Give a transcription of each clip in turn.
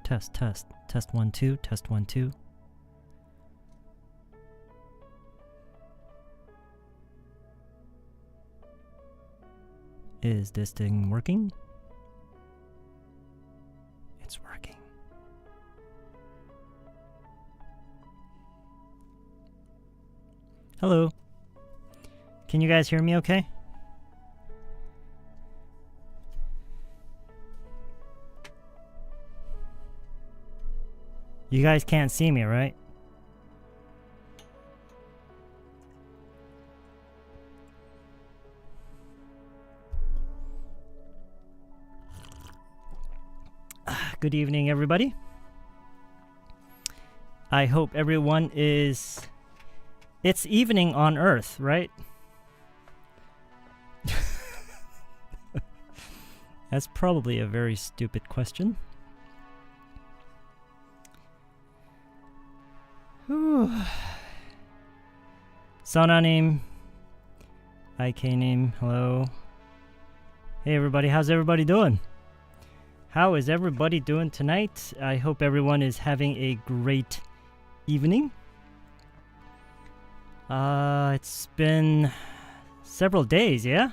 Test 1 2, test 1 2. Is this thing working? It's working. Hello. Can you guys hear me okay? You guys can't see me, right? Good evening, everybody. I hope everyone is... It's evening on Earth, right? That's probably a very stupid question. Sonanim, IKnim, hello. Hey everybody, how's everybody doing? How is everybody doing tonight? I hope everyone is having a great evening. It's been several days, yeah?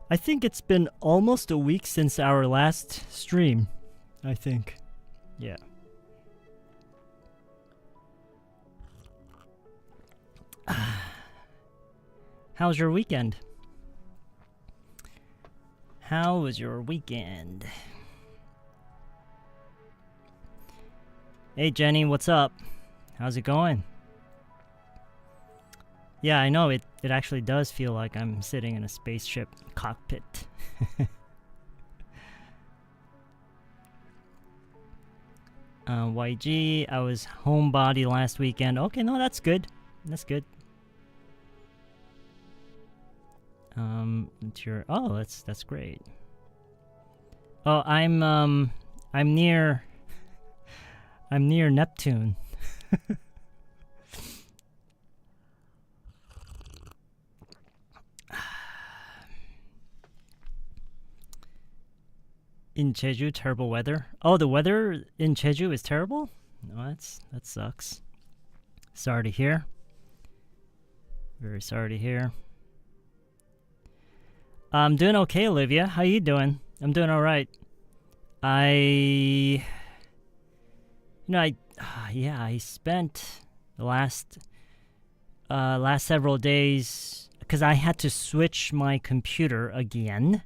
I think it's been almost a week since our last stream, I think. Yeah. How's your weekend? How was your weekend? Hey Jenny, what's up? How's it going? Yeah, I know, it actually does feel like I'm sitting in a spaceship cockpit. YG, I was homebody last weekend. Okay, no, that's good. That's good. That's great. Oh, I'm near Neptune. In Jeju, terrible weather. Oh, the weather in Jeju is terrible? No, that sucks. Sorry to hear. Very sorry to hear. I'm doing okay, Olivia. How you doing? I'm doing all right. I spent the last several days because I had to switch my computer again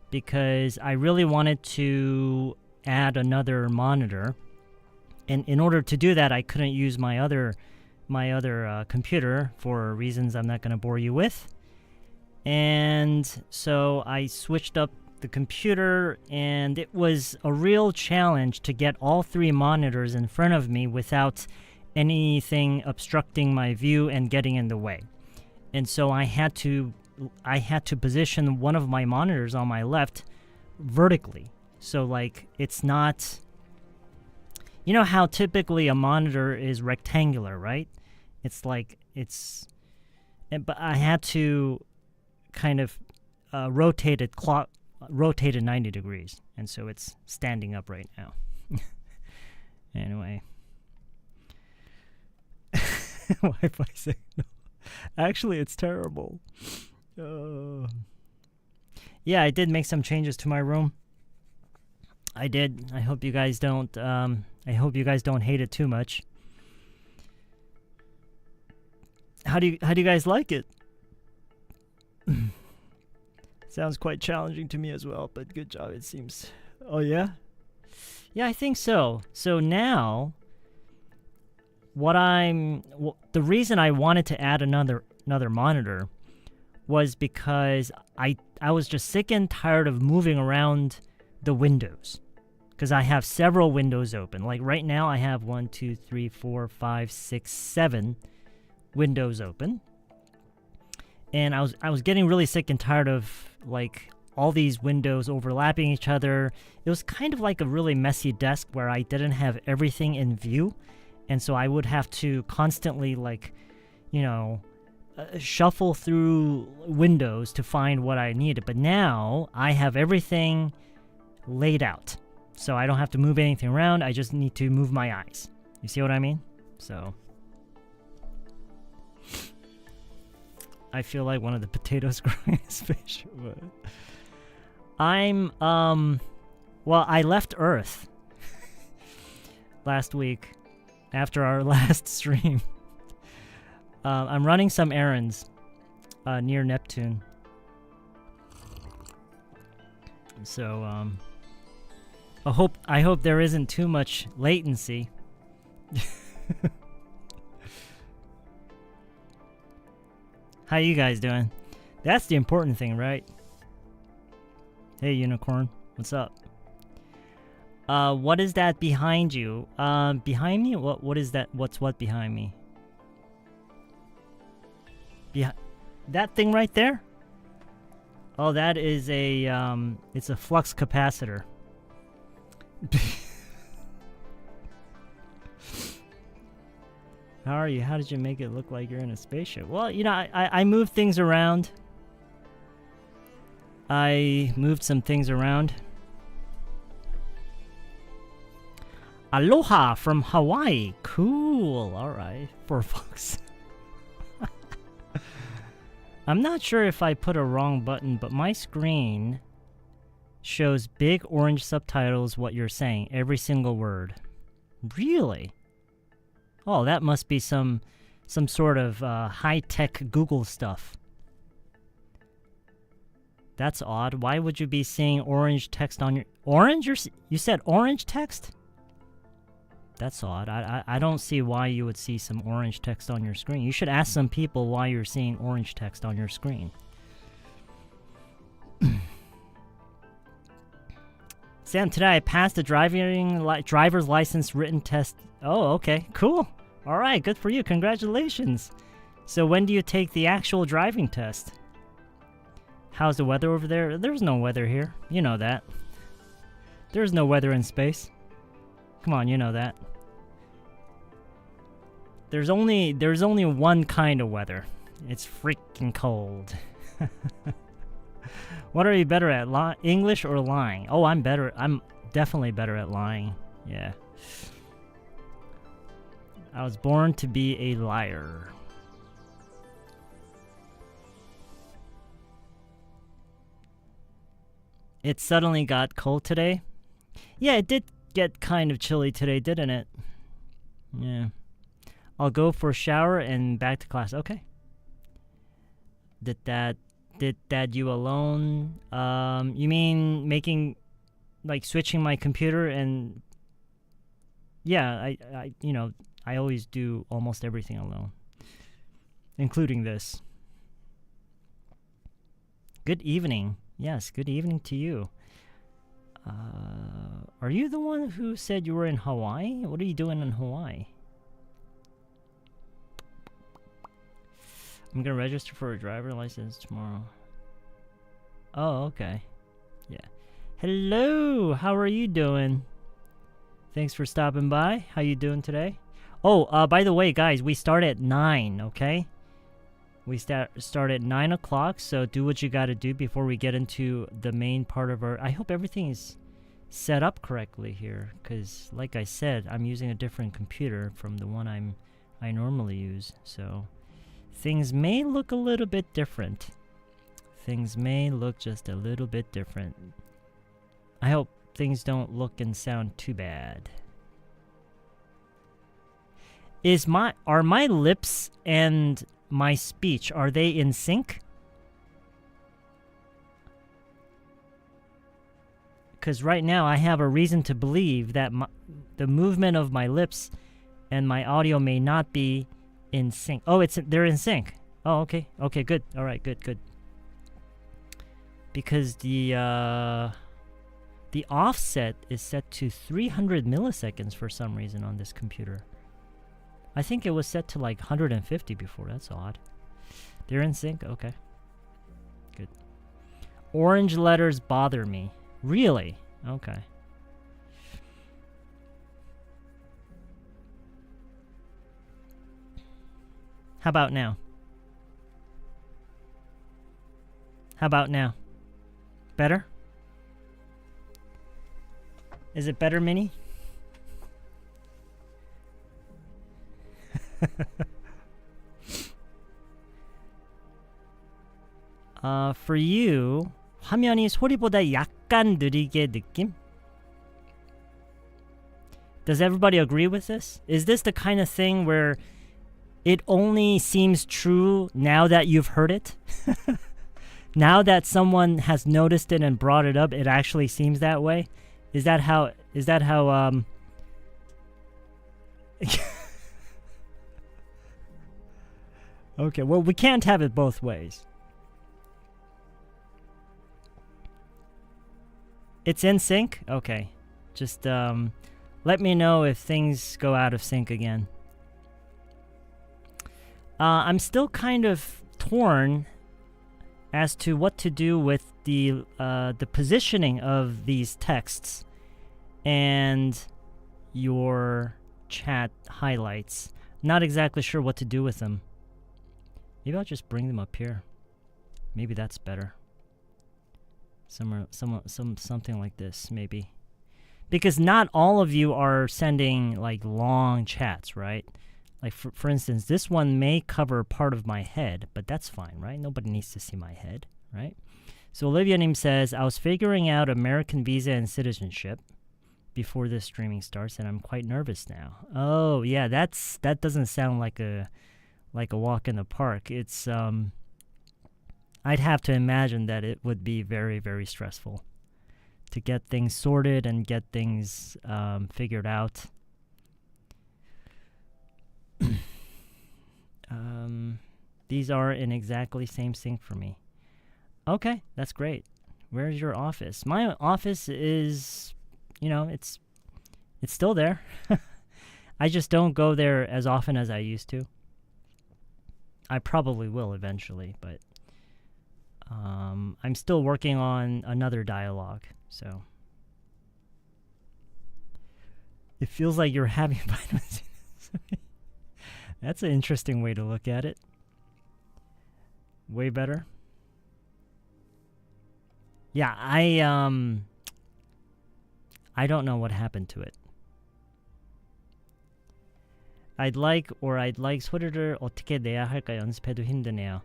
because I really wanted to add another monitor, and in order to do that, I couldn't use my other computer for reasons I'm not going to bore you with. And so I switched up the computer, and it was a real challenge to get all three monitors in front of me without anything obstructing my view and getting in the way. And so I had to position one of my monitors on my left vertically. So like it's not, you know how typically a monitor is rectangular, right? It's like but I had to kind of rotate it 90 degrees, and so it's standing up right now. Anyway. Wi-Fi signal. Actually, it's terrible. Yeah, I did make some changes to my room. I did. I hope you guys don't hate it too much. How do you guys like it? Sounds quite challenging to me as well, but good job, it seems. Oh yeah? Yeah, I think so. So now the reason I wanted to add another monitor was because I was just sick and tired of moving around the windows, because I have several windows open. Like right now I have 1 2 3 4 5 6 7 windows open, and I was getting really sick and tired of like all these windows overlapping each other. It was kind of like a really messy desk where I didn't have everything in view, and so I would have to constantly shuffle through windows to find what I needed. But now I have everything laid out. So I don't have to move anything around. I just need to move my eyes. You see what I mean? So I feel like one of the potatoes growing a spaceship. Well, I left Earth last week after our last stream. I'm running some errands near Neptune. So I hope there isn't too much latency. How you guys doing? That's the important thing, right? Hey, Unicorn. What's up? What is that behind you? Behind me? What is that? What's what behind me? That thing right there? Oh, that is a it's a flux capacitor. How are you? How did you make it look like you're in a spaceship? Well, you know, I moved things around. I moved some things around. Aloha from Hawaii. Cool. All right. For folks. I'm not sure if I put a wrong button, but my screen shows big orange subtitles what you're saying, every single word. Really? Oh, that must be some sort of high-tech Google stuff. That's odd. Why would you be seeing orange text on your... Orange? You said orange text? That's odd. I don't see why you would see some orange text on your screen. You should ask some people why you're seeing orange text on your screen. Sam, today I passed the driver's license written test. Oh, okay. Cool. All right. Good for you. Congratulations. So when do you take the actual driving test? How's the weather over there? There's no weather here. You know that. There's no weather in space. Come on, you know that. There's only one kind of weather. It's freaking cold. What are you better at, English or lying? Oh, I'm definitely better at lying. Yeah. I was born to be a liar. It suddenly got cold today. Yeah, it did get kind of chilly today, didn't it? Yeah. I'll go for a shower and back to class. Okay. Did that you alone? You mean making, like, switching my computer and... Yeah, I always do almost everything alone. Including this. Good evening. Yes, good evening to you. Are you the one who said you were in Hawaii? What are you doing in Hawaii? I'm gonna register for a driver license tomorrow. Oh, okay. Yeah. Hello, how are you doing? Thanks for stopping by. How you doing today? Oh, by the way, guys, we start at 9, okay? We start at 9 o'clock, so do what you gotta do before we get into the main part of our... I hope everything is set up correctly here, because, like I said, I'm using a different computer from the one I normally use, so... Things may look a little bit different. Things may look just a little bit different. I hope things don't look and sound too bad. Are my lips and my speech, are they in sync? Because right now I have a reason to believe that the movement of my lips and my audio may not be in sync. Oh, they're in sync. Oh, okay. Okay, good. All right, good. Because the offset is set to 300 milliseconds for some reason on this computer. I think it was set to like 150 before. That's odd. They're in sync? Okay. Good. Orange letters bother me. Really? Okay. How about now? How about now? Better? Is it better, Minnie? For you, 화면이 소리보다 약간 느리게 느낌? Does everybody agree with this? Is this the kind of thing where it only seems true now that you've heard it? Now that someone has noticed it and brought it up, it actually seems that way? Is that how Okay, well, we can't have it both ways. It's in sync? Okay. Just let me know if things go out of sync again. I'm still kind of torn as to what to do with the positioning of these texts and your chat highlights. Not exactly sure what to do with them. Maybe I'll just bring them up here. Maybe that's better. Something like this, maybe. Because not all of you are sending like long chats, right? Like for instance, this one may cover part of my head, but that's fine, right? Nobody needs to see my head, right? So Olivia Nim says, I was figuring out American visa and citizenship before this streaming starts, and I'm quite nervous now. Oh yeah, that doesn't sound like a walk in the park. It's I'd have to imagine that it would be very, very stressful to get things sorted and get things figured out. These are in exactly same sync for me. Okay, that's great. Where's your office? My office is, it's still there. I just don't go there as often as I used to. I probably will eventually, but I'm still working on another dialogue, so it feels like you're having vitamins. That's an interesting way to look at it. Way better. Yeah, I don't know what happened to it. I'd like 소리를 어떻게 내야 할까 연습해도 힘드네요.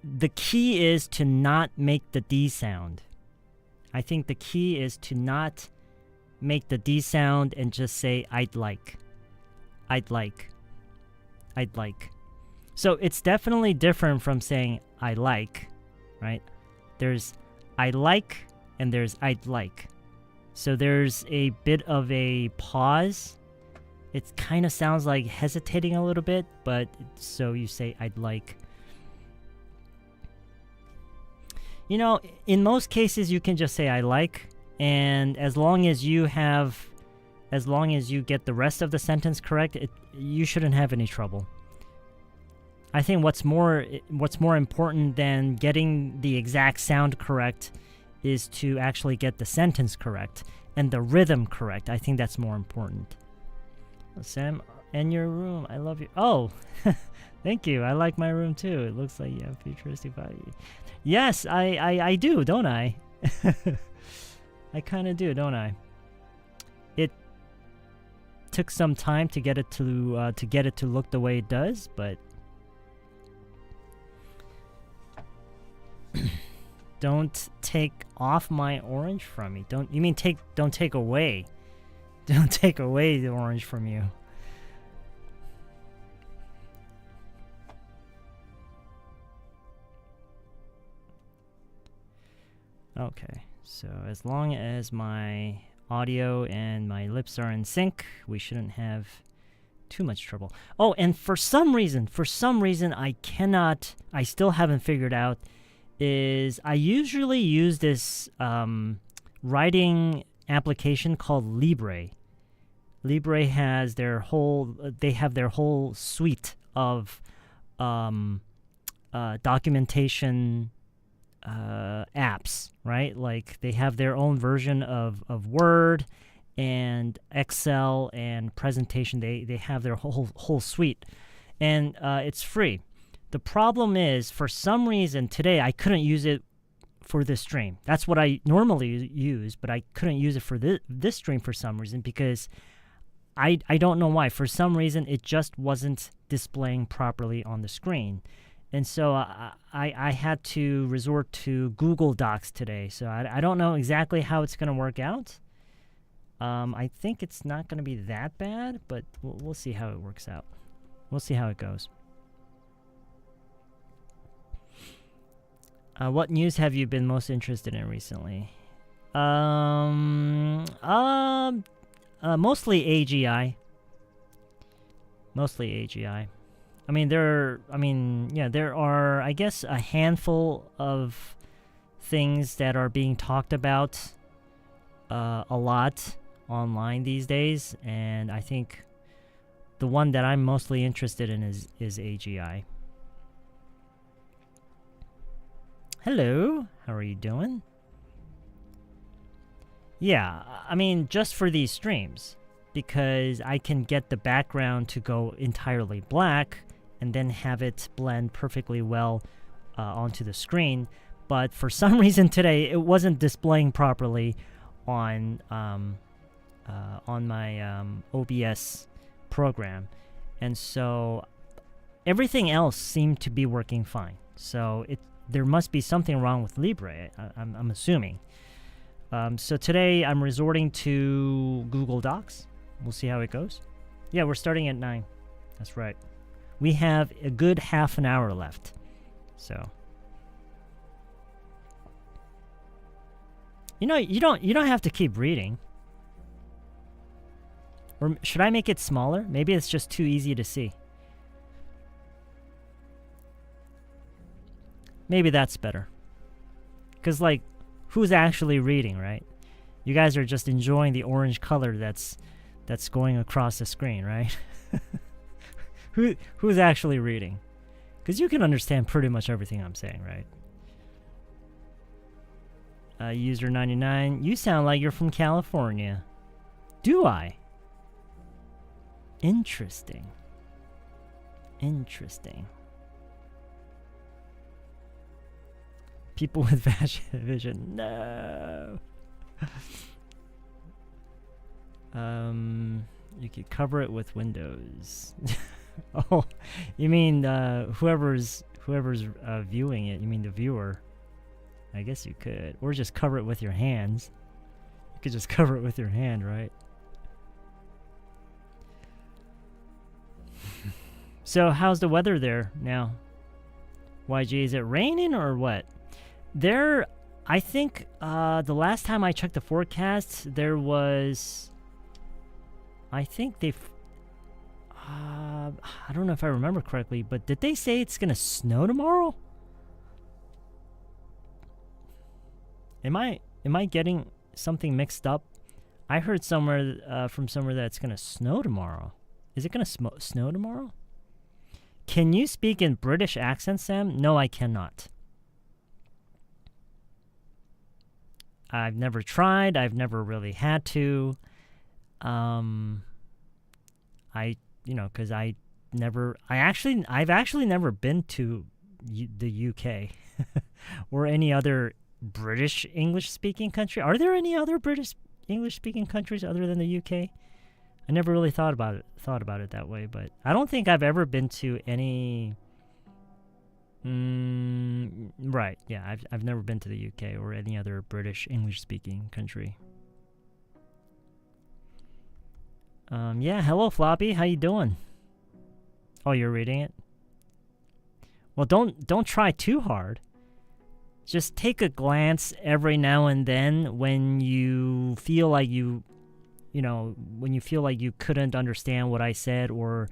The key is to not make the D sound. I think the key is to not make the D sound and just say I'd like. I'd like. I'd like. So it's definitely different from saying I like, right? There's I like and there's I'd like. So there's a bit of a pause. It kind of sounds like hesitating a little bit, but so you say I'd like. In most cases you can just say I like, and as long as you get the rest of the sentence correct, you shouldn't have any trouble. I think what's more important than getting the exact sound correct is to actually get the sentence correct and the rhythm correct. I think that's more important. Sam, in your room, I love you. Oh, thank you. I like my room too. It looks like you have futuristic value. Yes, I do, don't I? I kind of do, don't I? It took some time to get it to look the way it does, but don't take off my orange from me. Don't take away. Don't take away the orange from you. Okay, so as long as my audio and my lips are in sync, we shouldn't have too much trouble. Oh, and for some reason I still haven't figured out, is I usually use this writing application called Libre. Libre has their whole suite of documentation apps, right? Like they have their own version of Word and Excel and presentation. They have their whole suite, and it's free. The problem is, for some reason today, I couldn't use it for this stream. That's what I normally use, but I couldn't use it for this stream for some reason because I don't know why. For some reason, it just wasn't displaying properly on the screen. And so I had to resort to Google Docs today. So I don't know exactly how it's going to work out. I think it's not going to be that bad, but we'll see how it works out. We'll see how it goes. What news have you been most interested in recently? Mostly AGI. Mostly AGI. There are, I guess, a handful of things that are being talked about a lot online these days, and I think the one that I'm mostly interested in is AGI. Hello, how are you doing? Yeah, just for these streams, because I can get the background to go entirely black and then have it blend perfectly well onto the screen. But for some reason today, it wasn't displaying properly on my OBS program, and so everything else seemed to be working fine. So there must be something wrong with Libre, I'm assuming. So today I'm resorting to Google Docs. We'll see how it goes. Yeah, we're starting at 9. That's right. We have a good half an hour left. So you don't have to keep reading. Or should I make it smaller? Maybe it's just too easy to see. Maybe that's better. Because, who's actually reading, right? You guys are just enjoying the orange color that's going across the screen, right? Who's actually reading? Because you can understand pretty much everything I'm saying, right? User 99, you sound like you're from California. Do I? Interesting. People with vision. No. You could cover it with Windows. Oh, you mean whoever's viewing it? You mean the viewer? I guess you could, or just cover it with your hands. You could just cover it with your hand, right? So how's the weather there now? YG, is it raining or what? There, I think the last time I checked the forecast, there was, I think I don't know if I remember correctly, but did they say it's gonna snow tomorrow? Am I getting something mixed up? I heard somewhere from somewhere that it's gonna snow tomorrow. Is it gonna snow tomorrow? Can you speak in British accent, Sam? No, I cannot. I've never tried. I've never really had to. Because I've actually never been to the UK or any other British English-speaking country. Are there any other British English-speaking countries other than the UK? I never really thought about it that way, but I don't think I've ever been to any. Right, yeah, I've never been to the UK or any other British English-speaking country. Yeah, hello Floppy, how you doing? Oh, you're reading it? Well, don't try too hard. Just take a glance every now and then when you feel like when you feel like you couldn't understand what I said, or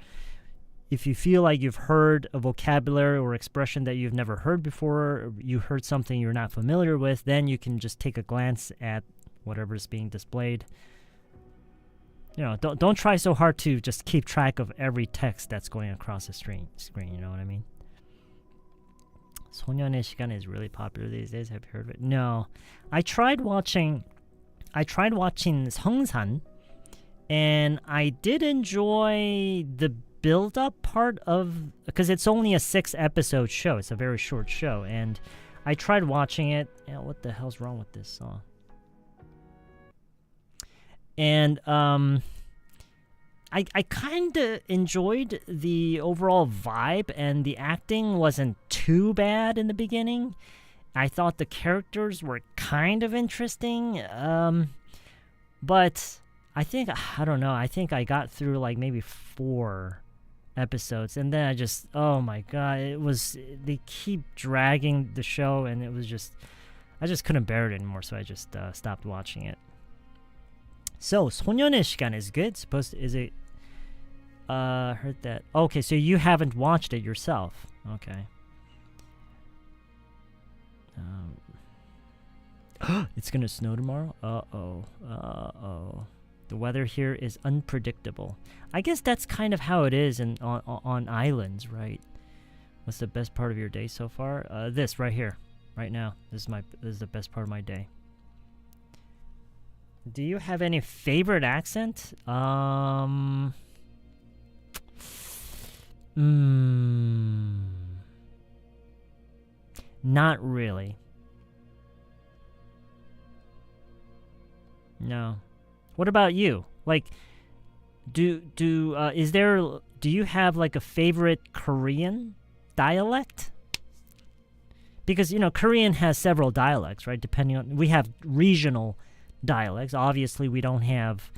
if you feel like you've heard a vocabulary or expression that you've never heard before, or you heard something you're not familiar with, then you can just take a glance at whatever's being displayed. Don't try so hard to just keep track of every text that's going across the screen, you know what I mean? 소년의 시간 is really popular these days. Have you heard of it? No. I tried watching 성산, and I did enjoy the build-up part of, because it's only a 6-episode show. It's a very short show, and I tried watching it. What the hell's wrong with this song? And I kind of enjoyed the overall vibe, and the acting wasn't too bad in the beginning. I thought the characters were kind of interesting, but I don't know, I think I got through like maybe 4 episodes, and then oh my god, they keep dragging the show, and I just couldn't bear it anymore, so I just stopped watching it. So, 소년의 시간 is good. Is it? Heard that. Okay, so you haven't watched it yourself. Okay. It's gonna snow tomorrow? Uh-oh. The weather here is unpredictable. I guess that's kind of how it is on islands, right? What's the best part of your day so far? This right here, right now. This is the best part of my day. Do you have any favorite accent? Not really. No. What about you? Like, do you have like a favorite Korean dialect? Because, Korean has several dialects, right? We have regional dialects. Obviously, we don't have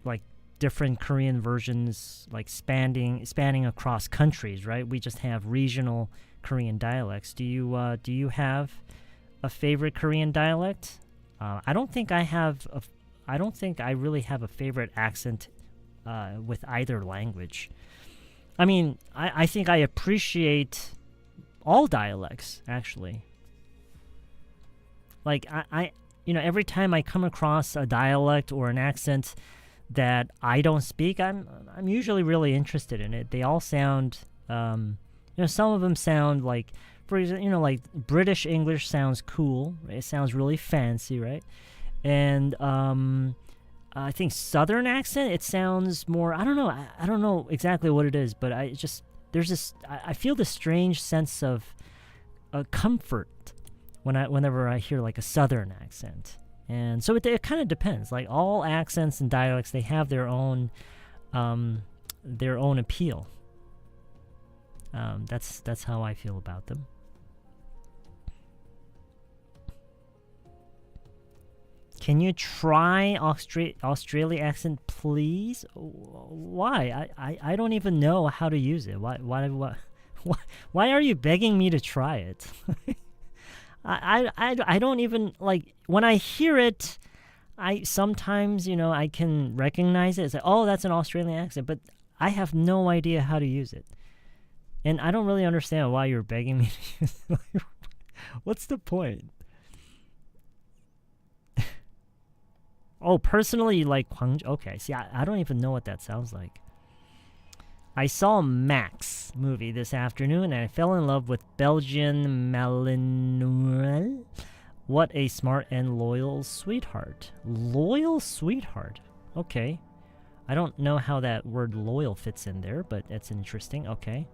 like different Korean versions like spanning across countries, right? We just have regional Korean dialects. Do you have a favorite Korean dialect? I don't think I really have a favorite accent with either language. I mean, I think I appreciate all dialects, actually. Like, I every time I come across a dialect or an accent that I don't speak, I'm usually really interested in it. They all sound, some of them sound like, for example, like British English sounds cool. Right? It sounds really fancy, right? And I think Southern accent, it sounds more, I don't know. I don't know exactly what it is, but I feel this strange sense of comfort whenever I hear like a Southern accent. And so it kind of depends. Like all accents and dialects, they have their own appeal. That's how I feel about them. Can you try Australia accent, please? Why? I don't even know how to use it. Why are you begging me to try it? I don't even, like, when I hear it, I sometimes, I can recognize it. It's like, oh, that's an Australian accent, but I have no idea how to use it. And I don't really understand why you're begging me to use it. What's the point? Oh, personally, you like Gwangju? Okay, see, I don't even know what that sounds like. I saw Max movie this afternoon, and I fell in love with Belgian Malinois. What a smart and loyal sweetheart. Loyal sweetheart? Okay. I don't know how that word loyal fits in there, but it's interesting. Okay.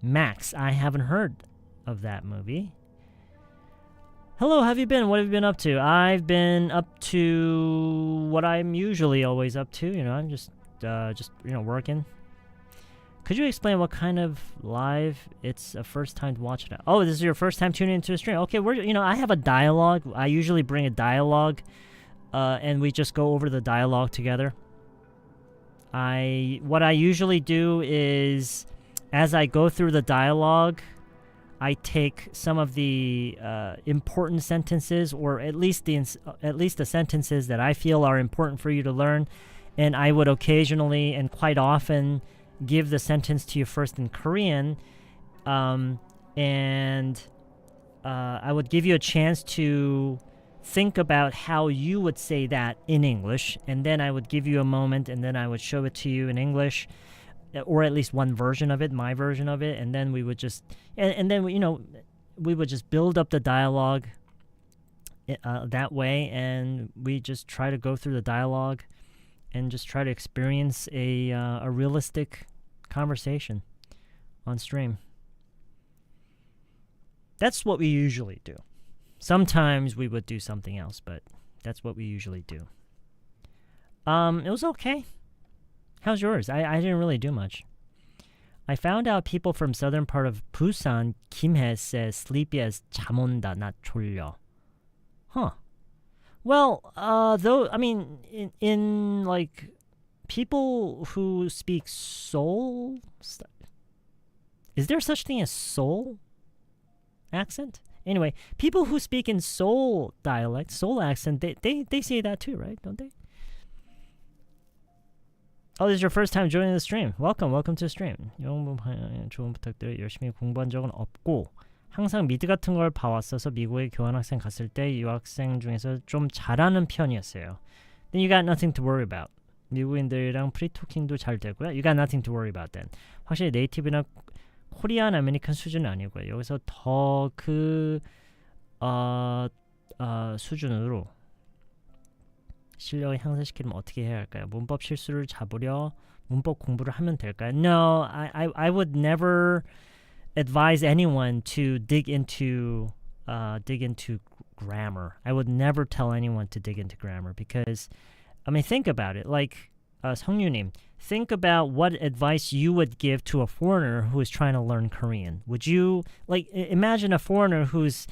Max, I haven't heard of that movie. Hello, how have you been? What have you been up to? I've been up to what I'm usually always up to. I'm just working. Could you explain what kind of live it's a first time to watch it? Oh, this is your first time tuning into a stream. Okay, I have a dialogue. I usually bring a dialogue, and we just go over the dialogue together. What I usually do is, as I go through the dialogue, I take some of the important sentences, or at least the sentences that I feel are important for you to learn, and I would occasionally and quite often give the sentence to you first in Korean, and I would give you a chance to think about how you would say that in English, and then I would give you a moment, and then I would show it to you in English, or at least one version of it, my version of it, and then we would just, we would just build up the dialogue that way, and we just try to go through the dialogue and just try to experience a realistic conversation on stream. That's what we usually do. Sometimes we would do something else, but that's what we usually do. It was okay. How's yours? I didn't really do much. I found out people from southern part of Busan, Kimhae says sleepy as 잠 온다, not 졸려. Huh. Well, though, I mean, in like people who speak Seoul, is there such thing as Seoul accent? Anyway, people who speak in Seoul dialect, Seoul accent, they say that too, right? Don't they? Oh, this is your first time joining the stream. Welcome to the stream. 영어 조언 부탁드려요. 열심히 공부한 적은 없고 항상 미드 같은 걸 봐왔어서 미국에 교환학생 갔을 때 유학생 중에서 좀 잘하는 편이었어요. Then you got nothing to worry about. 미국인들이랑 프리토킹도 잘 되고요. You got nothing to worry about then. 확실히 네이티브나 코리안 아메리칸 수준은 아니고요. 여기서 더 수준으로 실력을 향상시키려면 어떻게 해야 할까요? 문법 실수를 잡으려 문법 공부를 하면 될까요? No, I would never advise anyone to dig into grammar. I would never tell anyone to dig into grammar because, I mean, think about it. Like 성유님, think about what advice you would give to a foreigner who is trying to learn Korean. Would you imagine a foreigner who's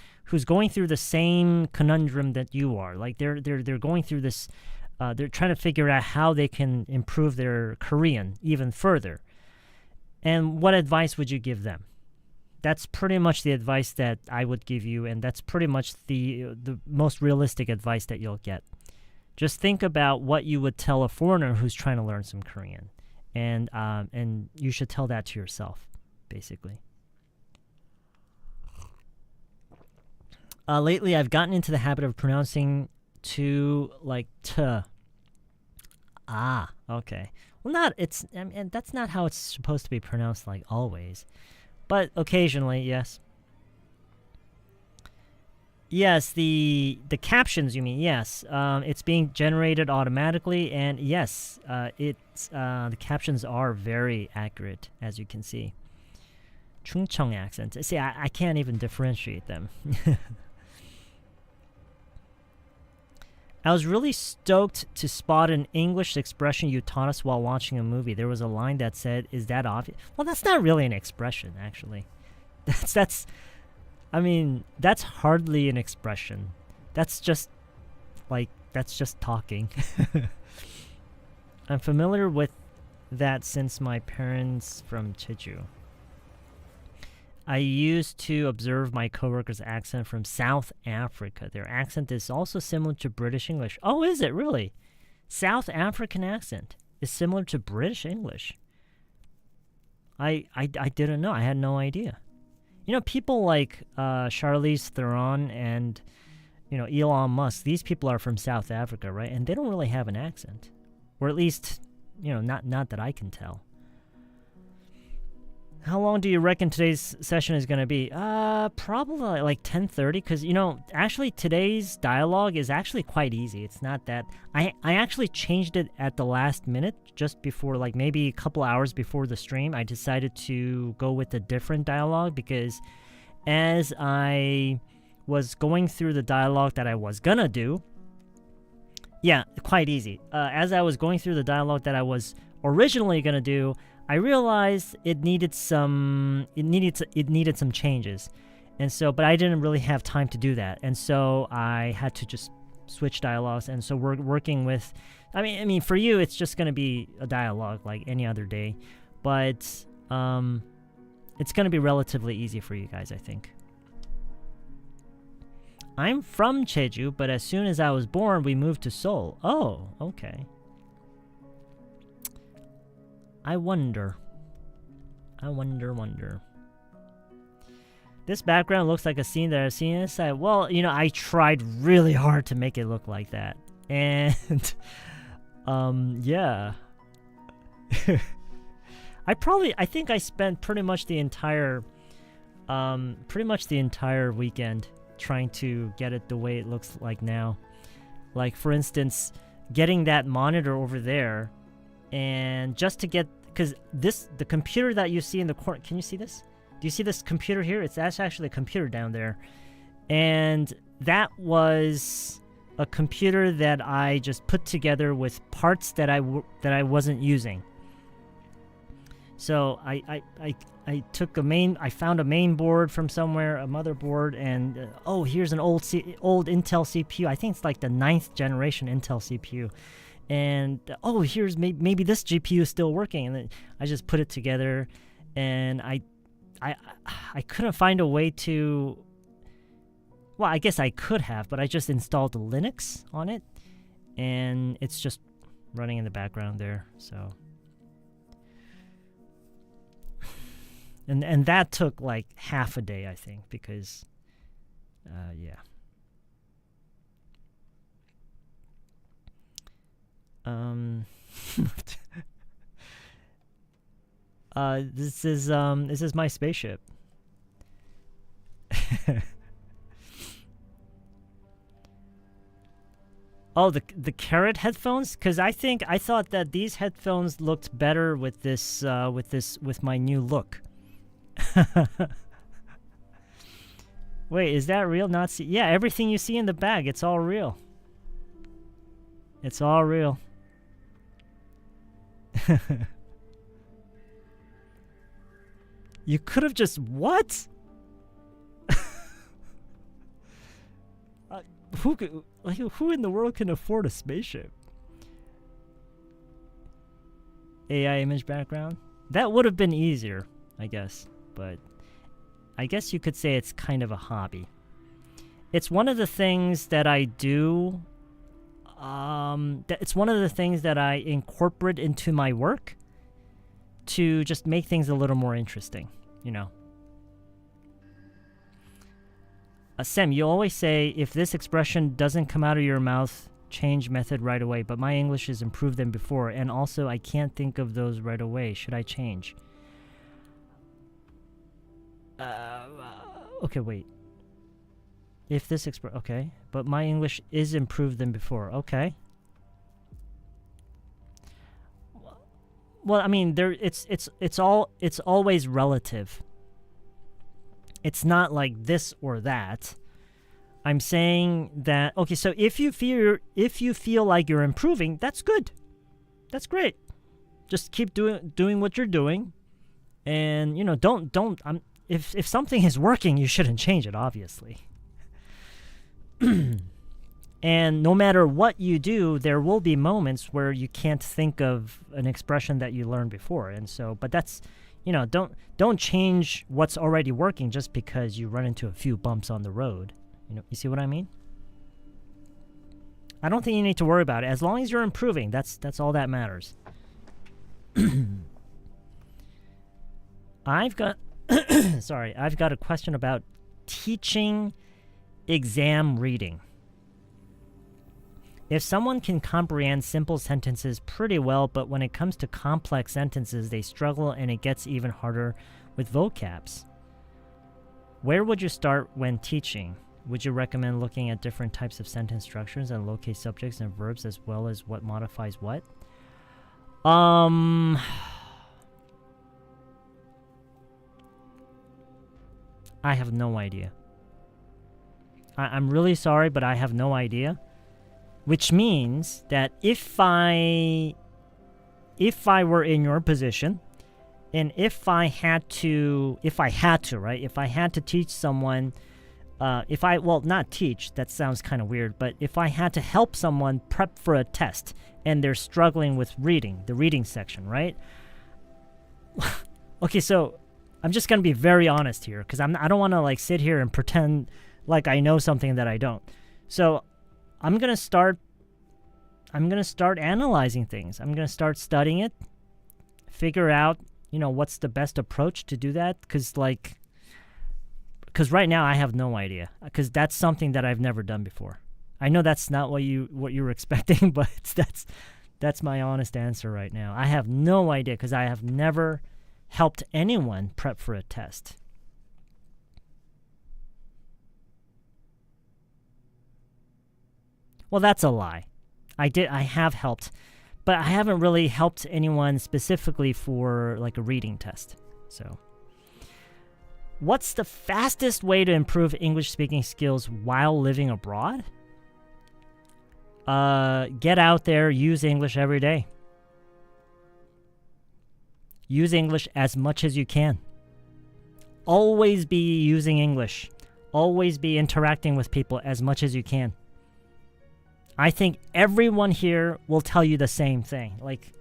going through the same conundrum that you are? Like they're going through this. They're trying to figure out how they can improve their Korean even further. And what advice would you give them? That's pretty much the advice that I would give you, and that's pretty much the most realistic advice that you'll get. Just think about what you would tell a foreigner who's trying to learn some Korean, and you should tell that to yourself, basically. Lately, I've gotten into the habit of pronouncing to like t. Ah, okay. Well, that's not how it's supposed to be pronounced, like always, but occasionally, yes. Yes, the captions, you mean? Yes, it's being generated automatically, and yes, the captions are very accurate, as you can see. 충청 accent. See, I can't even differentiate them. I was really stoked to spot an English expression you taught us while watching a movie. There was a line that said, "Is that obvious?" Well, that's not really an expression, actually. That's hardly an expression. That's just talking. I'm familiar with that since my parents from Jeju. I used to observe my coworkers' accent from South Africa. Their accent is also similar to British English. Oh, is it really? South African accent is similar to British English. I didn't know. I had no idea. You know, people like Charlize Theron and, Elon Musk, these people are from South Africa, right? And they don't really have an accent. Or at least, not that I can tell. How long do you reckon today's session is going to be? Probably like 10:30, because, actually today's dialogue is actually quite easy. It's not that... I actually changed it at the last minute, just before, like maybe a couple hours before the stream. I decided to go with a different dialogue because as I was going through the dialogue that I was going to do... Yeah, quite easy. As I was going through the dialogue that I was originally going to do, I realized it needed some changes, and so but I didn't really have time to do that, and so I had to just switch dialogues. And so we're working with, I mean for you it's just gonna be a dialogue like any other day, but it's gonna be relatively easy for you guys, I think. I'm from Jeju, but as soon as I was born, we moved to Seoul. Oh, okay. I wonder. This background looks like a scene that I've seen inside. Well, I tried really hard to make it look like that. And, yeah. I think I spent pretty much the entire weekend trying to get it the way it looks like now. Like, for instance, getting that monitor over there, and just to get, because the computer that you see in the corner, can you see this? Do you see this computer here? That's actually a computer down there, and that was a computer that I just put together with parts that I wasn't using. So I took I found a main board from somewhere, a motherboard, and here's an old Intel CPU. I think it's like the 9th generation Intel CPU. And here's maybe this GPU is still working. And then I just put it together, and I couldn't find a way to. Well, I guess I could have, but I just installed Linux on it, and it's just running in the background there. So. And that took like half a day, I think, because, yeah. This is my spaceship. Oh, the Carrot headphones? Because I thought that these headphones looked better with with my new look. Wait, is that real? Yeah, everything you see in the bag, it's all real. It's all real. You could have just what? Who in the world can afford a spaceship? AI image background? That would have been easier, I guess. But I guess you could say it's kind of a hobby. It's one of the things that I do. It's one of the things that I incorporate into my work to just make things a little more interesting, you know. Sam, you always say, if this expression doesn't come out of your mouth, change method right away. But my English is improved than before. And also, I can't think of those right away. Should I change? Okay, wait. If this okay, but my English is improved than before. Okay. Well, I mean, it's always relative. It's not like this or that. I'm saying that, okay, so if you feel like you're improving, that's good. That's great. Just keep doing what you're doing, and you know, don't. If something is working, you shouldn't change it, obviously. And no matter what you do, there will be moments where you can't think of an expression that you learned before, and so, but that's, you know, don't change what's already working just because you run into a few bumps on the road. You know, you see what I mean? I don't think you need to worry about it. As long as you're improving, that's all that matters. I've got I've got a question about teaching exam reading. If someone can comprehend simple sentences pretty well, but when it comes to complex sentences, they struggle and it gets even harder with vocabs. Where would you start when teaching? Would you recommend looking at different types of sentence structures and locate subjects and verbs as well as what modifies what? I have no idea. I'm really sorry, but I have no idea. Which means that if I were in your position, and if I had to teach someone, not teach, that sounds kind of weird, but if I had to help someone prep for a test and they're struggling with reading, the reading section, right? Okay, so I'm just going to be very honest here, because I don't want to like sit here and pretend like I know something that I don't. So I'm going to start analyzing things. I'm going to start studying it, figure out, you know, what's the best approach to do that, because right now I have no idea, because that's something that I've never done before. I know that's not what you were expecting, but that's my honest answer right now. I have no idea, because I have never helped anyone prep for a test. Well, that's a lie. I have helped, but I haven't really helped anyone specifically for like a reading test. So, what's the fastest way to improve English speaking skills while living abroad? Get out there, use English every day. Use English as much as you can. Always be using English. Always be interacting with people as much as you can. I think everyone here will tell you the same thing. Like,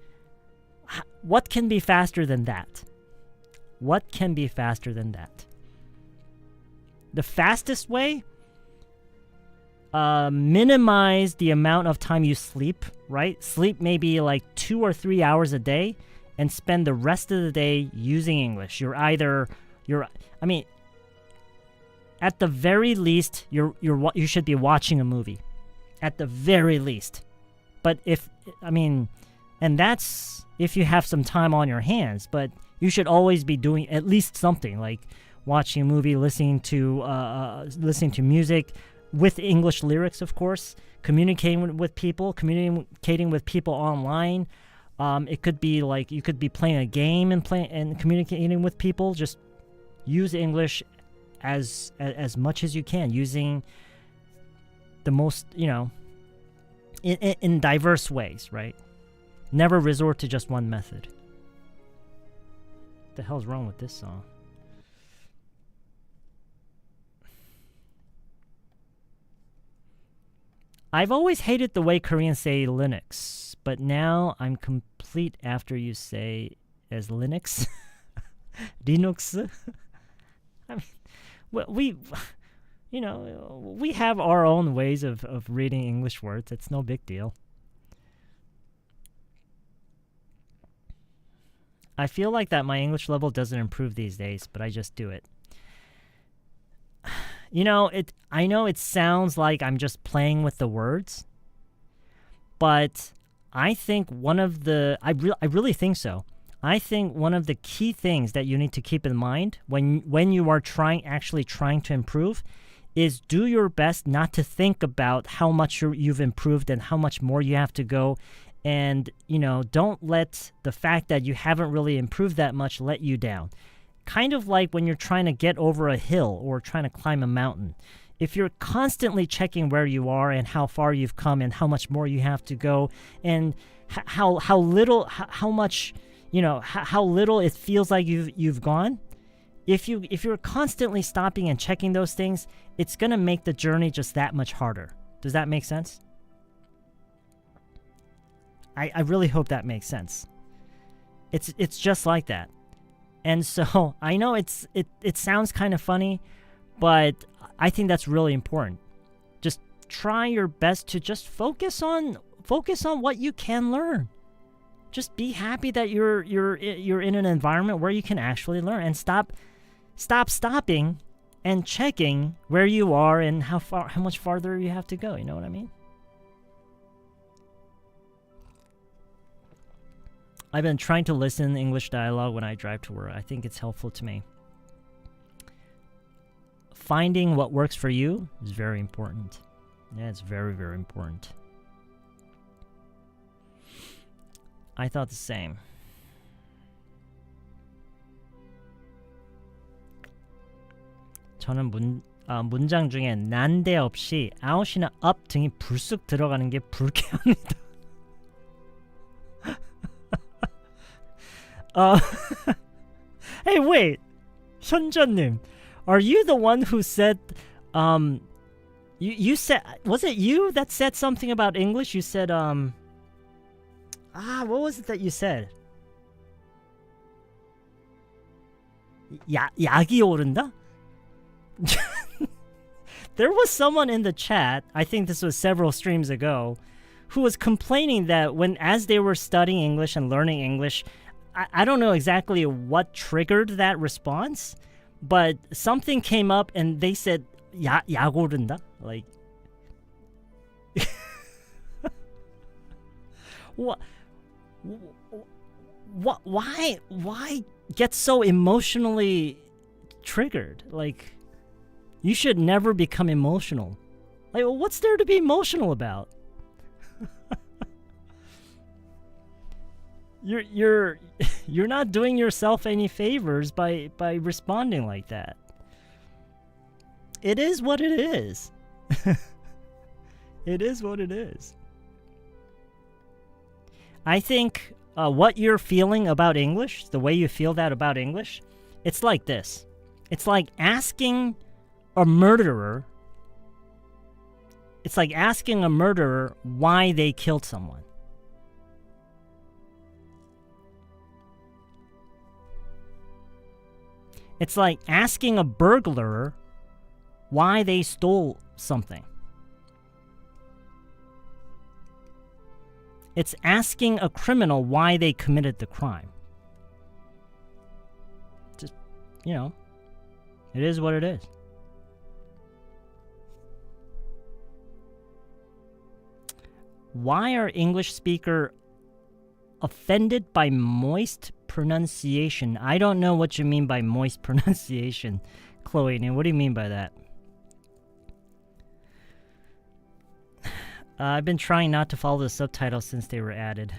what can be faster than that? What can be faster than that? The fastest way? Minimize the amount of time you sleep, right? Sleep maybe like 2 or 3 hours a day and spend the rest of the day using English. At the very least, you should be watching a movie. At the very least. But and that's if you have some time on your hands, but you should always be doing at least something, like watching a movie, listening to music with English lyrics, of course, communicating with people online. It could be like you could be playing a game and communicating with people. Just use English as much as you can, using the most, in diverse ways, right? Never resort to just one method. What the hell's wrong with this song? I've always hated the way Koreans say Linux, but now I'm complete after you say as Linux. Linux. I mean, we have our own ways of reading English words. It's no big deal. I feel like that my English level doesn't improve these days, but I just do it. I know it sounds like I'm just playing with the words, but I think I really think so. I think one of the key things that you need to keep in mind when you are actually trying to improve is do your best not to think about how much you've improved and how much more you have to go. And, don't let the fact that you haven't really improved that much let you down. Kind of like when you're trying to get over a hill or trying to climb a mountain. If you're constantly checking where you are and how far you've come and how much more you have to go and how little it feels like you've gone, if you're constantly stopping and checking those things, it's going to make the journey just that much harder. Does that make sense? I really hope that makes sense. It's just like that. And so I know it sounds kind of funny, but I think that's really important. Just try your best to just focus on what you can learn. Just be happy that you're in an environment where you can actually learn, and stop stopping and checking where you are and how much farther you have to go. You know what I mean? I've been trying to listen to English dialogue when I drive to work. I think it's helpful to me. Finding what works for you is very important. Yeah, it's very, very important. I thought the same. 저는 문장 중에 난데없이 out이나 up 등이 불쑥 들어가는 게 불쾌합니다. Hey, wait, 현전님, are you the one who said, you said, was it you that said something about English? You said, what was it that you said? 약이 오른다? There was someone in the chat, I think this was several streams ago, who was complaining that as they were studying English and learning English, I don't know exactly what triggered that response, but something came up and they said, 약 오른다? Like, why get so emotionally triggered? Like, you should never become emotional. Like, what's there to be emotional about? you're you're not doing yourself any favors by responding like that. It is what it is. It is what it is. I think what you're feeling about English, the way you feel that about English, it's like this. It's like asking a murderer. It's like asking a murderer why they killed someone. It's like asking a burglar why they stole something. It's asking a criminal why they committed the crime. Just, it is what it is. Why are English speakers offended by moist pronunciation? I don't know what you mean by moist pronunciation, Chloe. And what do you mean by that? I've been trying not to follow the subtitles since they were added.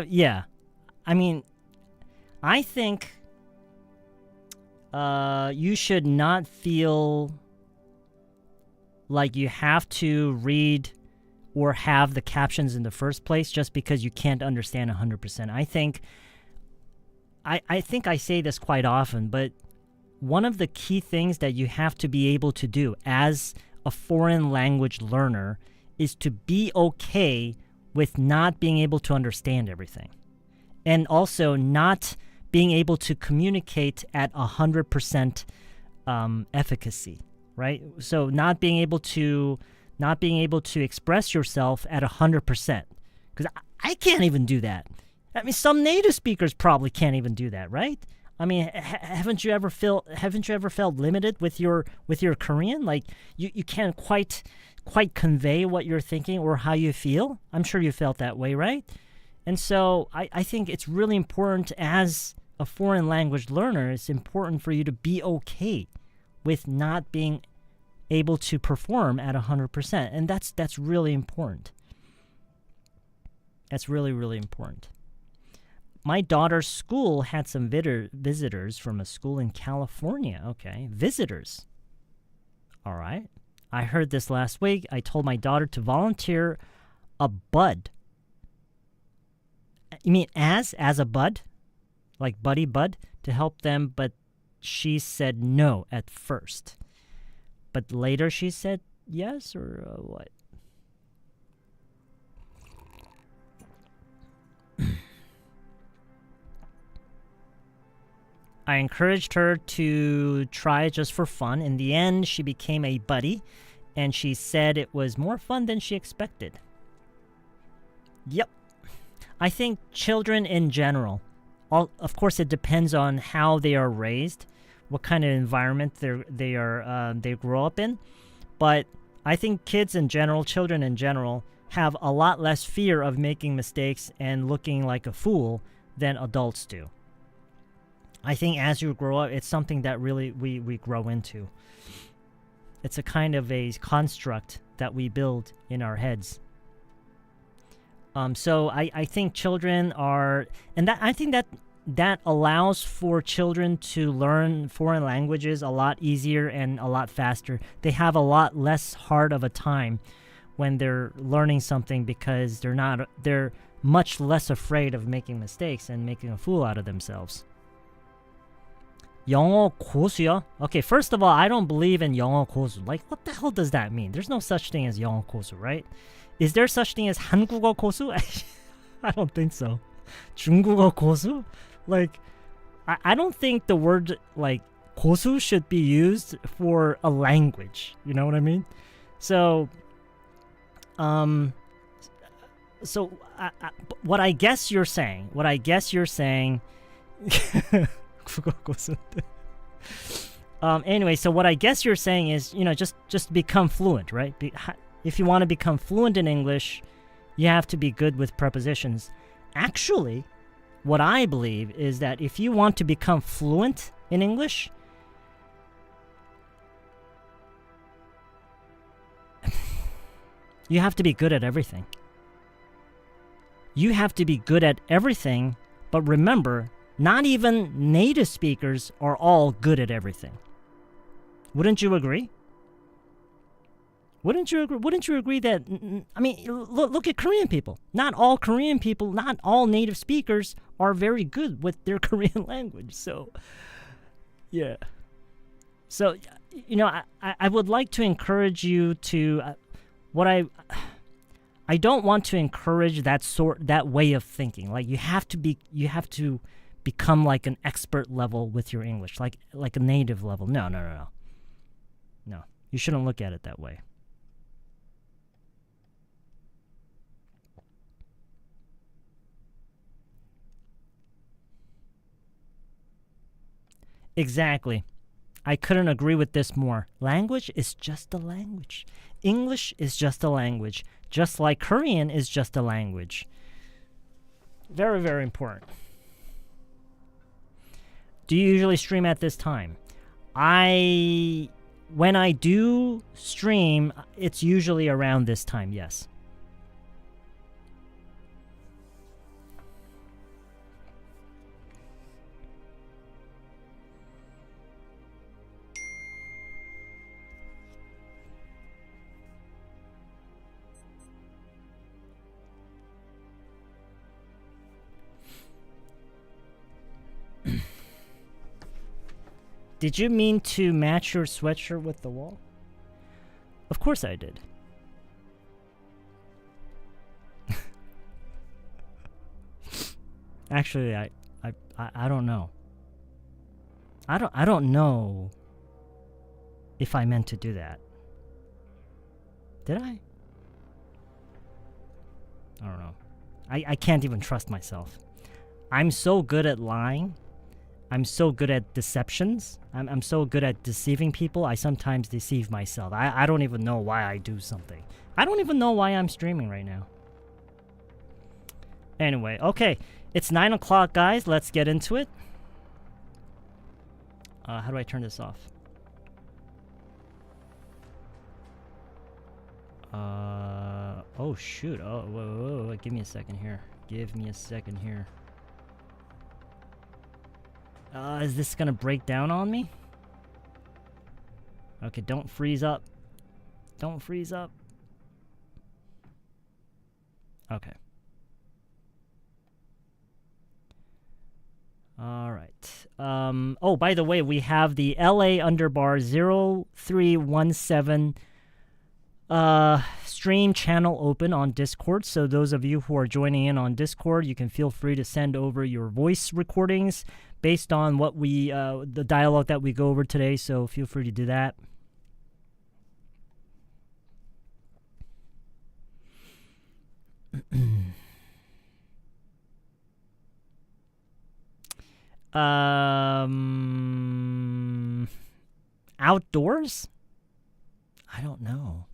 Yeah. I mean, I think you should not feel like you have to read or have the captions in the first place just because you can't understand 100%. I think I say this quite often, but one of the key things that you have to be able to do as a foreign language learner is to be okay with not being able to understand everything. And also not being able to communicate at 100% efficacy, right? So not being able to express yourself at 100%. Because I can't even do that. I mean, some native speakers probably can't even do that, right? I mean, haven't you ever felt limited with your Korean? Like you can't quite convey what you're thinking or how you feel. I'm sure you felt that way, right? And so I think it's really important as a foreign language learner. It's important for you to be okay with not being able to perform at 100%, and that's really important. That's really, really important. My daughter's school had some visitors from a school in California. Okay, visitors. All right. I heard this last week. I told my daughter to volunteer a bud. You mean as a bud? Like buddy bud? To help them, but she said no at first. But later she said yes, or what? I encouraged her to try it just for fun. In the end, she became a buddy, and she said it was more fun than she expected. Yep. I think children in general, of course it depends on how they are raised, what kind of environment they grow up in, but I think kids in general, children in general, have a lot less fear of making mistakes and looking like a fool than adults do. I think as you grow up, it's something that really we grow into. It's a kind of a construct that we build in our heads. So I think children are, and that I think that allows for children to learn foreign languages a lot easier and a lot faster. They have a lot less hard of a time when they're learning something because they're much less afraid of making mistakes and making a fool out of themselves. 영어 고수요? Okay, first of all, I don't believe in 영어 고수. Like, what the hell does that mean? There's no such thing as 영어 고수, right? Is there such thing as 한국어 고수? I don't think so. 중국어 고수? Like, I don't think the word, like, 고수 should be used for a language. You know what I mean? So, what I guess you're saying, anyway, so what I guess you're saying is, just become fluent, right? If you want to become fluent in English, you have to be good with prepositions. Actually, what I believe is that if you want to become fluent in English, you have to be good at everything. you have to be good at everything, but remember, not even native speakers are all good at everything. Wouldn't you agree? Wouldn't you agree that, I mean, look at Korean people. Not all Korean people, not all native speakers are very good with their Korean language. So, yeah. So, I would like to encourage you to, I don't want to encourage that way of thinking. Like you have to become like an expert level with your English, like a native level. No. No, you shouldn't look at it that way. Exactly. I couldn't agree with this more. Language is just a language. English is just a language, just like Korean is just a language. Very, very important. Do you usually stream at this time? When I do stream, it's usually around this time, yes. Did you mean to match your sweatshirt with the wall? Of course I did. Actually, I don't know. I don't know if I meant to do that. Did I? I don't know. I can't even trust myself. I'm so good at lying. I'm so good at deceptions. I'm so good at deceiving people. I sometimes deceive myself. I don't even know why I do something. I don't even know why I'm streaming right now. Anyway, okay. It's 9 o'clock, guys. Let's get into it. How do I turn this off? Oh, shoot. Oh, whoa. Give me a second here. Is this gonna break down on me? Okay, don't freeze up. Okay. Alright. Oh, by the way, we have the LA_0317 stream channel open on Discord. So those of you who are joining in on Discord, you can feel free to send over your voice recordings based on what the dialogue that we go over today. So feel free to do that. Outdoors? I don't know.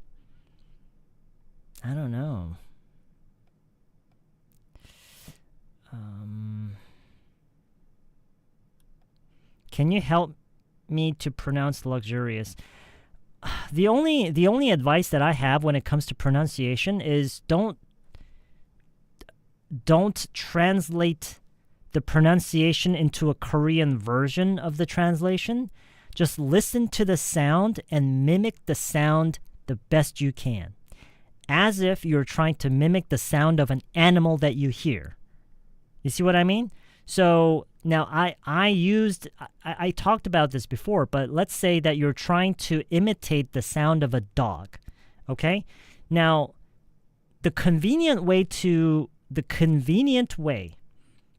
Can you help me to pronounce luxurious? The only advice that I have when it comes to pronunciation is don't translate the pronunciation into a Korean version of the translation. Just listen to the sound and mimic the sound the best you can, as if you're trying to mimic the sound of an animal that you hear. You see what I mean? So now I talked about this before, but let's say that you're trying to imitate the sound of a dog. Okay? Now, the convenient way to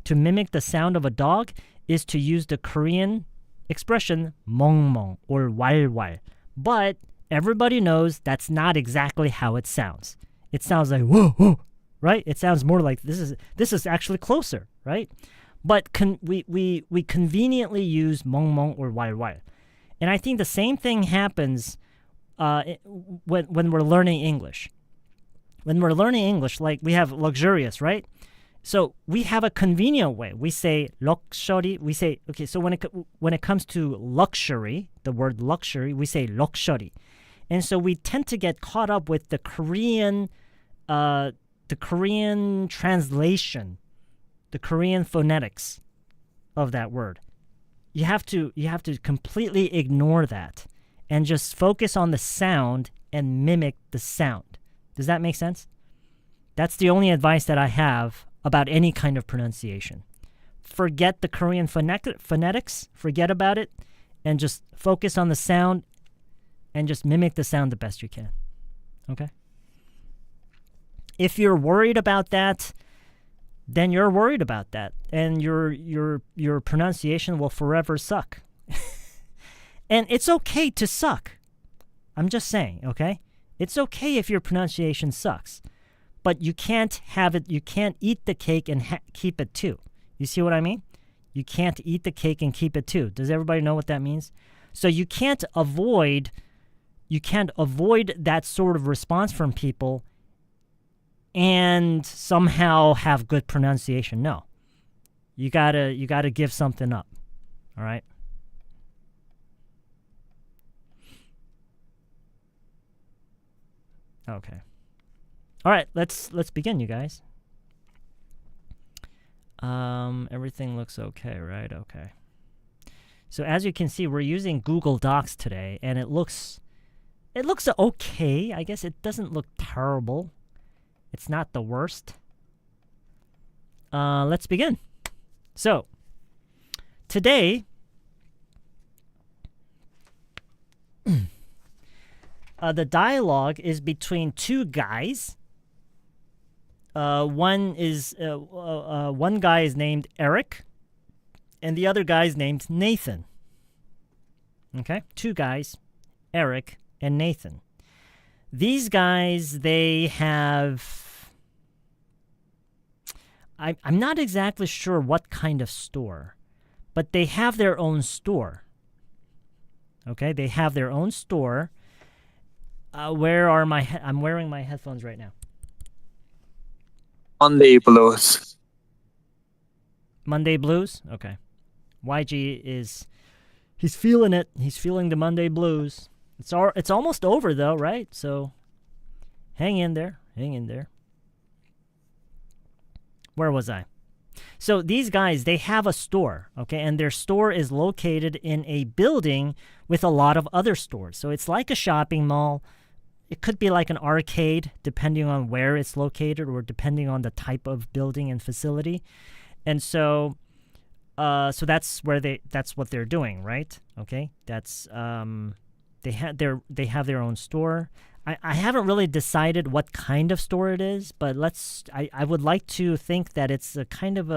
mimic the sound of a dog is to use the Korean expression 멍멍 or 왈왈. But everybody knows that's not exactly how it sounds. It sounds like whoa, whoa, right? It sounds more like this is actually closer, right? But we conveniently use 멍멍 or 왈왈. And I think the same thing happens when we're learning English. When we're learning English, like we have luxurious, right? So we have a convenient way. We say luxury. We say, okay, so when it comes to luxury, the word luxury, we say luxury. And so we tend to get caught up with the Korean the Korean translation, the Korean phonetics of that word. You have to completely ignore that and just focus on the sound and mimic the sound. Does that make sense? That's the only advice that I have about any kind of pronunciation. Forget the Korean phonetics, forget about it, and just focus on the sound and just mimic the sound the best you can. Okay? If you're worried about that, then you're worried about that, and your pronunciation will forever suck. And it's okay to suck. I'm just saying, okay? It's okay if your pronunciation sucks, but you can't have it. You can't eat the cake and keep it too. You see what I mean? You can't eat the cake and keep it too. Does everybody know what that means? So you can't avoid that sort of response from people and somehow have good pronunciation. No. You gotta give something up. All right? Okay. All right, let's begin, you guys. Everything looks okay, right? Okay. So as you can see, we're using Google Docs today, and it looks okay. I guess it doesn't look terrible. It's not the worst. Let's begin. So, today, the dialogue is between two guys. One guy is named Eric, and the other guy is named Nathan. Okay? Two guys, Eric and Nathan. These guys, they have... I'm not exactly sure what kind of store, but they have their own store. Okay? They have their own store. Where are my... I'm wearing my headphones right now. Monday Blues. Monday Blues? Okay. YG he's feeling it. He's feeling the Monday Blues. It's almost over though, right? So hang in there. Hang in there. Where was I? So these guys, they have a store, okay? And their store is located in a building with a lot of other stores. So it's like a shopping mall. It could be like an arcade, depending on where it's located or depending on the type of building and facility. And so that's what they're doing, right? Okay, that's they have their own store. I haven't really decided what kind of store it is, but I would like to think that it's a kind of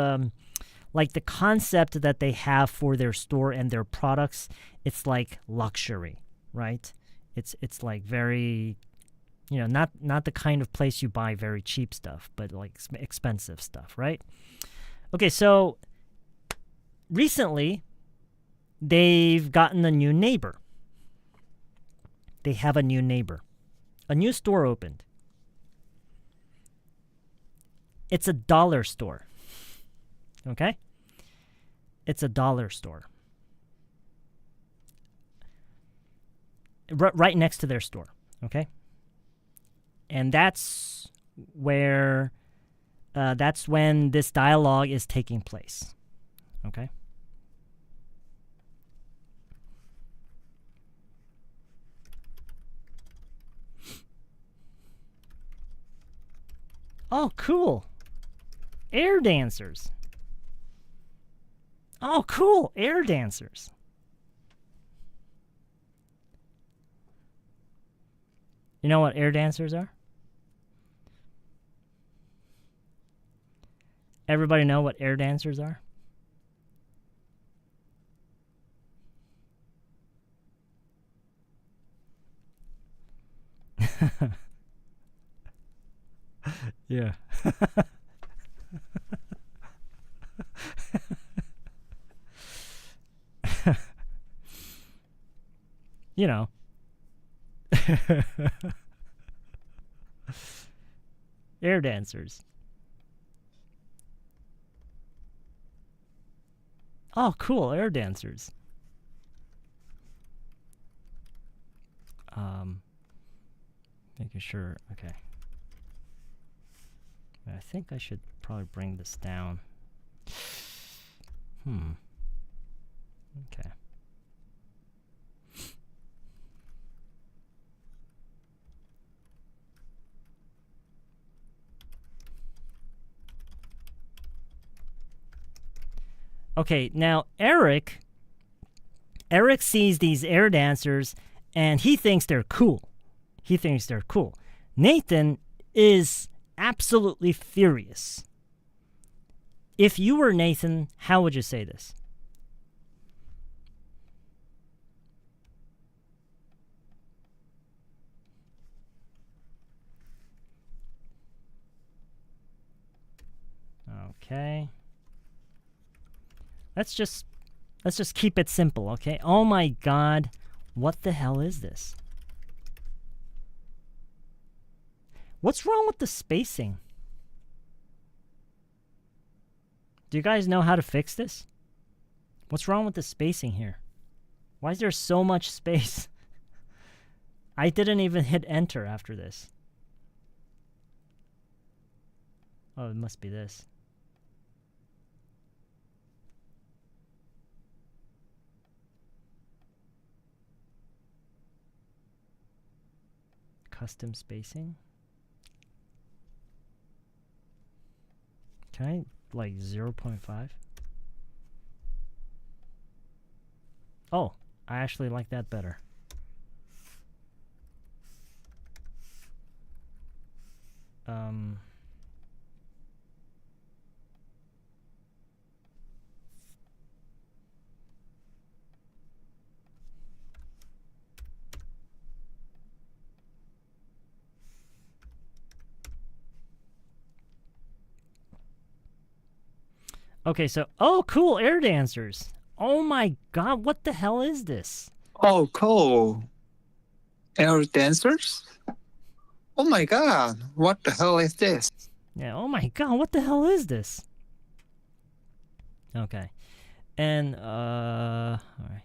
like the concept that they have for their store and their products. It's like luxury, right? It's like very, not the kind of place you buy very cheap stuff, but like expensive stuff, right? Okay, so recently they've gotten a new neighbor. They have a new neighbor. A new store opened. It's a dollar store. Okay? It's a dollar store. Right next to their store, okay? And that's when this dialogue is taking place, okay? Oh, cool. Air dancers. Oh, cool. Air dancers. You know what air dancers are? Everybody know what air dancers are? Yeah. You know. Air dancers. Oh, cool, air dancers. Making sure, okay. I think I should probably bring this down. Okay. Okay, now Eric sees these air dancers and he thinks they're cool. Nathan is absolutely furious. If you were Nathan, how would you say this? Okay. Let's just keep it simple, okay? Oh my God, what the hell is this? What's wrong with the spacing? Do you guys know how to fix this? What's wrong with the spacing here? Why is there so much space? I didn't even hit enter after this. Oh, it must be this. Custom spacing. Can I like 0.5? Oh, I actually like that better. Okay, so, oh, cool, air dancers. Oh my God, what the hell is this? Oh, cool. Air dancers? Oh my God, what the hell is this? Yeah, oh my God, what the hell is this? Okay, and, all right.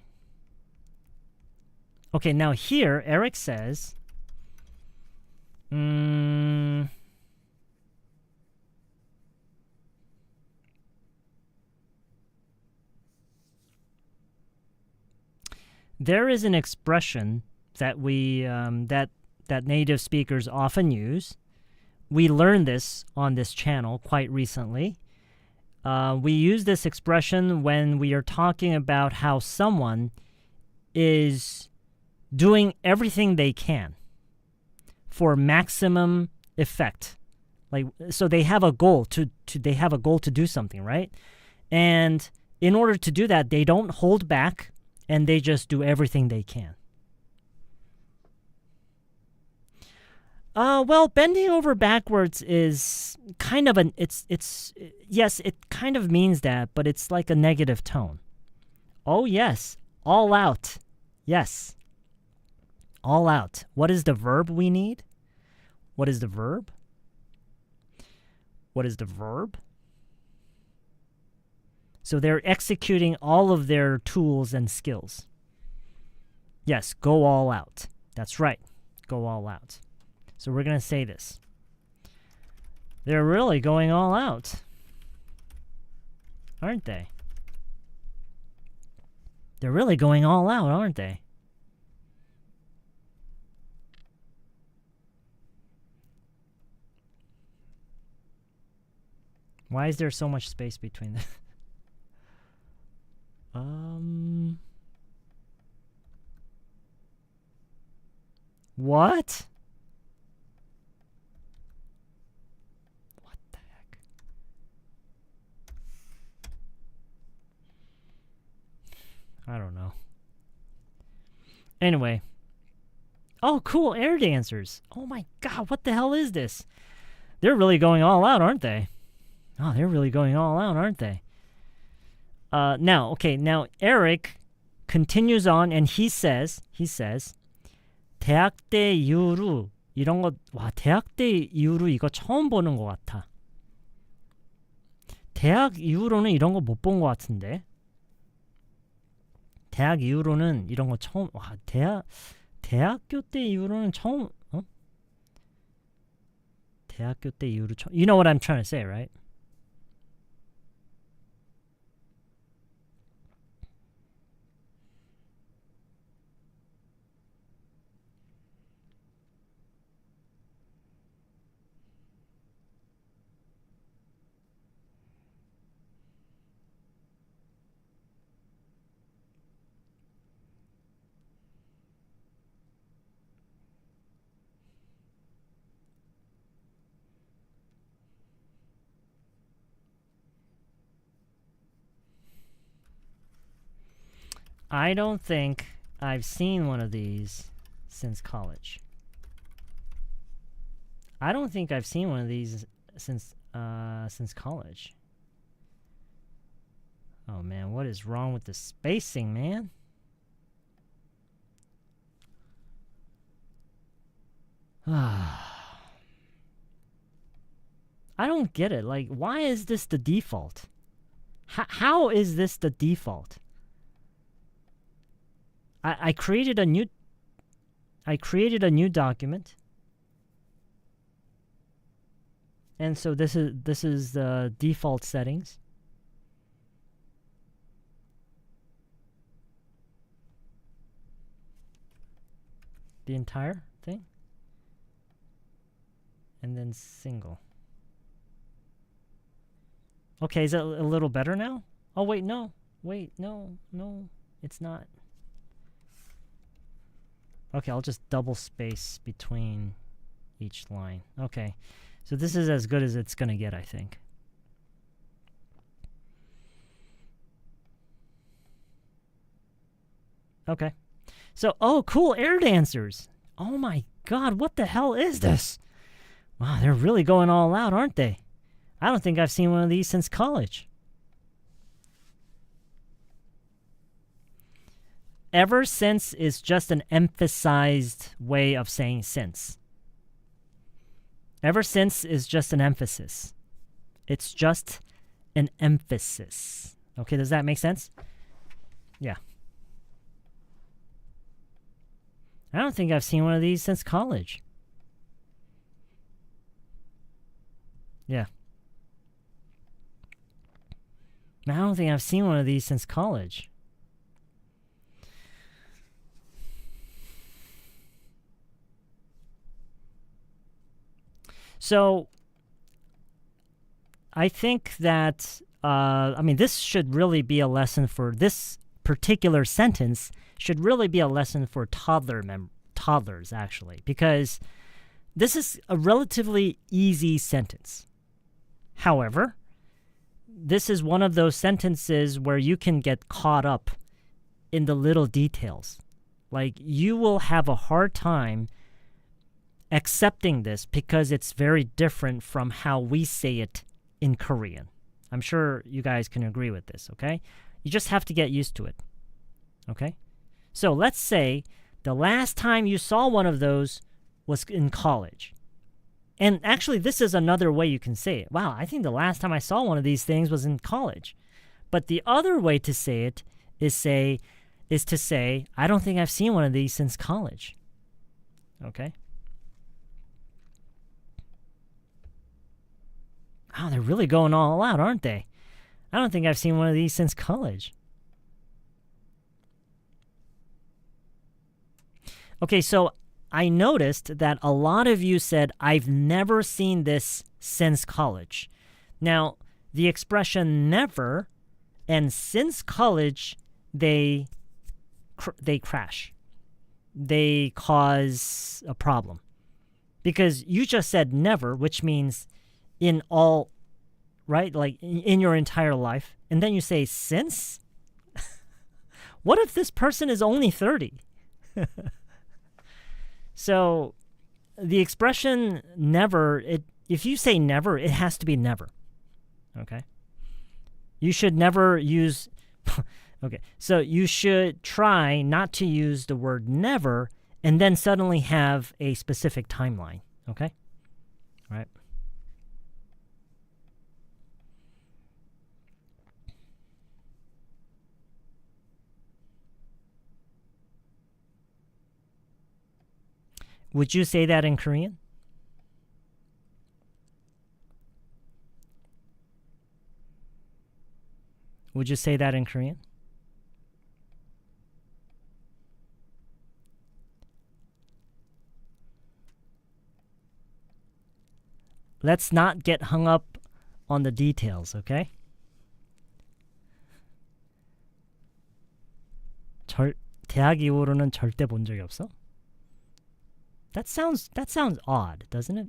Okay, now here, Eric says, there is an expression that we that native speakers often use. We learned this on this channel quite recently. We use this expression when we are talking about how someone is doing everything they can for maximum effect. Like, so they have a goal to do something, right? And in order to do that, they don't hold back. And they just do everything they can. Well, bending over backwards is kind of yes, it kind of means that, but it's like a negative tone. Oh yes, all out. Yes. All out. What is the verb we need? What is the verb? What is the verb? So they're executing all of their tools and skills. Yes, go all out. That's right. Go all out. So we're going to say this. They're really going all out. Aren't they? They're really going all out, aren't they? Why is there so much space between them? What? What the heck? I don't know. Anyway. Oh, cool, air dancers. Oh my God, what the hell is this? They're really going all out, aren't they? Oh, they're really going all out, aren't they? Now Eric continues on and he says, 대학 때 이후로 이런 거, 와, 대학 때 이후로 이거 처음 보는 것 같아. 대학 이후로는 이런 거 못 본 것 같은데. 대학 이후로는 이런 거 처음, 와, 대학교 때 이후로는 처음, 대학교 때 이후로 You know what I'm trying to say, right? I don't think I've seen one of these since college. I don't think I've seen one of these since college. Oh man, what is wrong with the spacing, man? I don't get it. Like, why is this the default? How is this the default? I created a new document. And so this is the default settings. The entire thing. And then single. Okay, is it a little better now? Oh, wait, no. Wait, no, it's not. Okay, I'll just double space between each line. Okay, so this is as good as it's going to get, I think. Okay. So, oh, cool, air dancers. Oh my god, what the hell is this? Wow, they're really going all out, aren't they? I don't think I've seen one of these since college. Ever since is just an emphasized way of saying since. Ever since is just an emphasis. It's just an emphasis. Okay, does that make sense? Yeah. I don't think I've seen one of these since college. Yeah. I don't think I've seen one of these since college. So, I think that, this should really be a lesson for this particular sentence, should really be a lesson for toddlers, actually, because this is a relatively easy sentence. However, this is one of those sentences where you can get caught up in the little details. Like, you will have a hard time accepting this because it's very different from how we say it in Korean. I'm sure you guys can agree with this, okay? You just have to get used to it, okay? So let's say the last time you saw one of those was in college. And actually, this is another way you can say it. Wow, I think the last time I saw one of these things was in college. But the other way to say it is to say, I don't think I've seen one of these since college. Okay? Wow, they're really going all out, aren't they? I don't think I've seen one of these since college. Okay, so I noticed that a lot of you said, I've never seen this since college. Now, the expression never and since college, they crash. They cause a problem. Because you just said never, which means in all, right? Like in your entire life. And then you say since? What if this person is only 30? So the expression never, if you say never, it has to be never. Okay? You should never use, okay, so you should try not to use the word never and then suddenly have a specific timeline. Okay? All right. Would you say that in Korean? Would you say that in Korean? Let's not get hung up on the details, okay? 대학 이후로는 절대 본 적이 없어? That sounds odd, doesn't it?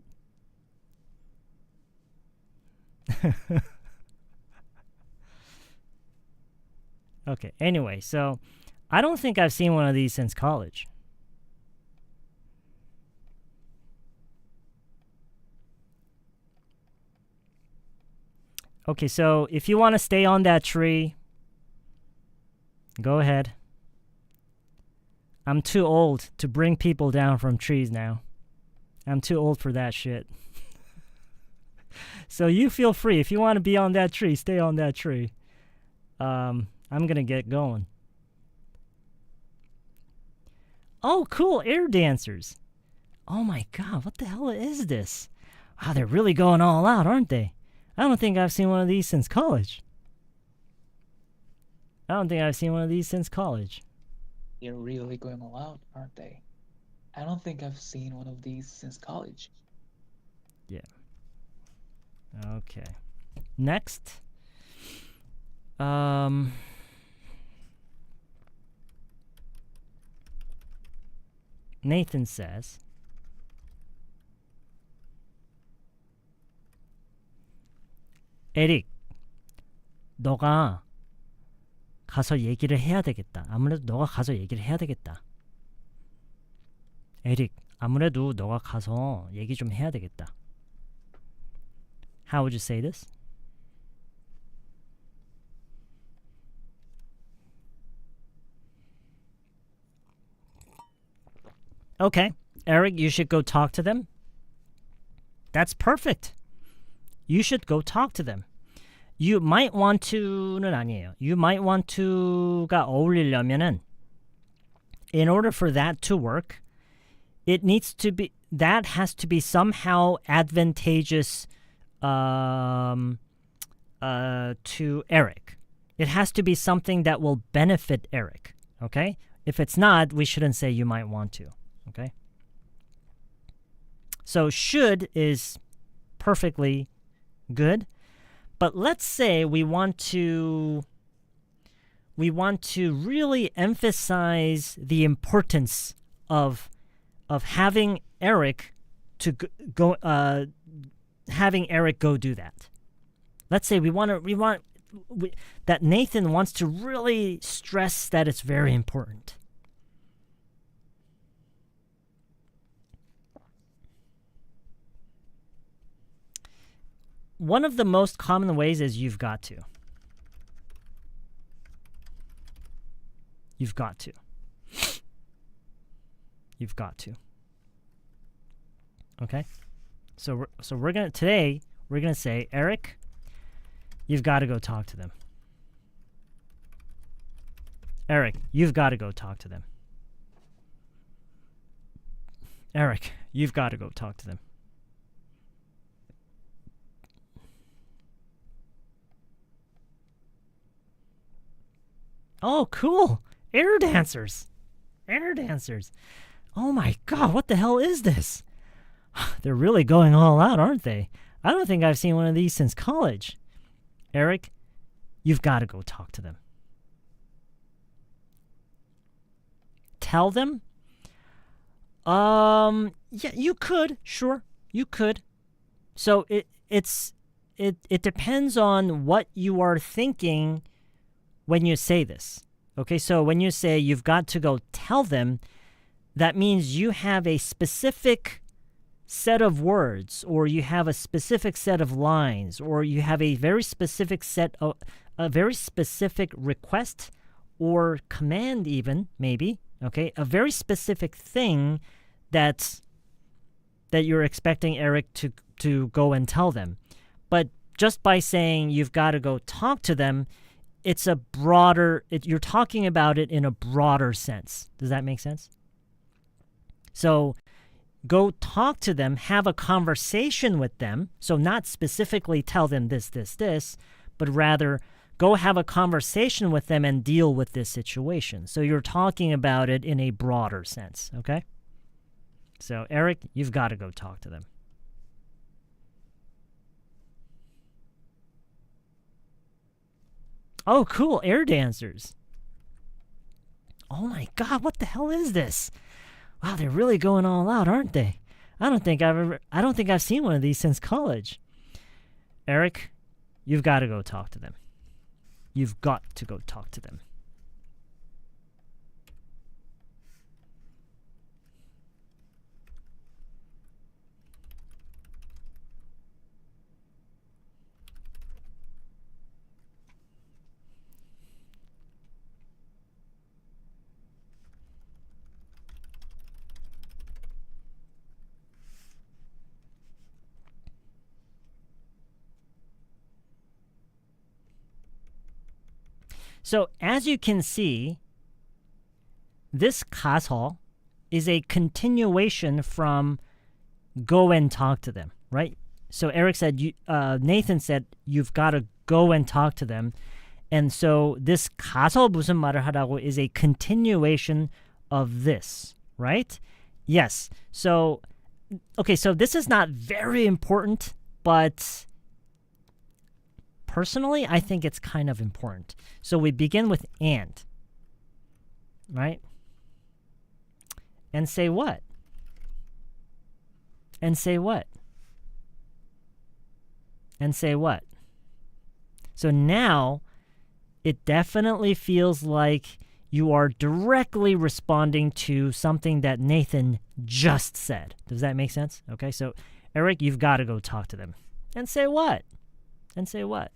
Okay, anyway, so I don't think I've seen one of these since college. Okay, so if you want to stay on that tree, go ahead. I'm too old to bring people down from trees now. I'm too old for that shit. So you feel free. If you want to be on that tree, stay on that tree. I'm going to get going. Oh, cool. Air dancers. Oh my God, what the hell is this? Wow, they're really going all out, aren't they? I don't think I've seen one of these since college. They're really going all out, aren't they? I don't think I've seen one of these since college. Yeah. Okay. Next. Nathan says, 에릭, 너가 가서 얘기를 해야 되겠다. 아무래도 너가 가서 얘기를 해야 되겠다. 에릭, 아무래도 너가 가서 얘기 좀 해야 되겠다. How would you say this? Okay, Eric, you should go talk to them. That's perfect. You should go talk to them. You might want to는 아니에요. You might want to가 어울리려면은 in order for that to work, it needs to be that has to be somehow advantageous to Eric. It has to be something that will benefit Eric. Okay? If it's not, we shouldn't say you might want to. Okay? So should is perfectly good. But let's say we want to really emphasize the importance of having Eric to go having Eric go do that. Let's say we want that Nathan wants to really stress that it's very important. One of the most common ways is you've got to. You've got to. You've got to. Okay? So we're going to today we're going to say, Eric, you've got to go talk to them. Eric, you've got to go talk to them. Eric, you've got to go talk to them. Oh, cool. Air dancers. Air dancers. Oh my God, what the hell is this? They're really going all out, aren't they? I don't think I've seen one of these since college. Eric, you've got to go talk to them. Tell them? Yeah, you could. Sure, you could. So it depends on what you are thinking when you say this. Okay, so when you say you've got to go tell them, that means you have a specific set of words, or you have a specific set of lines, or you have a very specific a very specific request or command even, maybe, okay? A very specific thing that you're expecting Eric to go and tell them. But just by saying you've got to go talk to them, it's a broader, you're talking about it in a broader sense. Does that make sense? So go talk to them, have a conversation with them. So not specifically tell them this, but rather go have a conversation with them and deal with this situation. So you're talking about it in a broader sense, okay? So Eric, you've got to go talk to them. Oh, cool, air dancers. Oh my God, what the hell is this? Wow, they're really going all out, aren't they? I don't think I've seen one of these since college. Eric, you've got to go talk to them. You've got to go talk to them. So as you can see, this 가서 is a continuation from go and talk to them, right? So Eric said, Nathan said, you've got to go and talk to them. And so this 가서 무슨 말을 하라고 is a continuation of this, right? Yes. So, okay, so this is not very important, but personally, I think it's kind of important. So we begin with and, right? And say what? And say what? And say what? So now it definitely feels like you are directly responding to something that Nathan just said. Does that make sense? Okay, so Eric, you've got to go talk to them. And say what? And say what?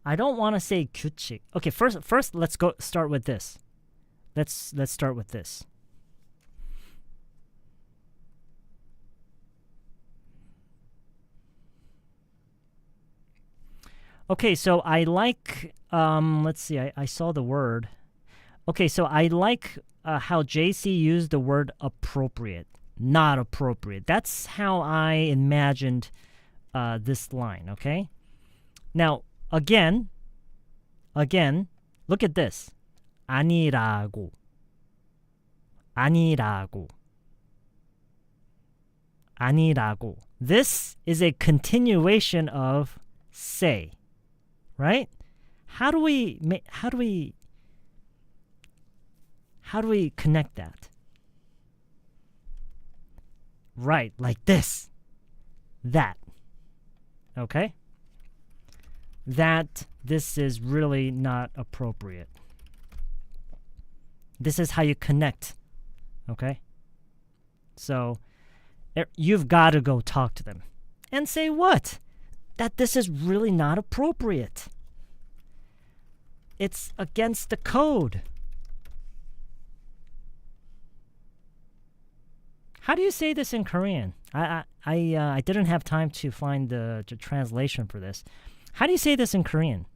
I don't want to say 규칙. Okay, first let's start with this. Let's start with this. Okay, so I like let's see, I saw the word. Okay, so I like how JC used the word appropriate, not appropriate. That's how I imagined this line, okay? Now, again, look at this. 아니라고. 아니라고. 아니라고. This is a continuation of say, right? How do we connect that? Right, like this. That. Okay? That this is really not appropriate. This is how you connect. Okay? So, you've got to go talk to them. And say what? That this is really not appropriate. It's against the code. How do you say this in Korean? I didn't have time to find the translation for this. How do you say this in Korean?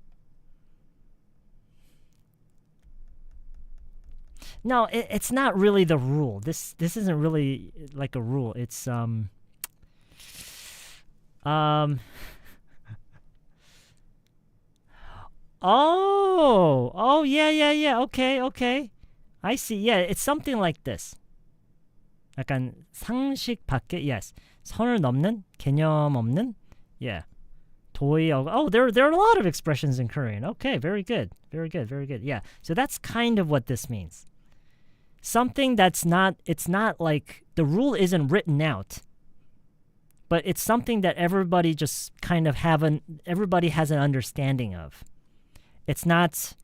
No, it's not really the rule. This isn't really like a rule. It's Oh, yeah. Okay. I see. Yeah, it's something like this. 약간 상식 밖에, yes. 선을 넘는, 개념 없는, yeah. Oh, there are a lot of expressions in Korean. Okay, very good. Yeah. So that's kind of what this means. Something it's not like the rule isn't written out, but it's something that everybody just kind of everybody has an understanding of. It's not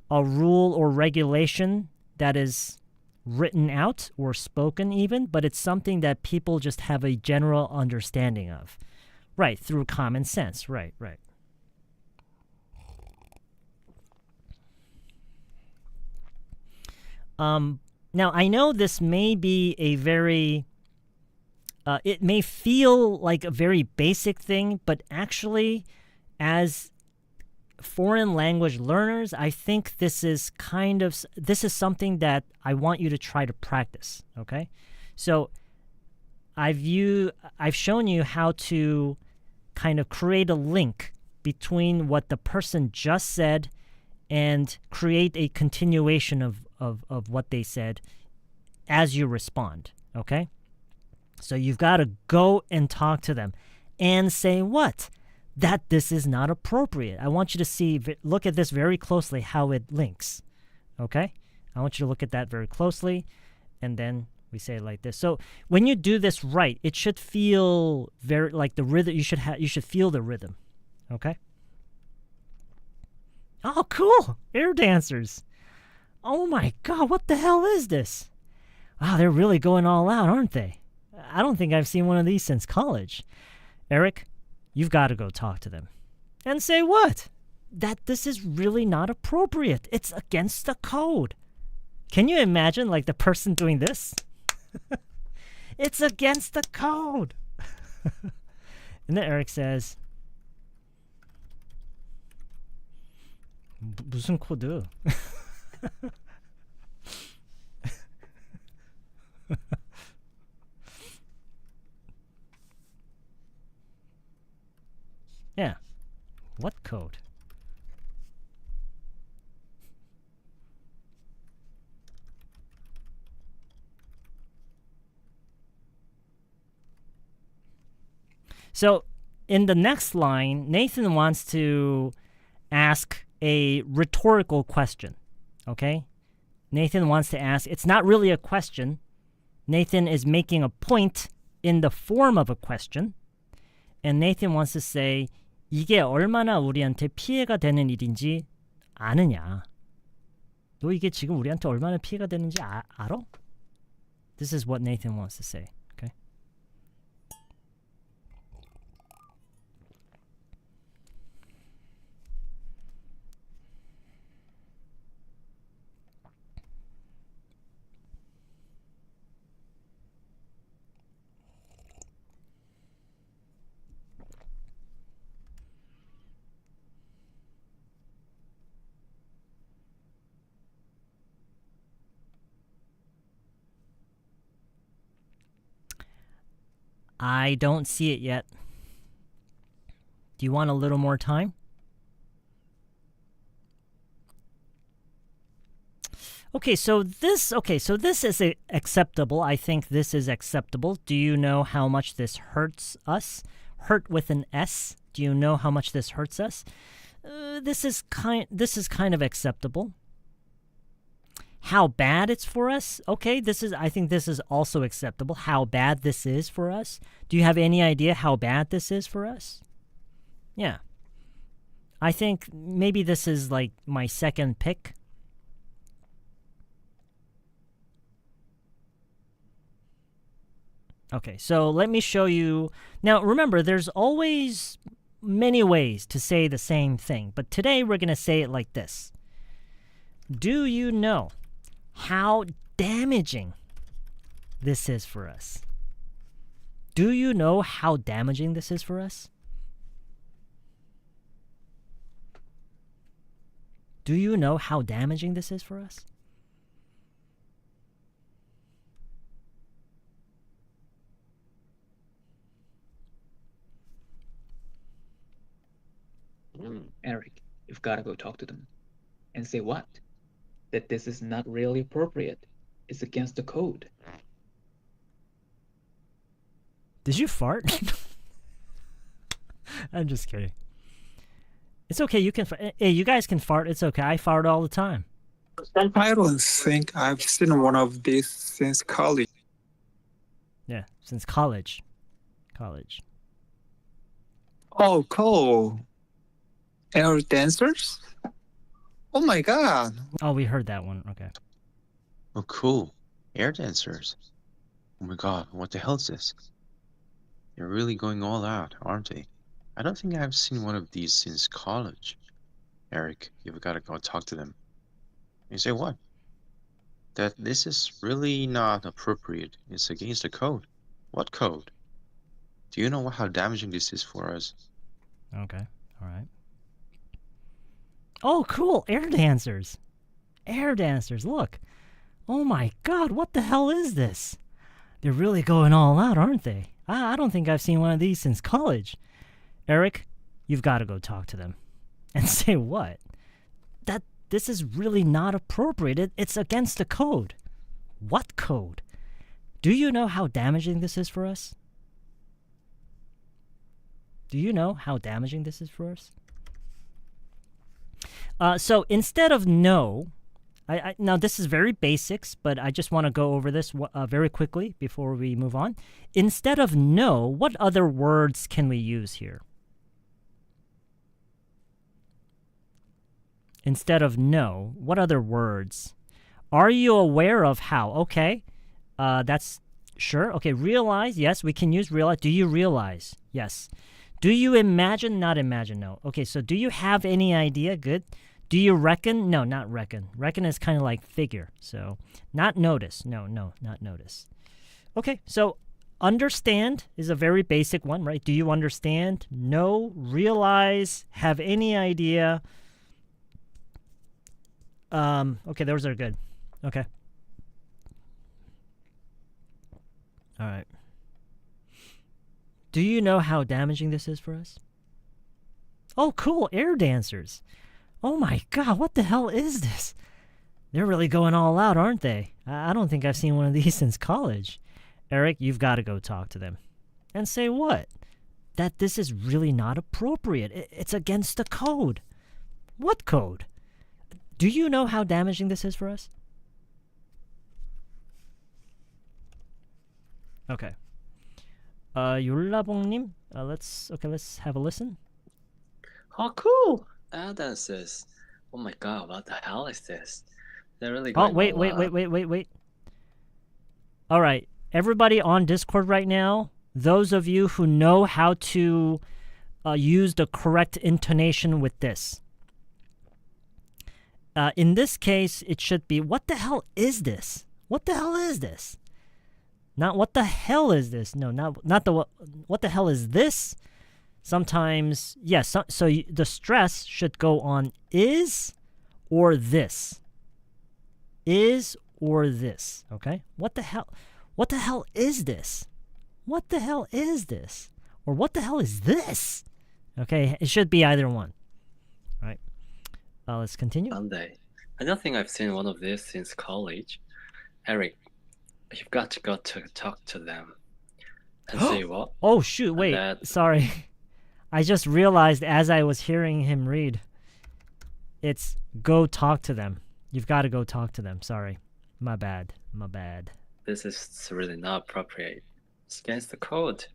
a rule or regulation that is written out or spoken even, but it's something that people just have a general understanding of. Right, through common sense. Right. Now, I know this may be a very, it may feel like a very basic thing, but actually, as foreign language learners, I think this is something that I want you to try to practice, okay? So I've shown you how to kind of create a link between what the person just said and create a continuation of what they said as you respond, okay? So you've got to go and talk to them and say what? That this is not appropriate. I want you to look at this very closely, how it links, okay? I want you to look at that very closely, and then we say it like this. So when you do this right, it should feel very like the rhythm. You should feel the rhythm, okay? Oh, cool! Air dancers. Oh my God, what the hell is this? Wow, they're really going all out, aren't they? I don't think I've seen one of these since college. Eric, you've got to go talk to them. And say what? That this is really not appropriate. It's against the code. Can you imagine like the person doing this? It's against the code. And then Eric says, 무슨 코드? Yeah. What code? So in the next line, Nathan wants to ask a rhetorical question. Okay? Nathan wants to ask, it's not really a question. Nathan is making a point in the form of a question. And Nathan wants to say, 이게 얼마나 우리한테 피해가 되는 일인지 아느냐? 너 이게 지금 우리한테 얼마나 피해가 되는지 알아? This is what Nathan wants to say. Okay? I don't see it yet. Do you want a little more time? Okay, so this is acceptable. I think this is acceptable. Do you know how much this hurts us? Hurt with an S. Do you know how much this hurts us? This is kind of acceptable. How bad it's for us? Okay, I think this is also acceptable. How bad this is for us? Do you have any idea how bad this is for us? Yeah. I think maybe this is like my second pick. Okay, so let me show you. Now, remember, there's always many ways to say the same thing, but today we're going to say it like this. Do you know how damaging this is for us? Do you know how damaging this is for us? Do you know how damaging this is for us? Eric, you've got to go talk to them. And say what? That this is not really appropriate. It's against the code. Did you fart? I'm just kidding. It's okay. You can. Hey, you guys can fart. It's okay. I fart all the time. I don't think I've seen one of these since college. Yeah, since college. Oh, cool. Air dancers? Oh my God. Oh, we heard that one. Okay. Oh, cool. Air dancers. Oh my God, what the hell is this? They're really going all out, aren't they? I don't think I've seen one of these since college. Eric, you've got to go talk to them. You say what? that this is really not appropriate. It's against the code. What code? Do you know how damaging this is for us? Okay. All right. Oh, cool. Air dancers. Air dancers. Look. Oh my God. What the hell is this? They're really going all out, aren't they? I don't think I've seen one of these since college. Eric, you've got to go talk to them. And say what? That this is really not appropriate. It's against the code. What code? Do you know how damaging this is for us? Do you know how damaging this is for us? So instead of no, now this is very basics, but I just want to go over this very quickly before we move on. Instead of no, what other words can we use here? Instead of no, what other words? Are you aware of how? Okay, that's sure. Okay, realize, yes, we can use realize. Do you realize? Yes. Do you imagine? Not imagine, no. Okay, so do you have any idea? Good. Do you reckon? No, not reckon. Reckon is kind of like figure. So not notice. No, not notice. Okay, so understand is a very basic one, right? Do you understand? No, realize, have any idea. Okay, those are good. Okay. All right. Do you know how damaging this is for us? Oh, cool, air dancers. Oh my God, what the hell is this? They're really going all out, aren't they? I don't think I've seen one of these since college. Eric, you've got to go talk to them. And say what? That this is really not appropriate. It's against the code. What code? Do you know how damaging this is for us? Okay. 율라봉님, let's have a listen. Oh, cool! Dancers. Oh my God, what the hell is this? They're really going Oh, wait. All right, everybody on Discord right now, those of you who know how to use the correct intonation with this. In this case, it should be, what the hell is this? What the hell is this? Not what the hell is this? No, not the what the hell is this? Sometimes, yes, so the stress should go on is or this. Is or this, okay? What the hell is this? What the hell is this? Or what the hell is this? Okay, it should be either one. All right, let's continue. Sunday. I don't think I've seen one of these since college. Eric, you've got to go to talk to them. And say what? Oh, shoot, wait, sorry. I just realized as I was hearing him read, it's go talk to them. You've got to go talk to them. Sorry. My bad. This is really not appropriate. It's against the code.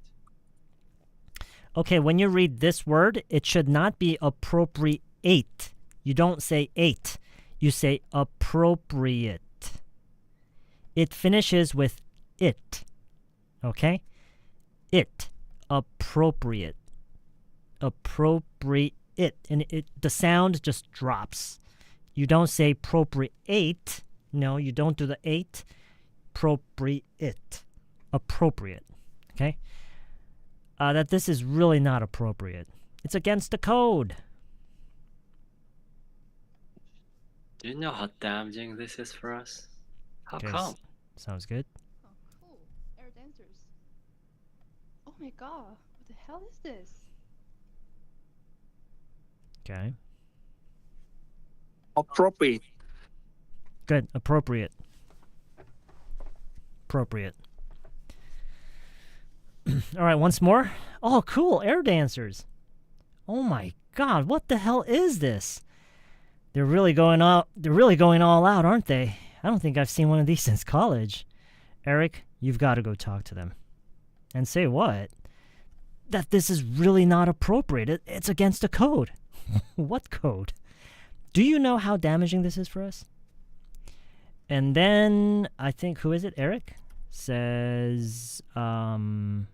Okay, when you read this word, it should not be appropriate. You don't say eight. You say appropriate. It finishes with it. Okay? It. Appropriate. Appropriate. And the sound just drops. You don't say appropriate. No, you don't do the eight. Appropriate. Appropriate. Okay? That this is really not appropriate. It's against the code. Do you know how damaging this is for us? How Okay, come? Sounds good. Oh, cool. Air dancers. Oh my God, what the hell is this? Okay. Appropriate. Good. Appropriate. Appropriate. All right, once more. Oh, cool. Air dancers. Oh my God, what the hell is this? They're really going all out, aren't they? I don't think I've seen one of these since college. Eric, you've got to go talk to them. And say what? That this is really not appropriate. It's against the code. What code? Do you know how damaging this is for us? And then, I think, who is it? Eric says, oh!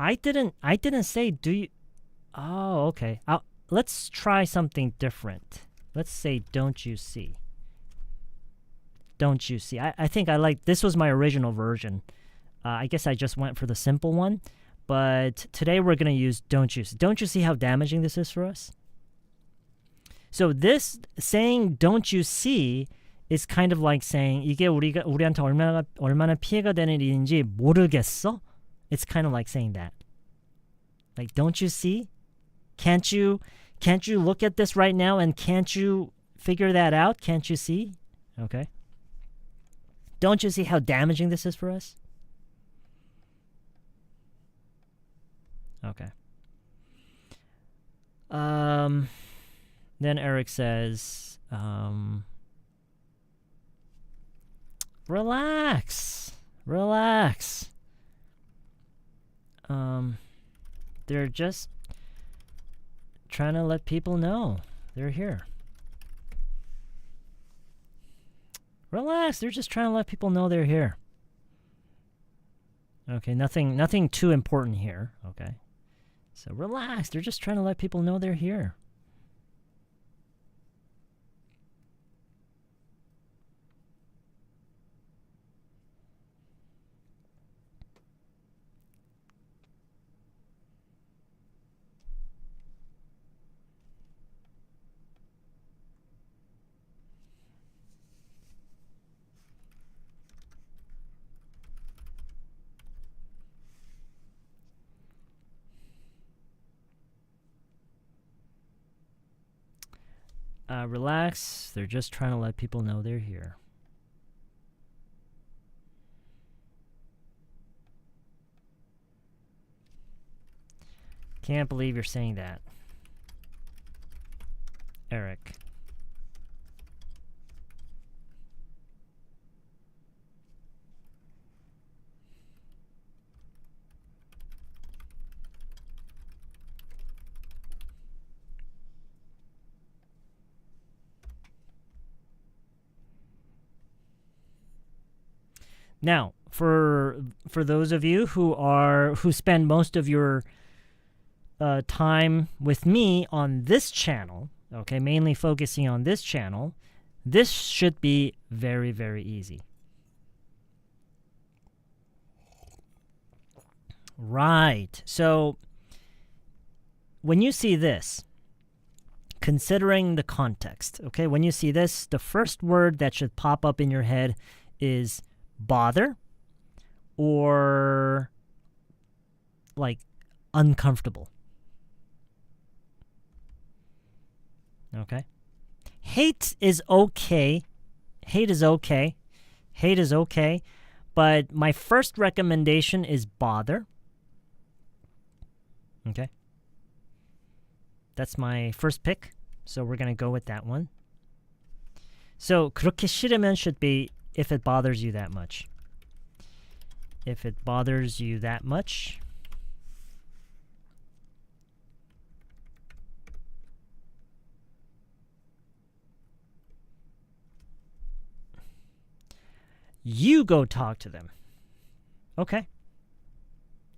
I didn't say, do you... Oh, okay. let's try something different. Let's say, don't you see? Don't you see? I think I like, this was my original version. I guess I just went for the simple one. But today we're going to use don't you see. Don't you see how damaging this is for us? So this saying don't you see is kind of like saying 이게 우리한테 얼마나 피해가 되는 일인지 모르겠어? It's kind of like saying that. Like, don't you see? Can't you look at this right now and can't you figure that out? Can't you see? Okay. Don't you see how damaging this is for us? Okay. Then Eric says, relax. They're just trying to let people know they're here. Relax, they're just trying to let people know they're here. Okay, nothing too important here, okay? So relax, they're just trying to let people know they're here. Relax, they're just trying to let people know they're here. Can't believe you're saying that, Eric. Now, for those of you who spend most of your time with me on this channel, okay, mainly focusing on this channel, this should be very, very easy. Right. So when you see this, considering the context, okay, when you see this, the first word that should pop up in your head is bother or like uncomfortable. Okay. Hate is okay. Hate is okay. Hate is okay. But my first recommendation is bother. Okay. That's my first pick. So we're going to go with that one. So 그렇게 싫으면 should be if it bothers you that much. If it bothers you that much. You go talk to them. Okay.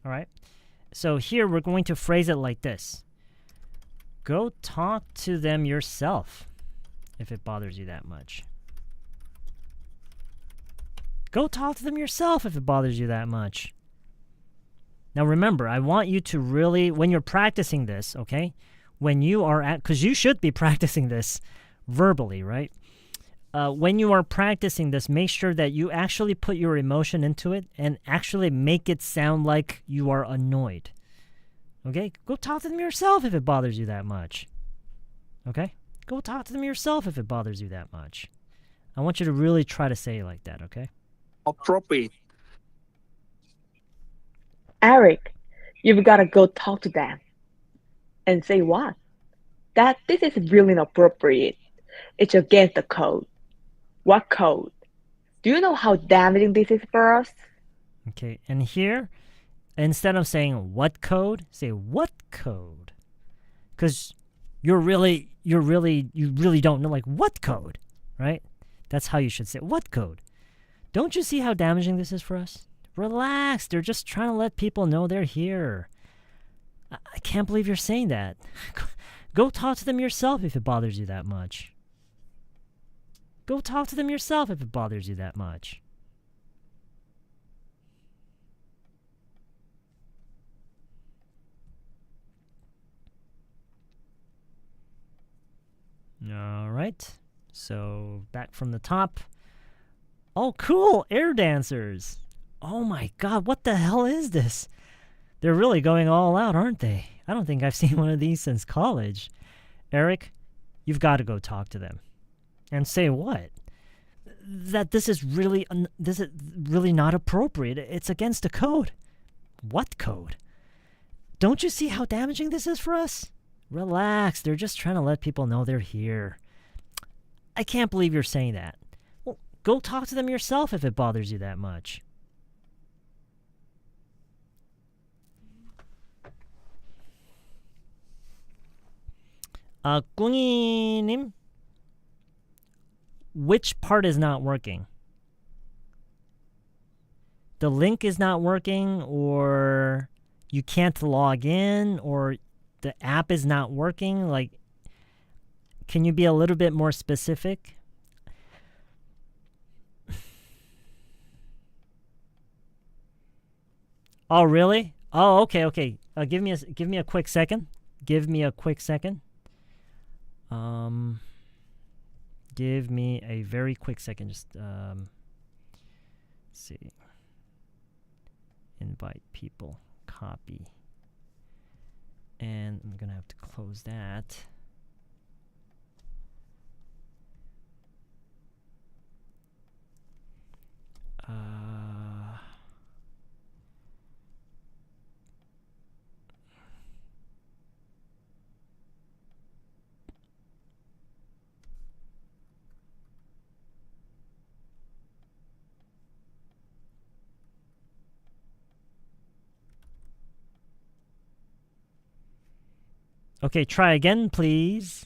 All right. So here we're going to phrase it like this. Go talk to them yourself if it bothers you that much. Go talk to them yourself if it bothers you that much. Now remember, I want you to really, when you're practicing this, okay, when you are at, because you should be practicing this verbally, right? When you are practicing this, make sure that you actually put your emotion into it and actually make it sound like you are annoyed. Okay? Go talk to them yourself if it bothers you that much. Okay? Go talk to them yourself if it bothers you that much. I want you to really try to say it like that, okay? Appropriate. Eric, you've got to go talk to them. And say what? That this is really inappropriate. It's against the code. What code? Do you know how damaging this is for us? Okay, and here, instead of saying what code, say what code. Because you really don't know, like, what code, right? That's how you should say it. What code? Don't you see how damaging this is for us? Relax. They're just trying to let people know they're here. I can't believe you're saying that. Go talk to them yourself if it bothers you that much. Go talk to them yourself if it bothers you that much. All right. So back from the top. Oh, cool. Air dancers. Oh my God. What the hell is this? They're really going all out, aren't they? I don't think I've seen one of these since college. Eric, you've got to go talk to them. And say what? That this is really not appropriate. It's against the code. What code? Don't you see how damaging this is for us? Relax. They're just trying to let people know they're here. I can't believe you're saying that. Well, go talk to them yourself if it bothers you that much. 꿍이님, which part is not working? The link is not working, or you can't log in, or the app is not working? Like, can you be a little bit more specific? Oh, really? Oh, okay. Give me a quick second. Give me a very quick second. Just let's see. Invite people. Copy. And I'm gonna have to close that. Okay, try again, please.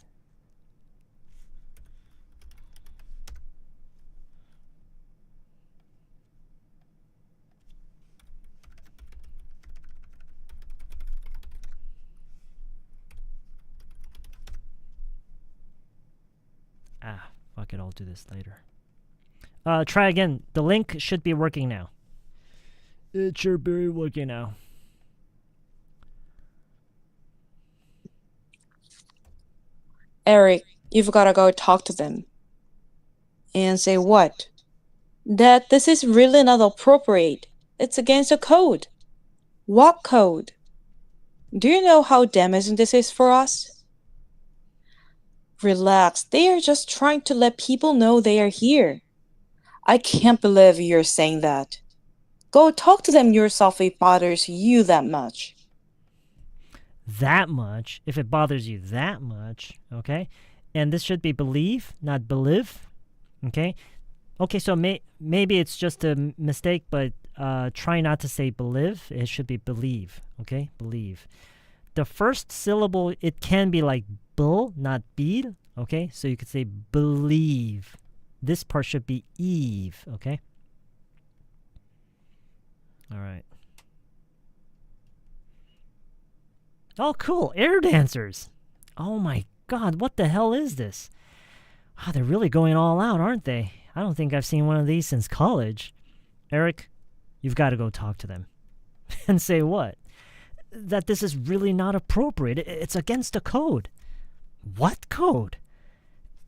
Fuck it, I'll do this later. Try again. The link should be working now. It should be working now. Eric, you've got to go talk to them. And say what? That this is really not appropriate. It's against the code. What code? Do you know how damaging this is for us? Relax. They are just trying to let people know they are here. I can't believe you're saying that. Go talk to them yourself if it bothers you that much. That much, if it bothers you that much, okay? And this should be believe, not believe, okay? Okay, so maybe it's just a mistake, but try not to say believe. It should be believe, okay? Believe. The first syllable, it can be like bil, not bil, okay? So you could say believe. This part should be eve, okay? All right. Oh, cool. Air dancers. Oh, my God. What the hell is this? Wow, they're really going all out, aren't they? I don't think I've seen one of these since college. Eric, you've got to go talk to them. And say what? That this is really not appropriate. It's against the code. What code?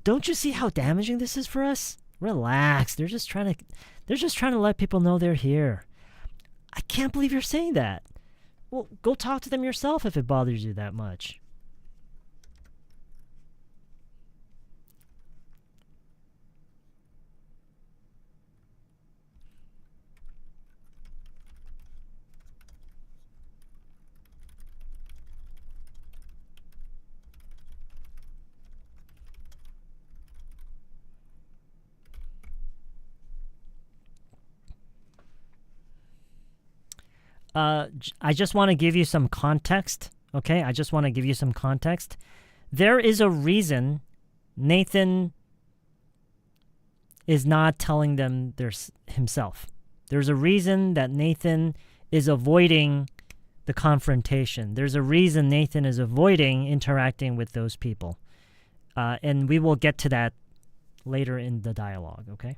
Don't you see how damaging this is for us? Relax. They're just trying to let people know they're here. I can't believe you're saying that. Well, go talk to them yourself if it bothers you that much. I just want to give you some context, okay? I just want to give you some context. There is a reason Nathan is not telling them himself. There's a reason that Nathan is avoiding the confrontation. There's a reason Nathan is avoiding interacting with those people. And we will get to that later in the dialogue, okay?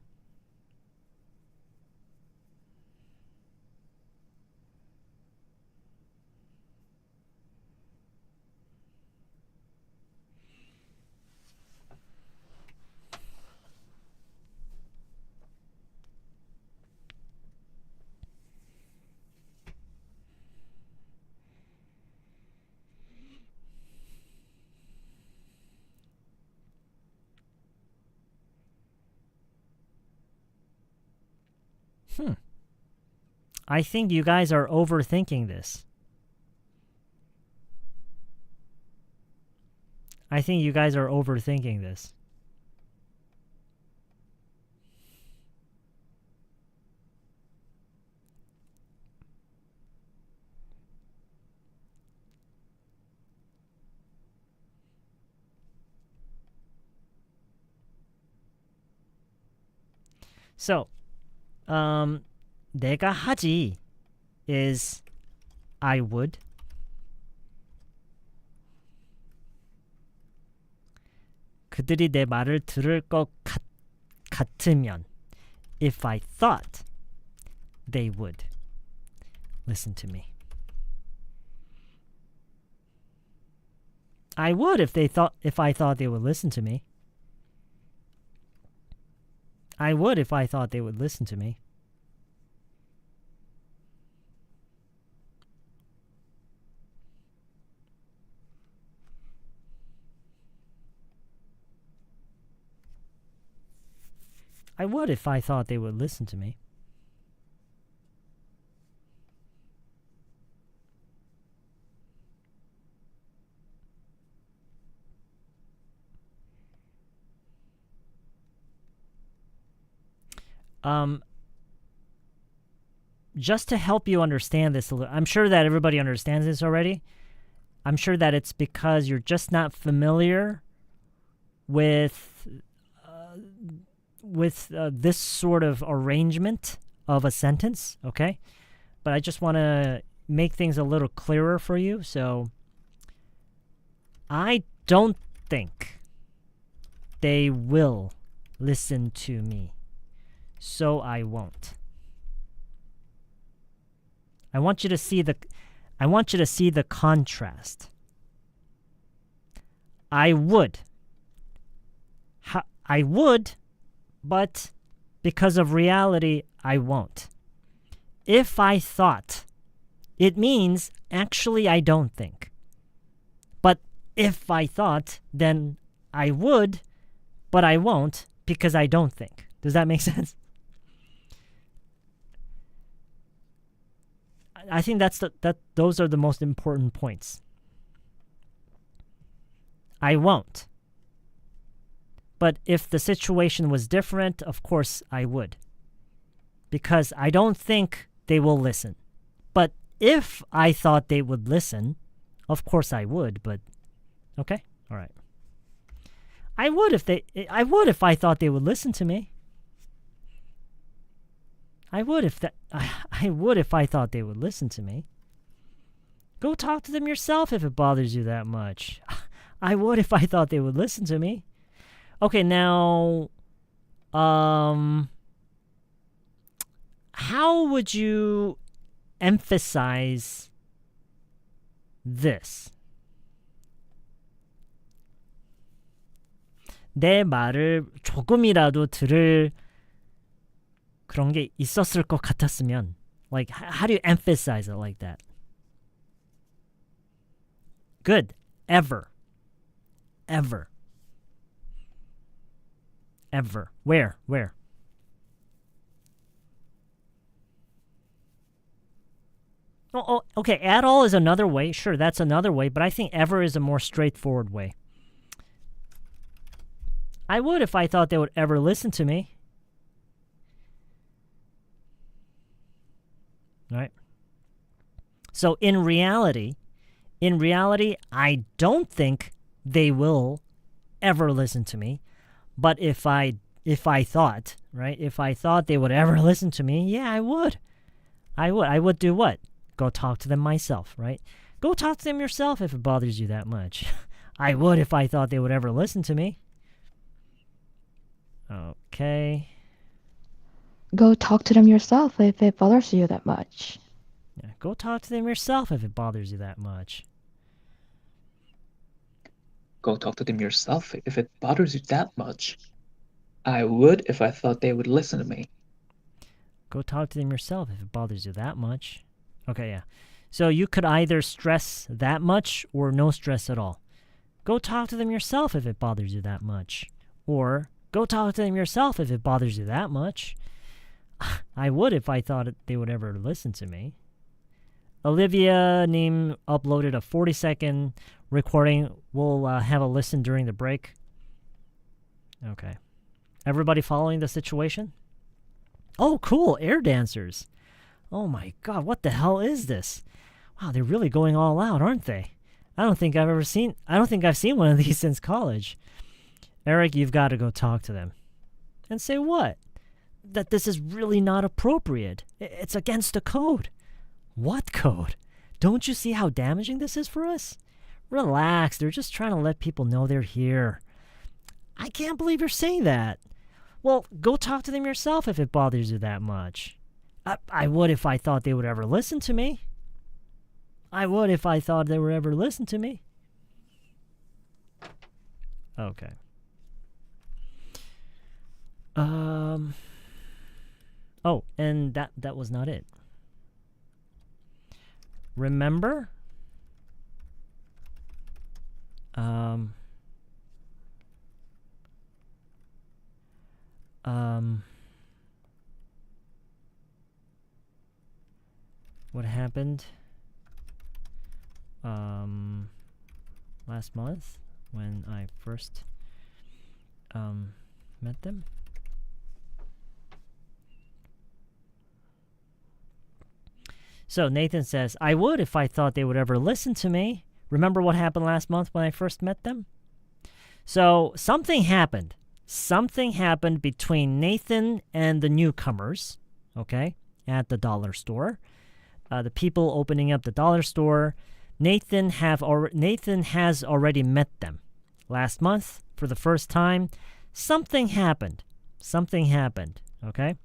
I think you guys are overthinking this. I think you guys are overthinking this. So, 내가 하지 is I would. 그들이 내 말을 들을 것 같으면 if I thought they would listen to me. I would if I thought they would listen to me. I would if I thought they would listen to me. I would if I thought they would listen to me. Just to help you understand this a little, I'm sure that everybody understands this already. I'm sure that it's because you're just not familiar with this sort of arrangement of a sentence, okay? But I just want to make things a little clearer for you. So, I don't think they will listen to me, so I won't. I want you to see the contrast. I would. I would, but because of reality, I won't. If I thought, it means actually I don't think. But if I thought, then I would, but I won't because I don't think. Does that make sense? I think those are the most important points. I won't. But if the situation was different, of course I would. Because I don't think they will listen. But if I thought they would listen, of course I would, but okay? All right. I would if I thought they would listen to me. I would if I thought they would listen to me. Go talk to them yourself if it bothers you that much. I would if I thought they would listen to me. Okay, now, how would you emphasize this? 내 말을 조금이라도 들을 그런 게 있었을 것 같았으면, like, how do you emphasize it like that? Good. Ever. Ever. Ever. Where? Oh, okay. At all is another way. Sure, that's another way, but I think ever is a more straightforward way. I would if I thought they would ever listen to me. Right? So in reality, I don't think they will ever listen to me. But if I thought, right? If I thought they would ever listen to me, yeah, I would. I would do what? go talk to them myself, right? Go talk to them yourself if it bothers you that much. I would if I thought they would ever listen to me. Okay. Go talk to them yourself if it bothers you that much. Yeah, go talk to them yourself if it bothers you that much. Go talk to them yourself if it bothers you that much. I would if I thought they would listen to me. Go talk to them yourself if it bothers you that much. Okay, yeah. So you could either stress that much or no stress at all. Go talk to them yourself if it bothers you that much. Or go talk to them yourself if it bothers you that much. I would if I thought they would ever listen to me. Olivia Neem uploaded a 40-second recording. We'll have a listen during the break. Okay. Everybody following the situation? Oh, cool. Air dancers. Oh my god, what the hell is this? Wow, they're really going all out, aren't they? I don't think I've seen one of these since college. Eric, you've got to go talk to them. And say what? That this is really not appropriate. It's against the code. What code? Don't you see how damaging this is for us? Relax, they're just trying to let people know they're here. I can't believe you're saying that. Well, go talk to them yourself if it bothers you that much. I would if I thought they would ever listen to me. I would if I thought they would ever listen to me. Okay. Oh, and that was not it. Remember? What happened last month when I first met them? So Nathan says, I would if I thought they would ever listen to me. Remember what happened last month when I first met them? So something happened. Something happened between Nathan and the newcomers, okay, at the dollar store. The people opening up the dollar store. Nathan has already met them last month for the first time. Something happened. Something happened, okay?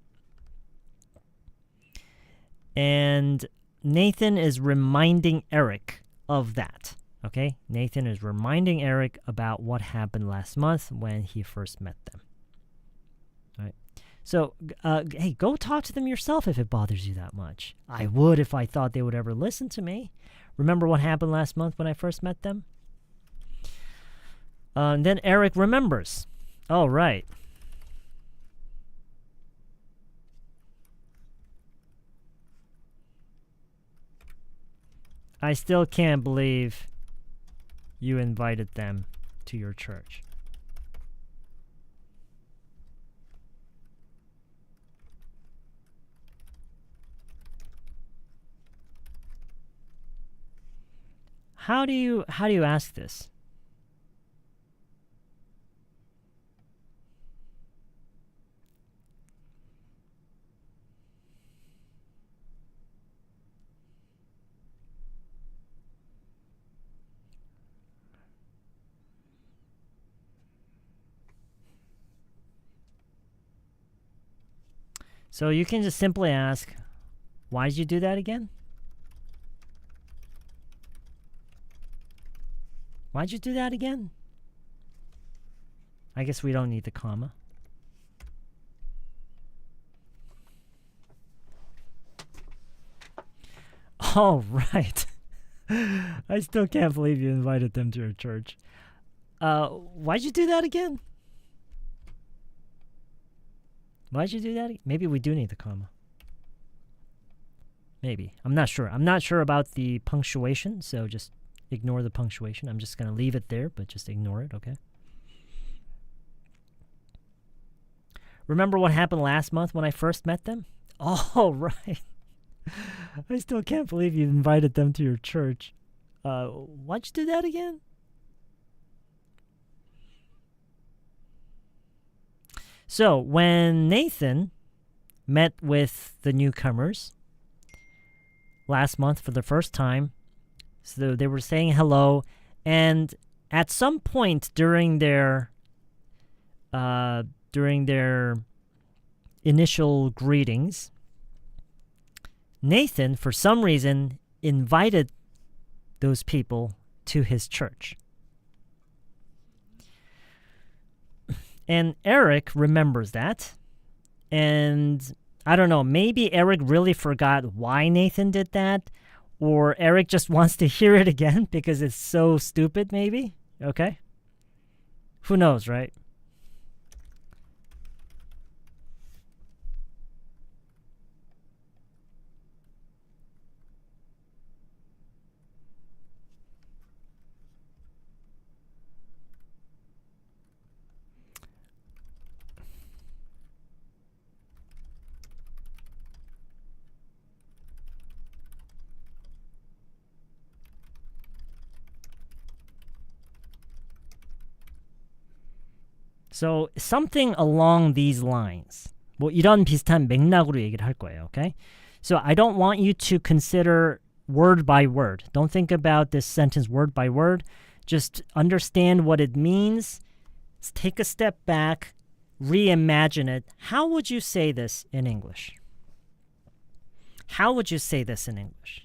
And Nathan is reminding Eric of that, okay? Nathan is reminding Eric about what happened last month when he first met them. All right. So, hey, go talk to them yourself if it bothers you that much. I would if I thought they would ever listen to me. Remember what happened last month when I first met them? And then Eric remembers. Oh, right. I still can't believe you invited them to your church. How do you ask this? So you can just simply ask, why did you do that again? Why'd you do that again? I guess we don't need the comma. All right. I still can't believe you invited them to your church. Why'd you do that again? Why'd you do that? Maybe we do need the comma. Maybe. I'm not sure. I'm not sure about the punctuation, so just ignore the punctuation. I'm just going to leave it there, but just ignore it, okay? Remember what happened last month when I first met them? Oh, right. I still can't believe you invited them to your church. Why'd you do that again? So, when Nathan met with the newcomers, last month for the first time. So they were saying hello, and at some point during their initial greetings, Nathan, for some reason, invited those people to his church. And Eric remembers that. And I don't know, maybe Eric really forgot why Nathan did that, or Eric just wants to hear it again because it's so stupid, maybe? Okay? Who knows, right? So something along these lines. 뭐 이런 비슷한 맥락으로 얘기를 할 거예요. Okay? So I don't want you to consider word by word. Don't think about this sentence word by word. Just understand what it means. Take a step back. Reimagine it. How would you say this in English? How would you say this in English?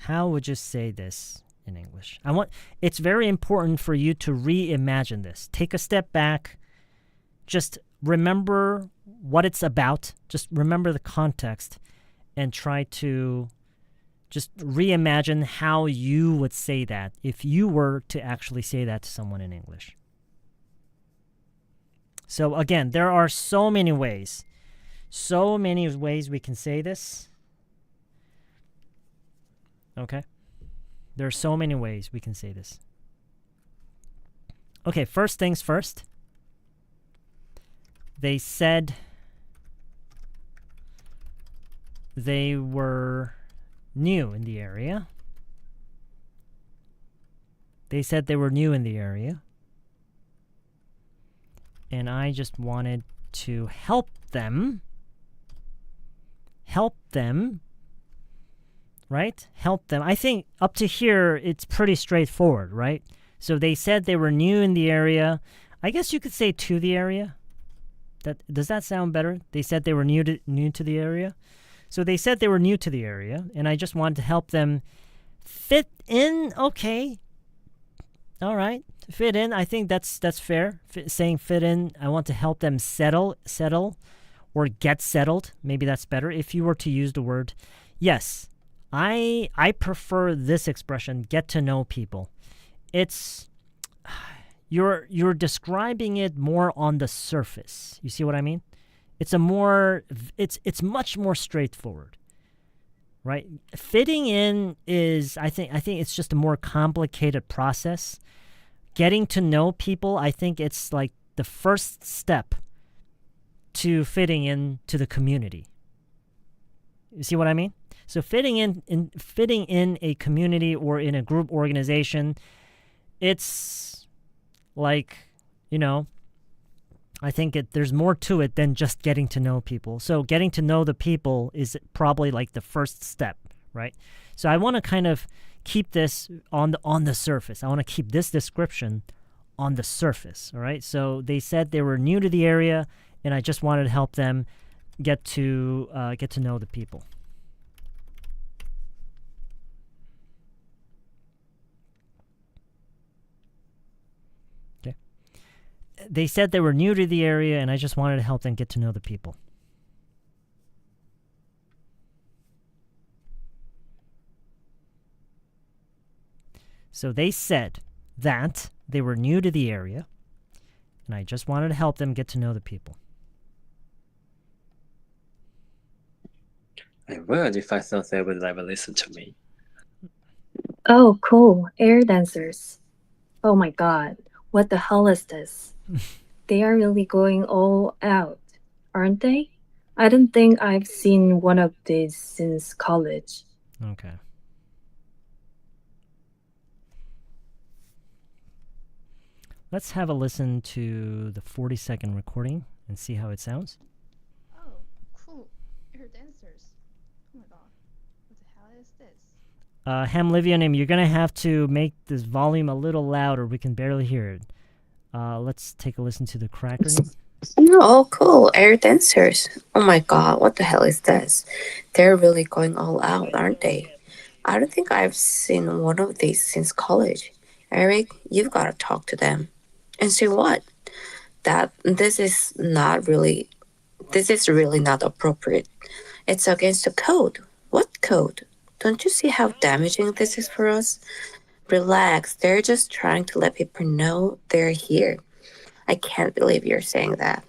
How would you say this in English? It's very important for you to reimagine this. Take a step back. Just remember what it's about. Just remember the context and try to just reimagine how you would say that if you were to actually say that to someone in English. So again, there are so many ways. So many ways we can say this. Okay? There are so many ways we can say this. Okay, first things first. They said they were new in the area. They said they were new in the area. And I just wanted to help them. Help them. Right? Help them. I think up to here, it's pretty straightforward, right? So they said they were new in the area. I guess you could say to the area. Does that sound better? They said they were new to the area. So they said they were new to the area, and I just wanted to help them fit in. Okay. All right. Fit in. I think that's fair. Saying fit in, I want to help them settle, or get settled. Maybe that's better if you were to use the word. Yes. I prefer this expression, get to know people. It's you're describing it more on the surface. You see what I mean? It's much more straightforward. Right? Fitting in is I think it's just a more complicated process. Getting to know people, I think it's like the first step to fitting in to the community. You see what I mean? So fitting in a community or in a group organization, it's like, I think there's more to it than just getting to know people. So getting to know the people is probably like the first step, right? So I want to kind of keep this on the surface. I want to keep this description on the surface, all right? So they said they were new to the area, and I just wanted to help them get to know the people. They said they were new to the area, and I just wanted to help them get to know the people. So they said that they were new to the area, and I just wanted to help them get to know the people. I would if I thought they would ever listen to me. Oh, cool. Air dancers. Oh my god. What the hell is this? They are really going all out, aren't they? I don't think I've seen one of these since college. Okay. let's have a listen to the 40-second recording and see how it sounds. Oh, cool. Air dancers. Oh my god. What the hell is this? Hamlivianim, you're gonna have to make this volume a little louder. We can barely hear it. Let's take a listen to the cracker name. Oh, cool. Air dancers. Oh my god, what the hell is this? They're really going all out, aren't they? I don't think I've seen one of these since college. Eric, you've got to talk to them. And say what? That this is really not appropriate. It's against the code. What code? Don't you see how damaging this is for us? Relax, they're just trying to let people know they're here. I can't believe you're saying that.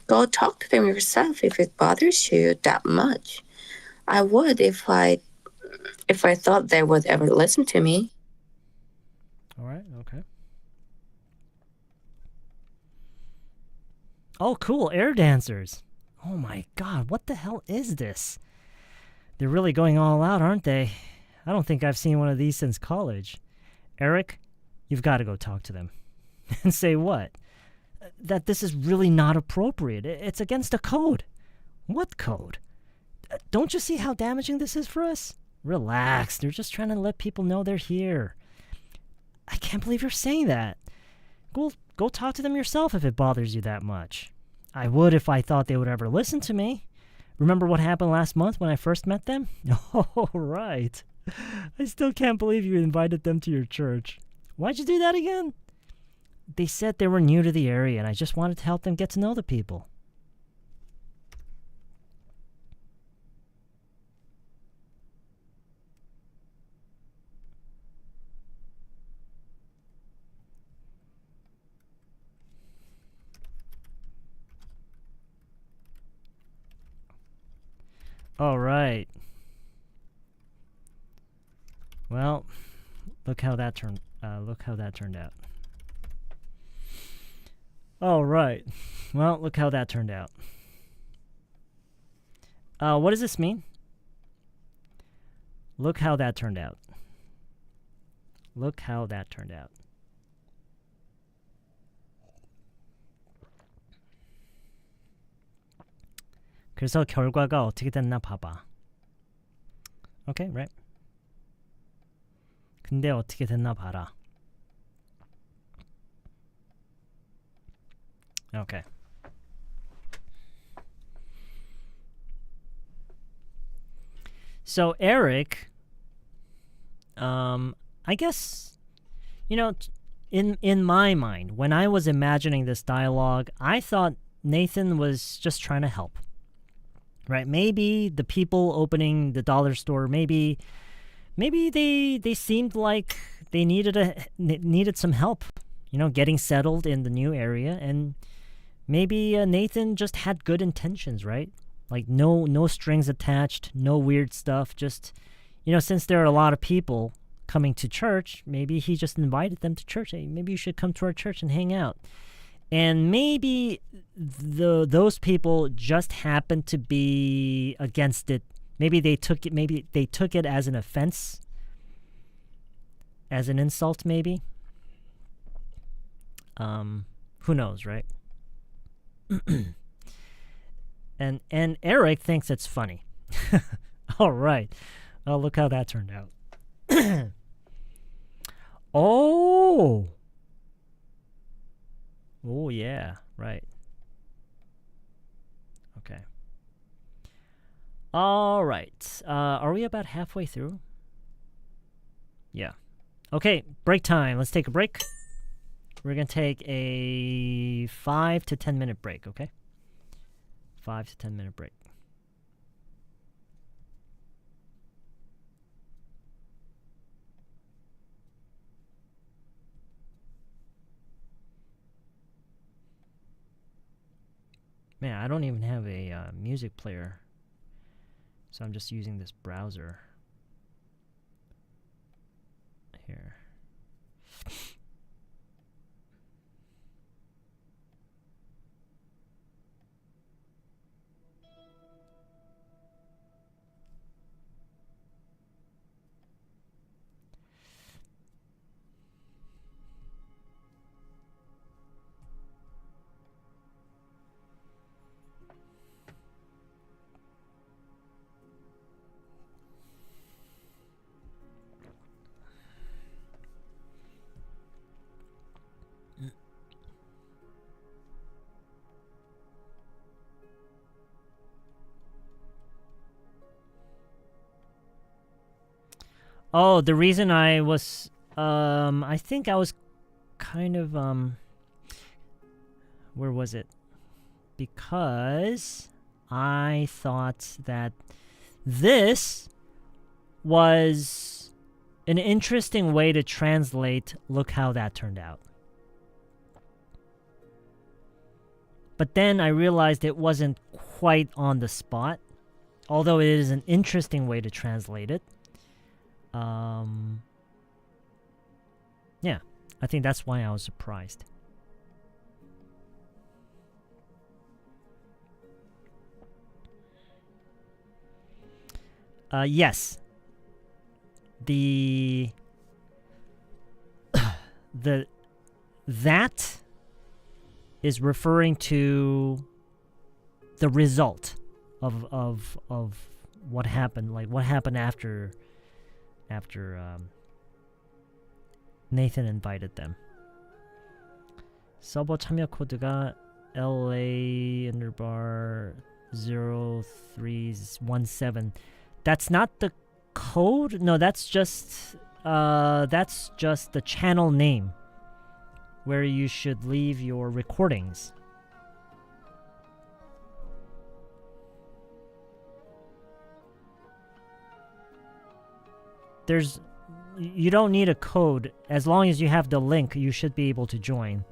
Go talk to them yourself if it bothers you that much. I would if I thought they would ever listen to me. All right, okay. Oh, cool, air dancers. Oh my god, what the hell is this? They're really going all out, aren't they? I don't think I've seen one of these since college. Eric, you've got to go talk to them. And say what? That this is really not appropriate. It's against a code. What code? Don't you see how damaging this is for us? Relax. They're just trying to let people know they're here. I can't believe you're saying that. Go talk to them yourself if it bothers you that much. I would if I thought they would ever listen to me. Remember what happened last month when I first met them? Oh, right. I still can't believe you invited them to your church. Why'd you do that again? They said they were new to the area, and I just wanted to help them get to know the people. All right. Well, look how that turned out. All right. Well, look how that turned out. What does this mean? Look how that turned out. Look how that turned out. 그래서 결과가 어떻게 됐나 봐봐. Okay, right? 근데 어떻게 됐나 봐라. Okay. So Eric, I guess, in my mind, when I was imagining this dialogue, I thought Nathan was just trying to help. Right? Maybe the people opening the dollar store, maybe they seemed like they needed some help, getting settled in the new area, and maybe Nathan just had good intentions, right? Like no strings attached, no weird stuff. Just, since there are a lot of people coming to church, maybe he just invited them to church. Hey, maybe you should come to our church and hang out. And maybe those people just happened to be against it. Maybe they took it as an offense, as an insult, maybe. Who knows, right? and Eric thinks it's funny. All right. Oh, look how that turned out. Oh, yeah, right. Okay. All right. Are we about halfway through? Yeah. Okay, break time. Let's take a break. We're going to take a 5 to 10 minute break, okay? 5 to 10 minute break. Man, I don't even have a music player, so I'm just using this browser here. Oh, the reason I was, I think I was kind of, where was it? Because I thought that this was an interesting way to translate, look how that turned out. But then I realized it wasn't quite on the spot, although it is an interesting way to translate it. Yeah, I think that's why I was surprised. Yes. The that is referring to the result of what happened, like what happened after Nathan invited them. 서버 참여 코드가 LA_0317. That's not the code? No, that's just the channel name where you should leave your recordings. You don't need a code. As long as you have the link, you should be able to join.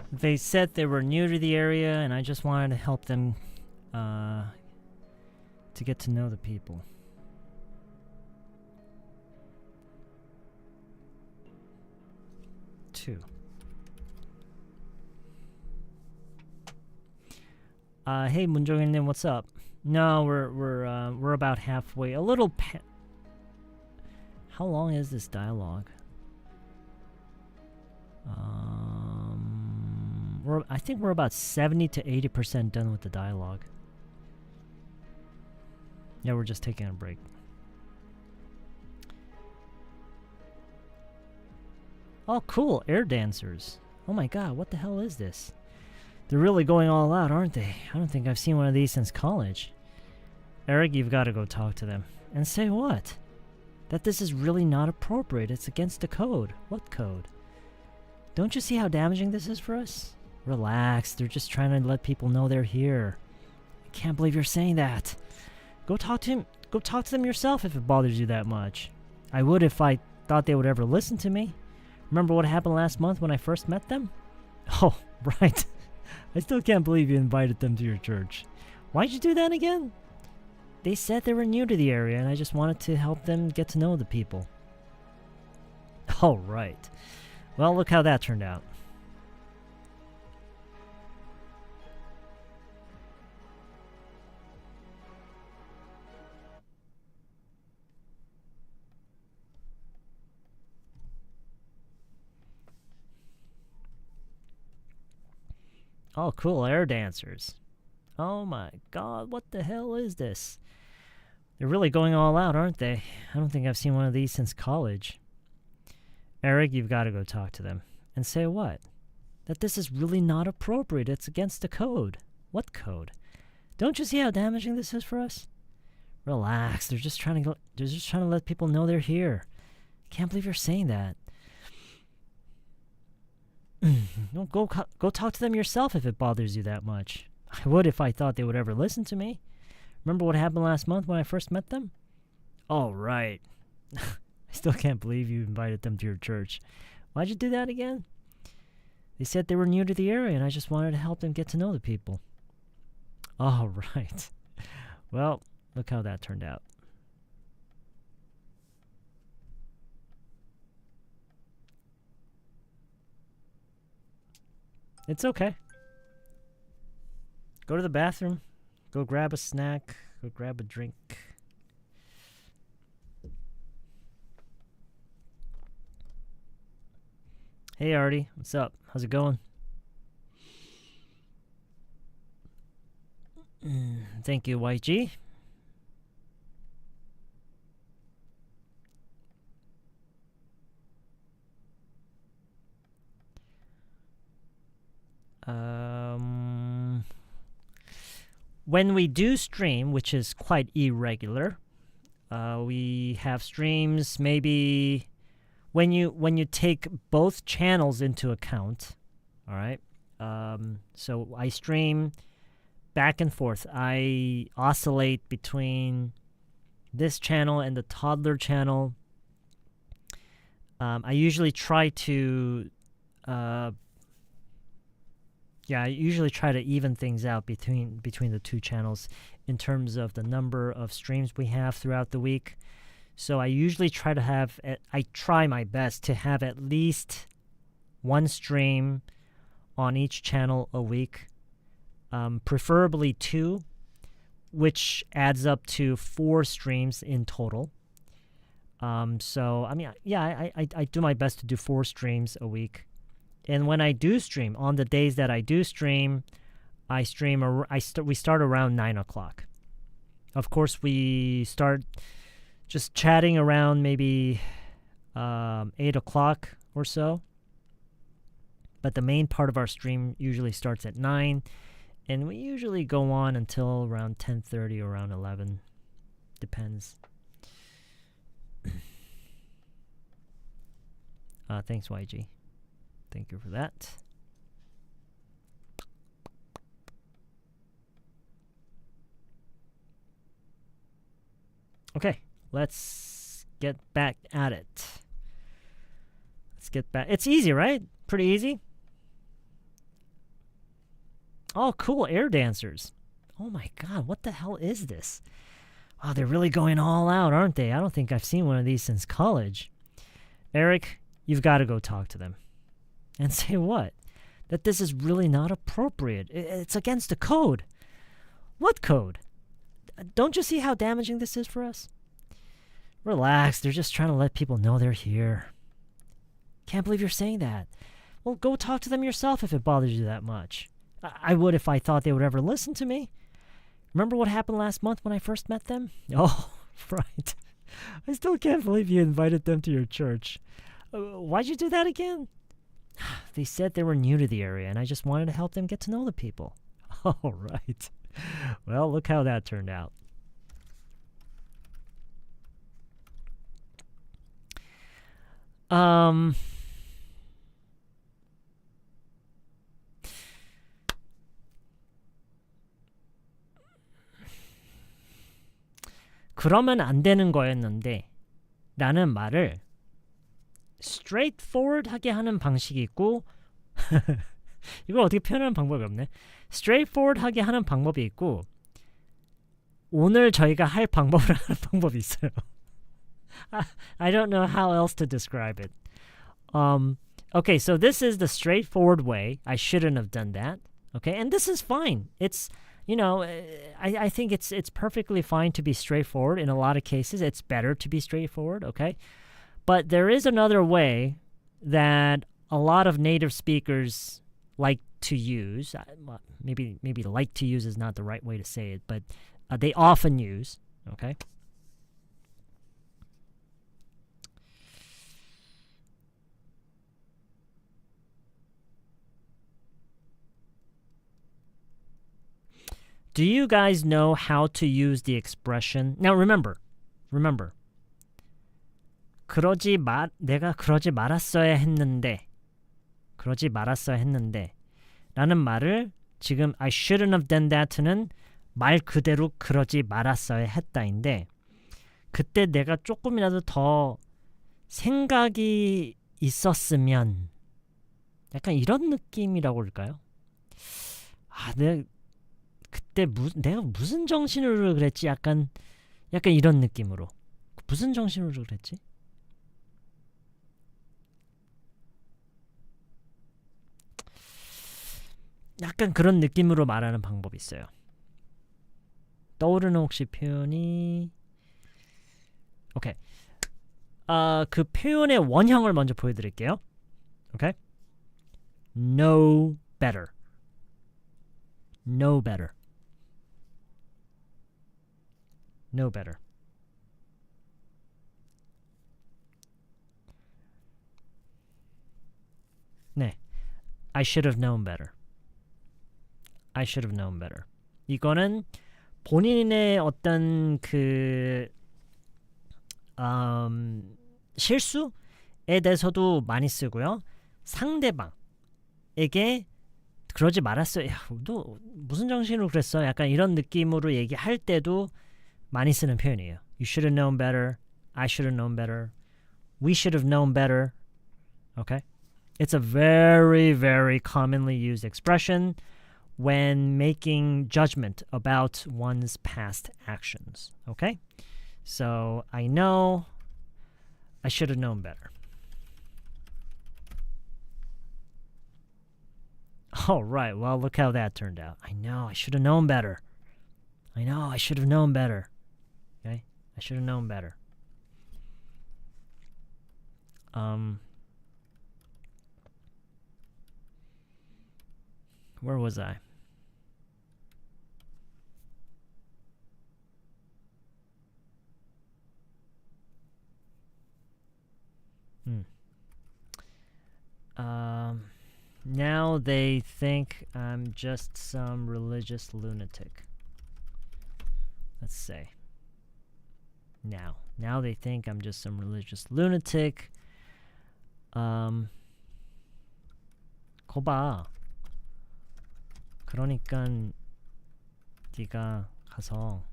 They said they were new to the area, and I just wanted to help them to get to know the people. Two. Hey, 문정현님, what's up? No, we're about halfway. A little. How long is this dialogue? I think we're about 70 to 80% done with the dialogue. Yeah, we're just taking a break. Oh, cool. Air dancers. Oh my god, what the hell is this? They're really going all out, aren't they? I don't think I've seen one of these since college. Eric, you've got to go talk to them. And say what? That this is really not appropriate. It's against the code. What code? Don't you see how damaging this is for us? Relax, they're just trying to let people know they're here. I can't believe you're saying that. Go talk to him. Go talk to them yourself if it bothers you that much. I would if I thought they would ever listen to me. Remember what happened last month when I first met them? Oh, right. I still can't believe you invited them to your church. Why'd you do that again? They said they were new to the area and I just wanted to help them get to know the people. Oh, right. Well, look how that turned out. Oh, cool, air dancers. Oh my god, what the hell is this? They're really going all out, aren't they? I don't think I've seen one of these since college. Eric, you've got to go talk to them. And say what? That this is really not appropriate. It's against the code. What code? Don't you see how damaging this is for us? Relax. They're just trying to let people know they're here. Can't believe you're saying that. Go talk to them yourself if it bothers you that much. I would if I thought they would ever listen to me. Remember what happened last month when I first met them? Oh, right. I still can't believe you invited them to your church. Why'd you do that again? They said they were new to the area and I just wanted to help them get to know the people. Oh, right. Well, look how that turned out. It's okay. Go to the bathroom. Go grab a snack. Go grab a drink. Hey, Artie. What's up? How's it going? Thank you, YG. When we do stream, which is quite irregular, we have streams maybe when you take both channels into account. All right. So I stream back and forth. I oscillate between this channel and the toddler channel. I usually try to even things out between the two channels in terms of the number of streams we have throughout the week. So I usually I try my best to have at least one stream on each channel a week, preferably 2, which adds up to 4 streams in total. So, I mean, yeah, I do my best to do 4 streams a week. And when I do stream, on the days that I do stream, we start around 9 o'clock. Of course, we start just chatting around maybe 8 o'clock or so. But the main part of our stream usually starts at 9, and we usually go on until around 10:30 or around 11. Depends. Thanks, YG. Thank you for that. Okay, let's get back at it. Let's get back. It's easy, right? Pretty easy. Oh, cool, air dancers. Oh my god, what the hell is this? Oh, they're really going all out, aren't they? I don't think I've seen one of these since college. Eric, you've got to go talk to them. And say what? That this is really not appropriate. It's against the code. What code? Don't you see how damaging this is for us? Relax, they're just trying to let people know they're here. Can't believe you're saying that. Well, go talk to them yourself if it bothers you that much. I would if I thought they would ever listen to me. Remember what happened last month when I first met them? Oh, right. I still can't believe you invited them to your church. Why'd you do that again? They said they were new to the area, and I just wanted to help them get to know the people. All right. Well, look how that turned out. 그러면 안 되는 거였는데 라는 말을 straightforward하게 하는 방식이 있고 이걸 어떻게 표현하는 방법이 없네. straightforward하게 하는 방법이 있고 오늘 저희가 할 방법을 하는 방법이 있어요. I don't know how else to describe it. Okay, so this is the straightforward way. I shouldn't have done that. Okay, and this is fine. It's, you know, I think it's perfectly fine to be straightforward. In a lot of cases, it's better to be straightforward, okay? But there is another way that a lot of native speakers like to use. Maybe like to use is not the right way to say it, but they often use, okay? do you guys know how to use the expression? Now remember. 내가 그러지 말았어야 했는데 라는 말을 지금 I shouldn't have done that는 말 그대로 그러지 말았어야 했다인데 그때 내가 조금이라도 더 생각이 있었으면 약간 이런 느낌이라고 할까요? 내가 그때 내가 무슨 정신으로 그랬지? 약간 이런 느낌으로. 무슨 정신으로 그랬지? 약간 그런 느낌으로 말하는 방법이 있어요. 떠오르는 혹시 표현이 오케이. 그 표현의 원형을 먼저 보여드릴게요. 오케이? Know better. Know better. Know better. 네. I should have known better. I should have known better. 이거는 본인의 어떤 그 실수에 대해서도 많이 쓰고요. 상대방에게 그러지 말았어요. 야, 너 무슨 정신으로 그랬어? 약간 이런 느낌으로 얘기할 때도 많이 쓰는 표현이에요. You should have known better. I should have known better. We should have known better. Okay? It's a very, very commonly used expression when making judgment about one's past actions. Okay? So, I know I should have known better. All right, well, look how that turned out. I know I should have known better. I know I should have known better. Okay? I should have known better. Where was I? Now they think I'm just some religious lunatic. Let's say. Now they think I'm just some religious lunatic. 거봐. 그러니까 네가 가서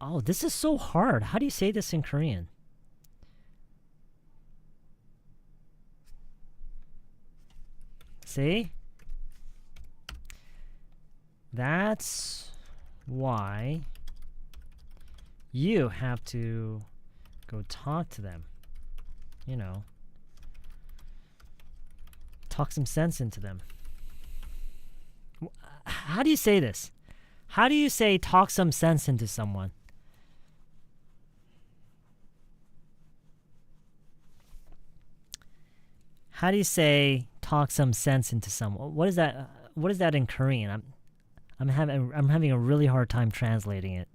Oh, this is so hard. How do you say this in Korean? See? That's why you have to go talk to them. You know, talk some sense into them. How do you say this? How do you say talk some sense into someone? How do you say talk some sense into someone? What is that? What is that in Korean? I'm having a really hard time translating it.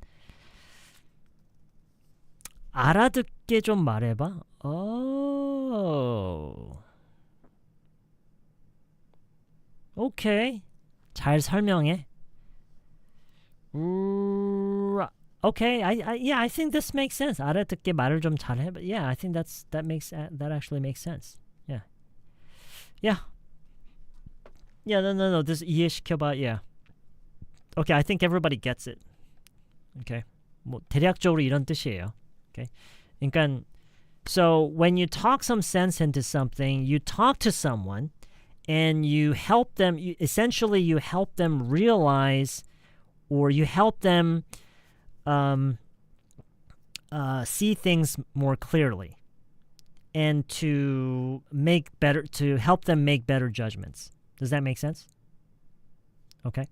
알아듣게 좀 말해봐. Oh. Okay. 잘 설명해. Okay. I think this makes sense. 알아듣게 말을 좀 잘해. But yeah, I think that actually makes sense. Yeah. No. This 이해시켜봐. Yeah. Okay, I think everybody gets it. Okay. 뭐 대략적으로 이런 뜻이에요. Okay. 그러니까 so when you talk some sense into something, you talk to someone and you help them essentially you help them realize or you help them see things more clearly. And to help them make better judgments. Does that make sense? Okay.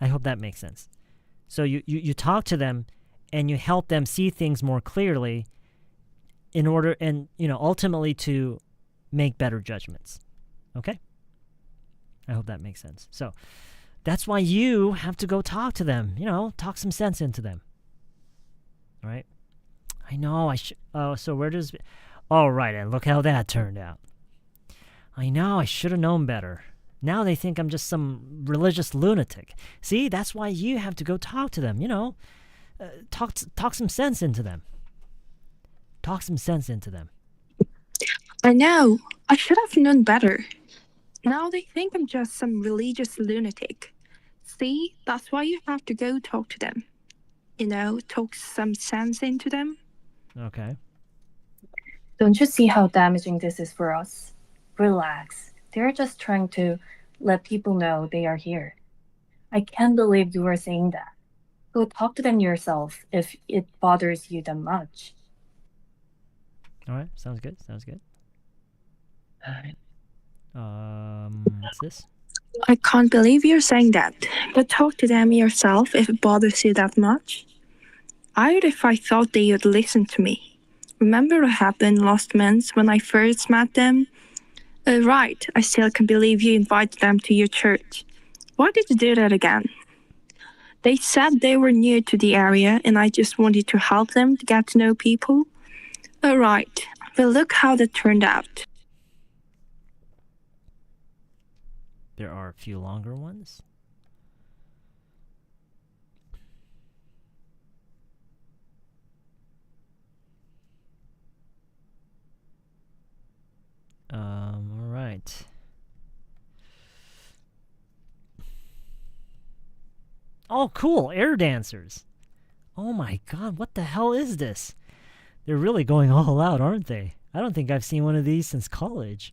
I hope that makes sense. So you talk to them and you help them see things more clearly in order and ultimately to make better judgments. Okay? I hope that makes sense. So that's why you have to go talk to them. Talk some sense into them. All right? I know. Oh, so where does... Oh, right, and look how that turned out. I know. I should have known better. Now they think I'm just some religious lunatic. See, that's why you have to go talk to them. Talk some sense into them. Talk some sense into them. I know. I should have known better. Now they think I'm just some religious lunatic. See, that's why you have to go talk to them. Talk some sense into them. Okay. Don't you see how damaging this is for us? Relax. They're just trying to let people know they are here. I can't believe you were saying that. Go talk to them yourself if it bothers you that much. All right. Sounds good. What's this? I can't believe you're saying that. Go talk to them yourself if it bothers you that much. I would if I thought they would listen to me. Remember what happened last month when I first met them? Right, I still can't believe you invited them to your church. Why did you do that again? They said they were new to the area and I just wanted to help them to get to know people. Right, well look how that turned out. There are a few longer ones. All right. Oh, cool. Air dancers. Oh my god, what the hell is this? They're really going all out, aren't they? I don't think I've seen one of these since college.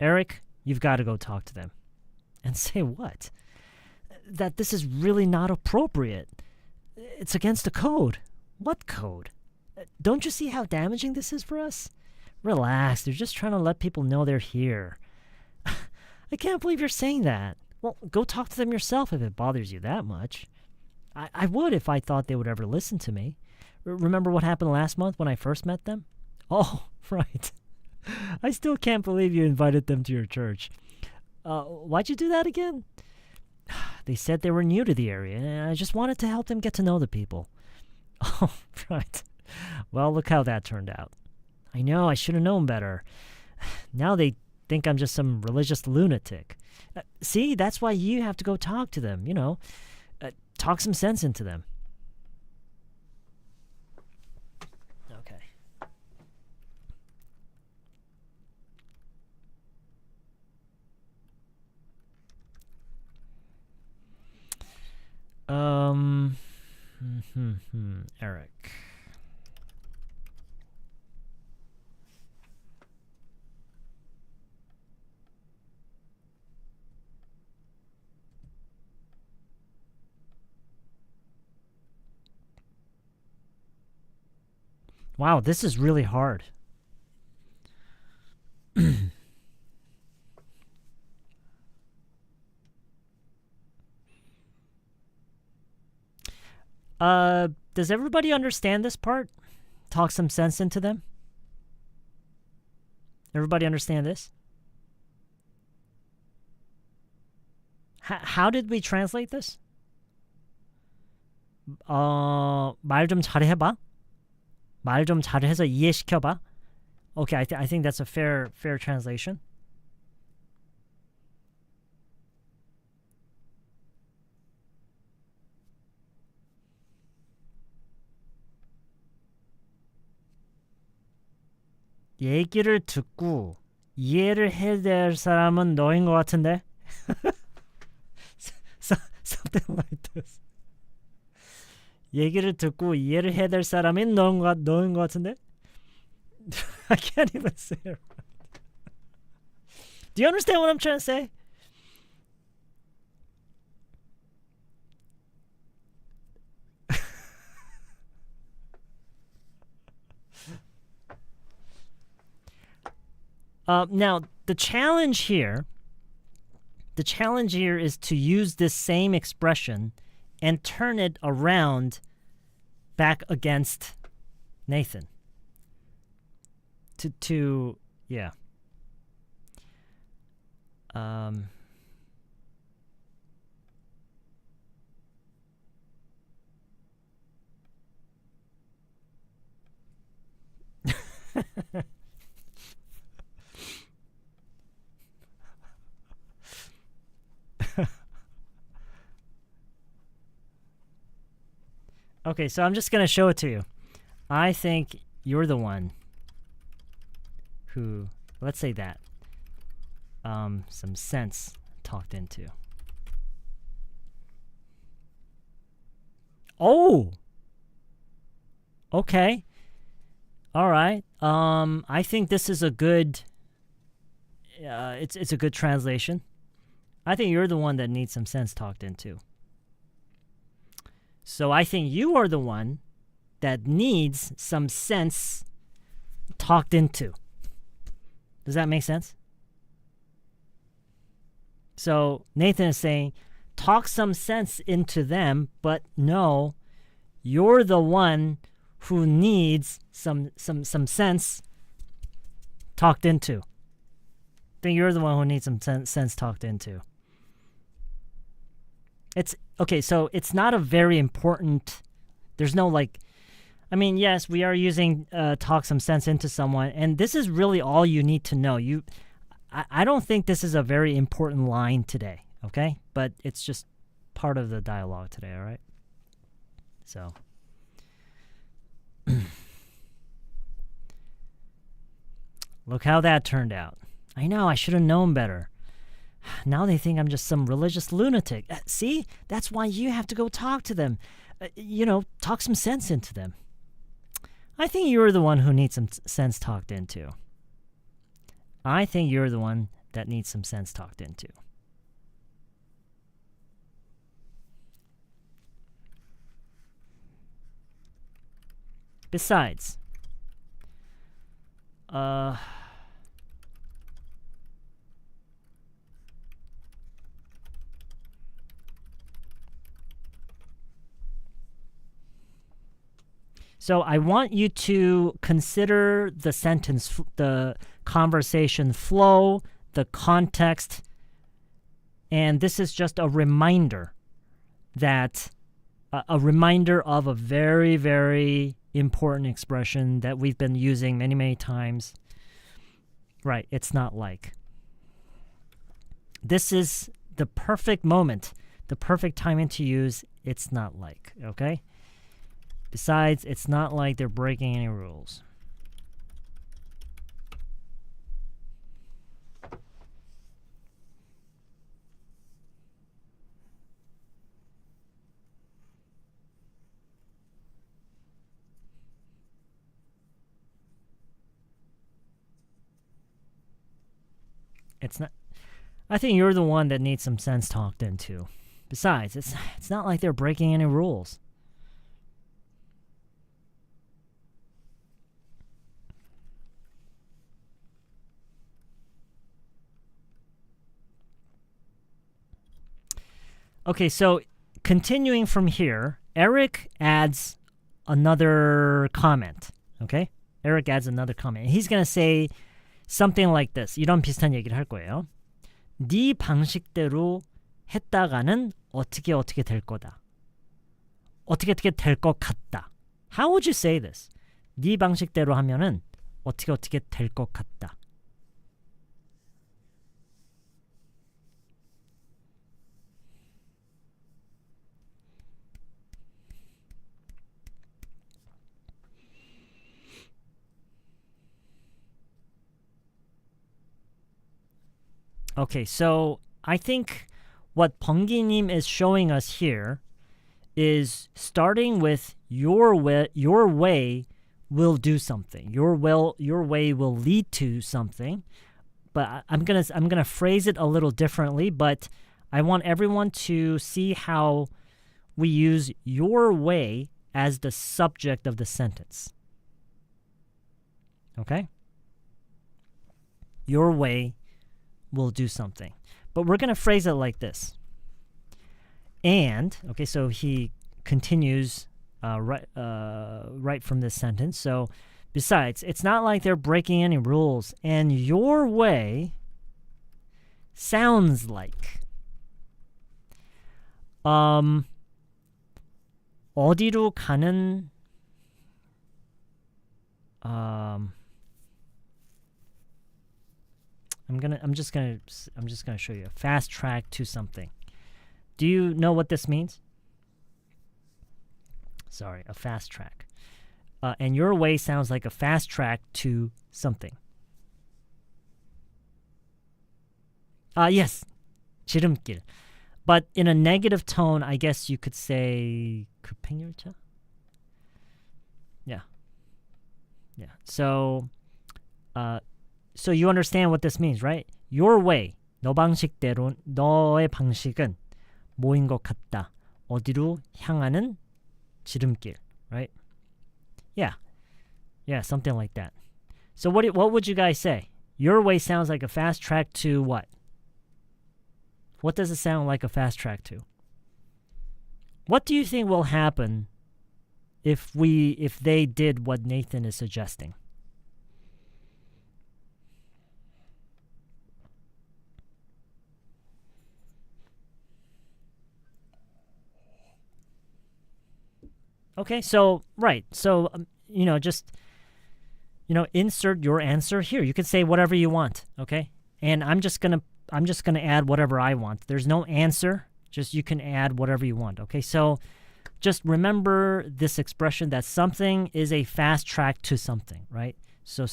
Eric, you've got to go talk to them. And say what? That this is really not appropriate. It's against the code. What code? Don't you see how damaging this is for us? Relax, they're just trying to let people know they're here. I can't believe you're saying that. Well, go talk to them yourself if it bothers you that much. I would if I thought they would ever listen to me. Remember what happened last month when I first met them? Oh, right. I still can't believe you invited them to your church. Why'd you do that again? They said they were new to the area, and I just wanted to help them get to know the people. Oh, right. Well, look how that turned out. I know, I should have known better. Now they think I'm just some religious lunatic. See, that's why you have to go talk to them, talk some sense into them. Okay. Eric. Wow, this is really hard. Does everybody understand this part? Talk some sense into them? Everybody understand this? How did we translate this? 말 좀 잘해봐. 말 좀 잘해서 이해시켜봐. Okay, I think that's a fair translation. 얘기를 듣고 이해를 해야 될 사람은 너인 것 같은데? Something like this. 얘기를 듣고 이해를 해야 될 사람이 너인 것 같은데? I can't even say it right. Do you understand what I'm trying to say? Now, the challenge here is to use this same expression and turn it around back against Nathan. Yeah. Um, okay, so I'm just going to show it to you. I think you're the one who, let's say that, some sense talked into. Oh! Okay. All right. I think this is a good, it's a good translation. I think you're the one that needs some sense talked into. So I think you are the one that needs some sense talked into. Does that make sense? So Nathan is saying, talk some sense into them, but no, you're the one who needs some sense talked into. I think you're the one who needs some sense talked into. It's okay, so it's not a very important, there's no like, I mean, yes, we are using talk some sense into someone, and this is really all you need to know. I don't think this is a very important line today, okay? But it's just part of the dialogue today, all right? So. Look how that turned out. I know, I should have known better. Now they think I'm just some religious lunatic. See? That's why you have to go talk to them. Talk some sense into them. I think you're the one who needs some sense talked into. I think you're the one that needs some sense talked into. Besides, so I want you to consider the sentence, the conversation flow, the context, and this is just a reminder that a reminder of a very, very important expression that we've been using many, many times. Right, it's not like. This is the perfect moment, the perfect timing to use it's not like, okay? Besides, it's not like they're breaking any rules. It's not. I think you're the one that needs some sense talked into. Besides, it's not like they're breaking any rules. Okay, so continuing from here, Eric adds another comment. Okay? Eric adds another comment. He's going to say something like this. 이런 비슷한 얘기를 할 거예요. 네 방식대로 했다가는 어떻게 될 거다. 어떻게 될 것 같다. How would you say this? 네 방식대로 하면은 어떻게 될 것 같다. Okay, so I think what Penggi님 is showing us here is starting with your way will do something. Your way will lead to something. But I'm gonna phrase it a little differently, but I want everyone to see how we use your way as the subject of the sentence. Okay? Your way will do something. But we're going to phrase it like this. And, okay, so he continues right from this sentence. So, besides, it's not like they're breaking any rules. And your way sounds like. 어디로 가는 I'm just gonna show you a fast track to something. Do you know what this means? Sorry, a fast track. And your way sounds like a fast track to something. Yes, 지름길. But in a negative tone, I guess you could say 급행열차? Yeah. So you understand what this means, right? Your way, 너 방식대로, 너의 방식은 뭐인 것 같다. 어디로 향하는 지름길, right? Yeah, something like that. So what would you guys say? Your way sounds like a fast track to what? What does it sound like a fast track to? What do you think will happen if they did what Nathan is suggesting? Okay, so right. So just insert your answer here. You can say whatever you want, okay? And I'm just going to add whatever I want. There's no answer. Just you can add whatever you want, okay? So just remember this expression that something is a fast track to something, right? So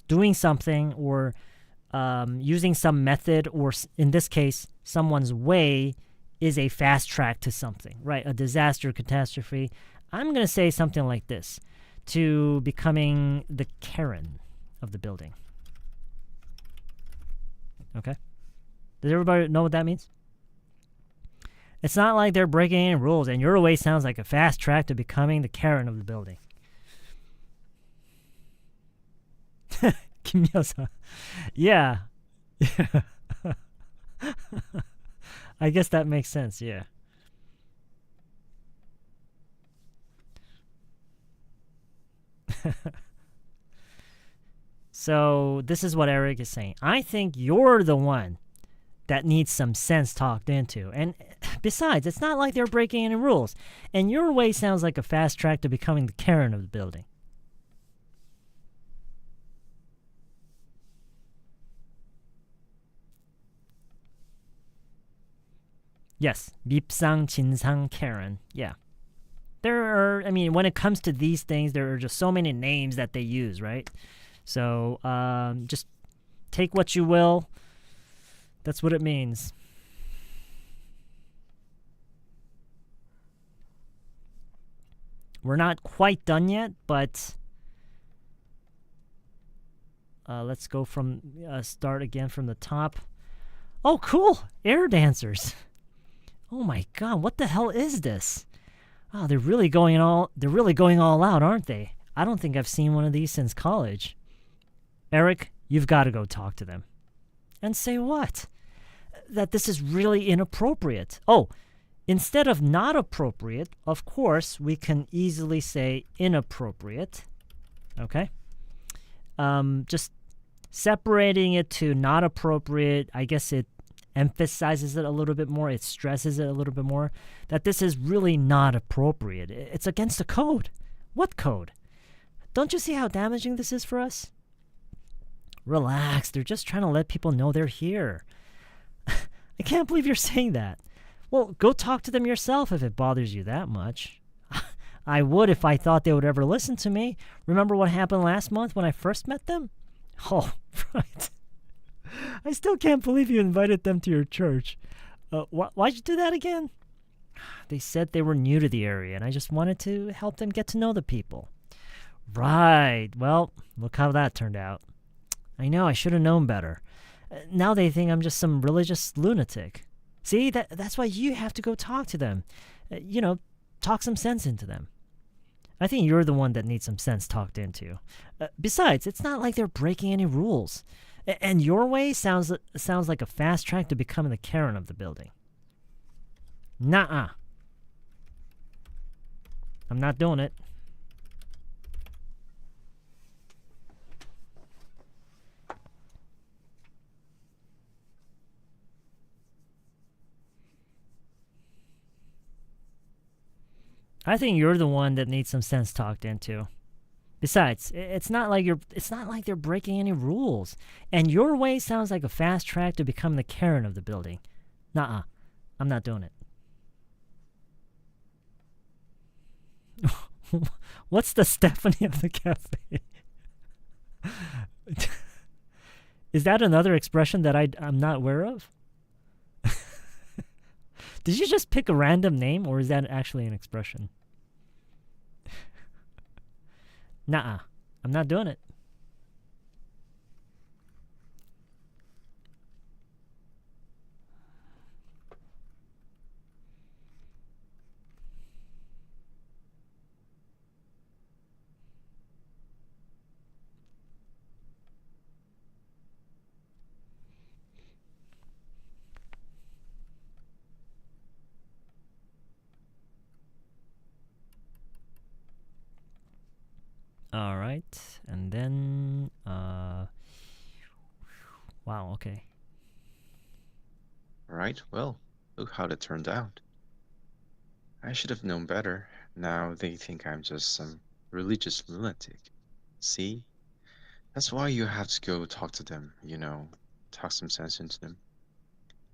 doing something or using some method, or in this case, someone's way is a fast track to something, right? A disaster, catastrophe. I'm going to say something like this: to becoming the Karen of the building. Okay? Does everybody know what that means? It's not like they're breaking any rules, and your way sounds like a fast track to becoming the Karen of the building. 김여사. Yeah. I guess that makes sense, yeah. So this is what Eric is saying. I think you're the one that needs some sense talked into. And besides, it's not like they're breaking any rules. And your way sounds like a fast track to becoming the Karen of the building. Yes, 밉상, 진상, Karen. Yeah. When it comes to these things, there are just so many names that they use, right? So just take what you will. That's what it means. We're not quite done yet, but let's go from start again from the top. Oh, cool! Air dancers. Oh my God! What the hell is this? Oh, they're really going all out, aren't they? I don't think I've seen one of these since college. Eric, you've got to go talk to them. And say what? That this is really inappropriate. Oh, instead of not appropriate, of course, we can easily say inappropriate. Okay? Just separating it to not appropriate, I guess it emphasizes it a little bit more, it stresses it a little bit more, that this is really not appropriate. It's against the code. What code? Don't you see how damaging this is for us? Relax, they're just trying to let people know they're here. I can't believe you're saying that. Well, go talk to them yourself if it bothers you that much. I would if I thought they would ever listen to me. Remember what happened last month when I first met them? Oh, right. I still can't believe you invited them to your church. Why'd you do that again? They said they were new to the area, and I just wanted to help them get to know the people. Right. Well, look how that turned out. I know, I should have known better. Now they think I'm just some religious lunatic. See, that's why you have to go talk to them. Talk some sense into them. I think you're the one that needs some sense talked into. Besides, it's not like they're breaking any rules. And your way sounds like a fast track to becoming the Karen of the building. Nuh-uh. I'm not doing it. I think you're the one that needs some sense talked into. Besides, it's not like they're breaking any rules. And your way sounds like a fast track to become the Karen of the building. Nuh-uh. I'm not doing it. What's the Stephanie of the cafe? Is that another expression that I'm not aware of? Did you just pick a random name, or is that actually an expression? Nuh-uh. I'm not doing it. All right, and then, wow, okay. Right, well, look how that turned out. I should have known better. Now they think I'm just some religious lunatic. See? That's why you have to go talk to them, talk some sense into them.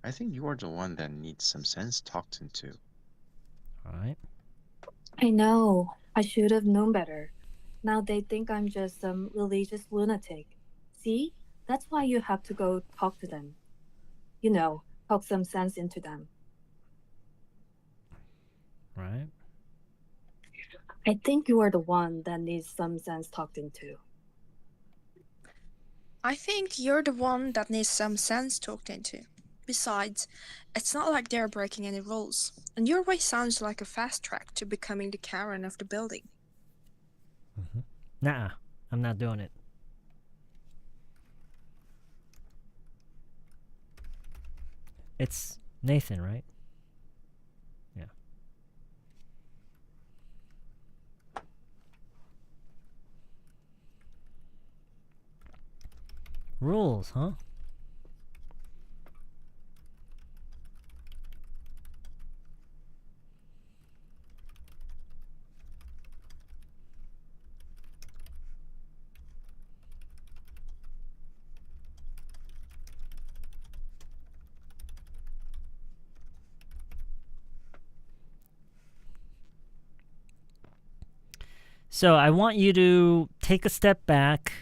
I think you're the one that needs some sense talked into. All right. I know. I should have known better. Now they think I'm just some religious lunatic. See? That's why you have to go talk to them. Talk some sense into them. Right. I think you are the one that needs some sense talked into. I think you're the one that needs some sense talked into. Besides, it's not like they're breaking any rules, and your way sounds like a fast track to becoming the Karen of the building. Mm-hmm. Nuh-uh. I'm not doing it. It's Nathan, right? Yeah. Rules, huh? So I want you to take a step back.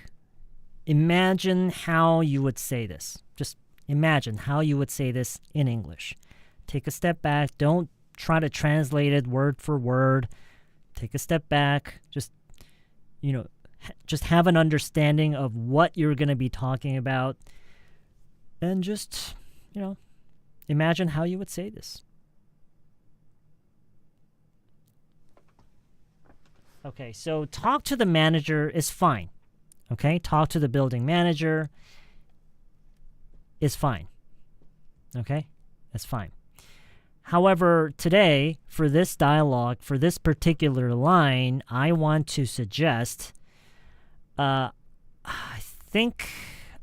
Imagine how you would say this. Just imagine how you would say this in English. Take a step back. Don't try to translate it word for word. Take a step back. Just have an understanding of what you're going to be talking about. And just, imagine how you would say this. Okay, so talk to the manager is fine. Okay, talk to the building manager is fine. Okay, that's fine. However, today, for this dialogue, for this particular line, I want to suggest, I think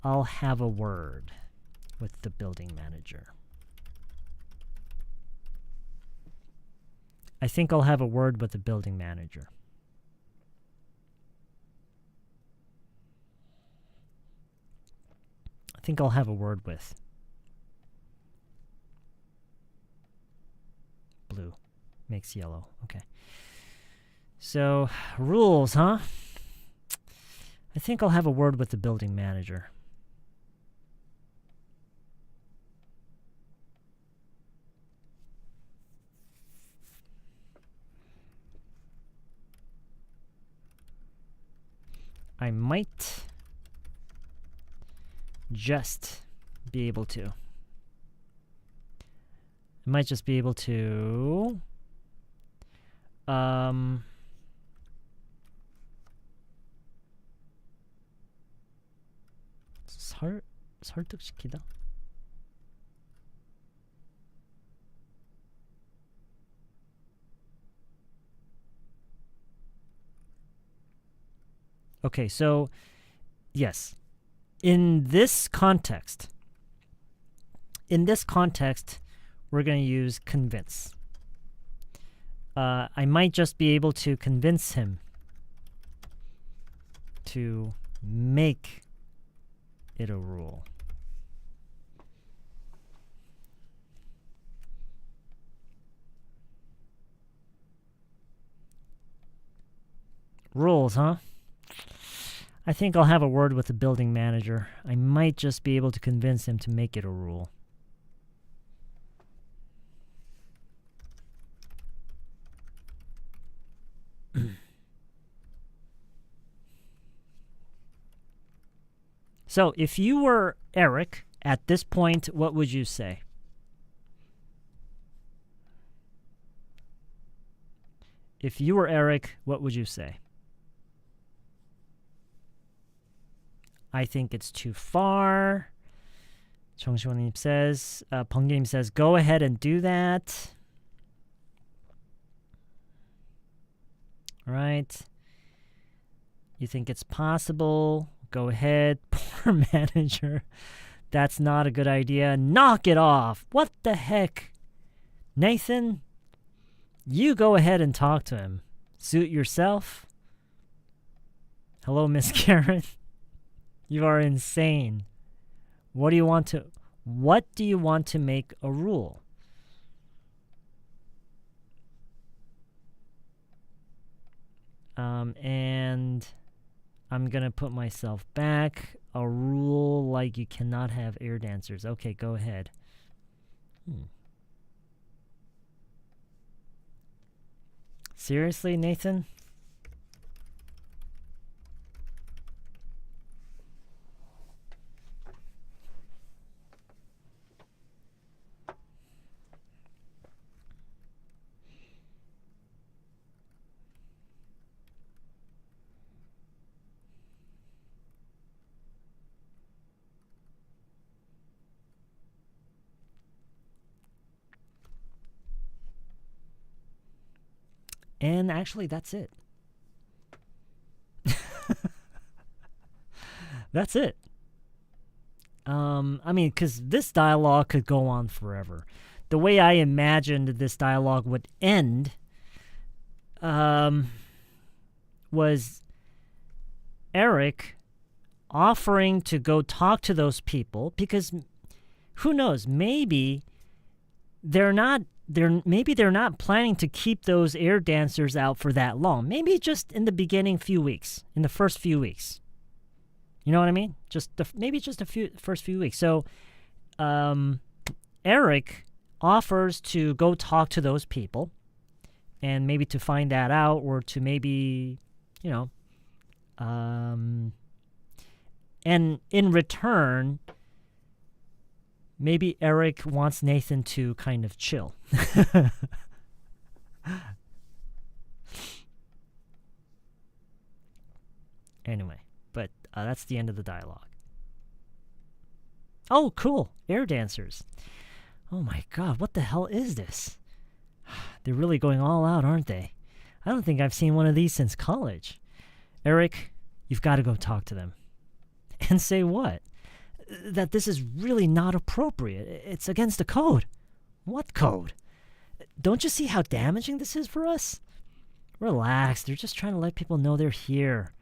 I'll have a word with the building manager. I think I'll have a word with the building manager. I think I'll have a word with. Blue makes yellow. Okay. So, rules, huh? I think I'll have a word with the building manager. I might just be able to. I might just be able to 설득시키다. Okay, so yes. In this context, we're going to use convince. I might just be able to convince him to make it a rule. Rules, huh? I think I'll have a word with the building manager. I might just be able to convince him to make it a rule. So, if you were Eric at this point, what would you say? If you were Eric, what would you say? I think it's too far. 정시원님 says, 번개님 says, go ahead and do that. Right. You think it's possible? Go ahead. Poor manager. That's not a good idea. Knock it off. What the heck? Nathan, you go ahead and talk to him. Suit yourself. Hello, Miss Karen. You are insane. What do you want to make a rule? And I'm gonna put myself back. A rule like you cannot have air dancers. Okay, go ahead. Seriously, Nathan? And actually, that's it. That's it. I mean, because this dialogue could go on forever. The way I imagined this dialogue would end was Eric offering to go talk to those people because who knows, maybe they're not planning to keep those air dancers out for that long. Maybe just in the beginning few weeks, in the first few weeks. You know what I mean? Maybe just first few weeks. So Eric offers to go talk to those people and maybe to find that out or to maybe, and in return, maybe Eric wants Nathan to kind of chill. Anyway, but that's the end of the dialogue. Oh, cool. Air dancers. Oh my god, what the hell is this? They're really going all out, aren't they? I don't think I've seen one of these since college. Eric, you've got to go talk to them. And say what? That this is really not appropriate. It's against the code. What code? Don't you see how damaging this is for us? Relax, they're just trying to let people know they're here.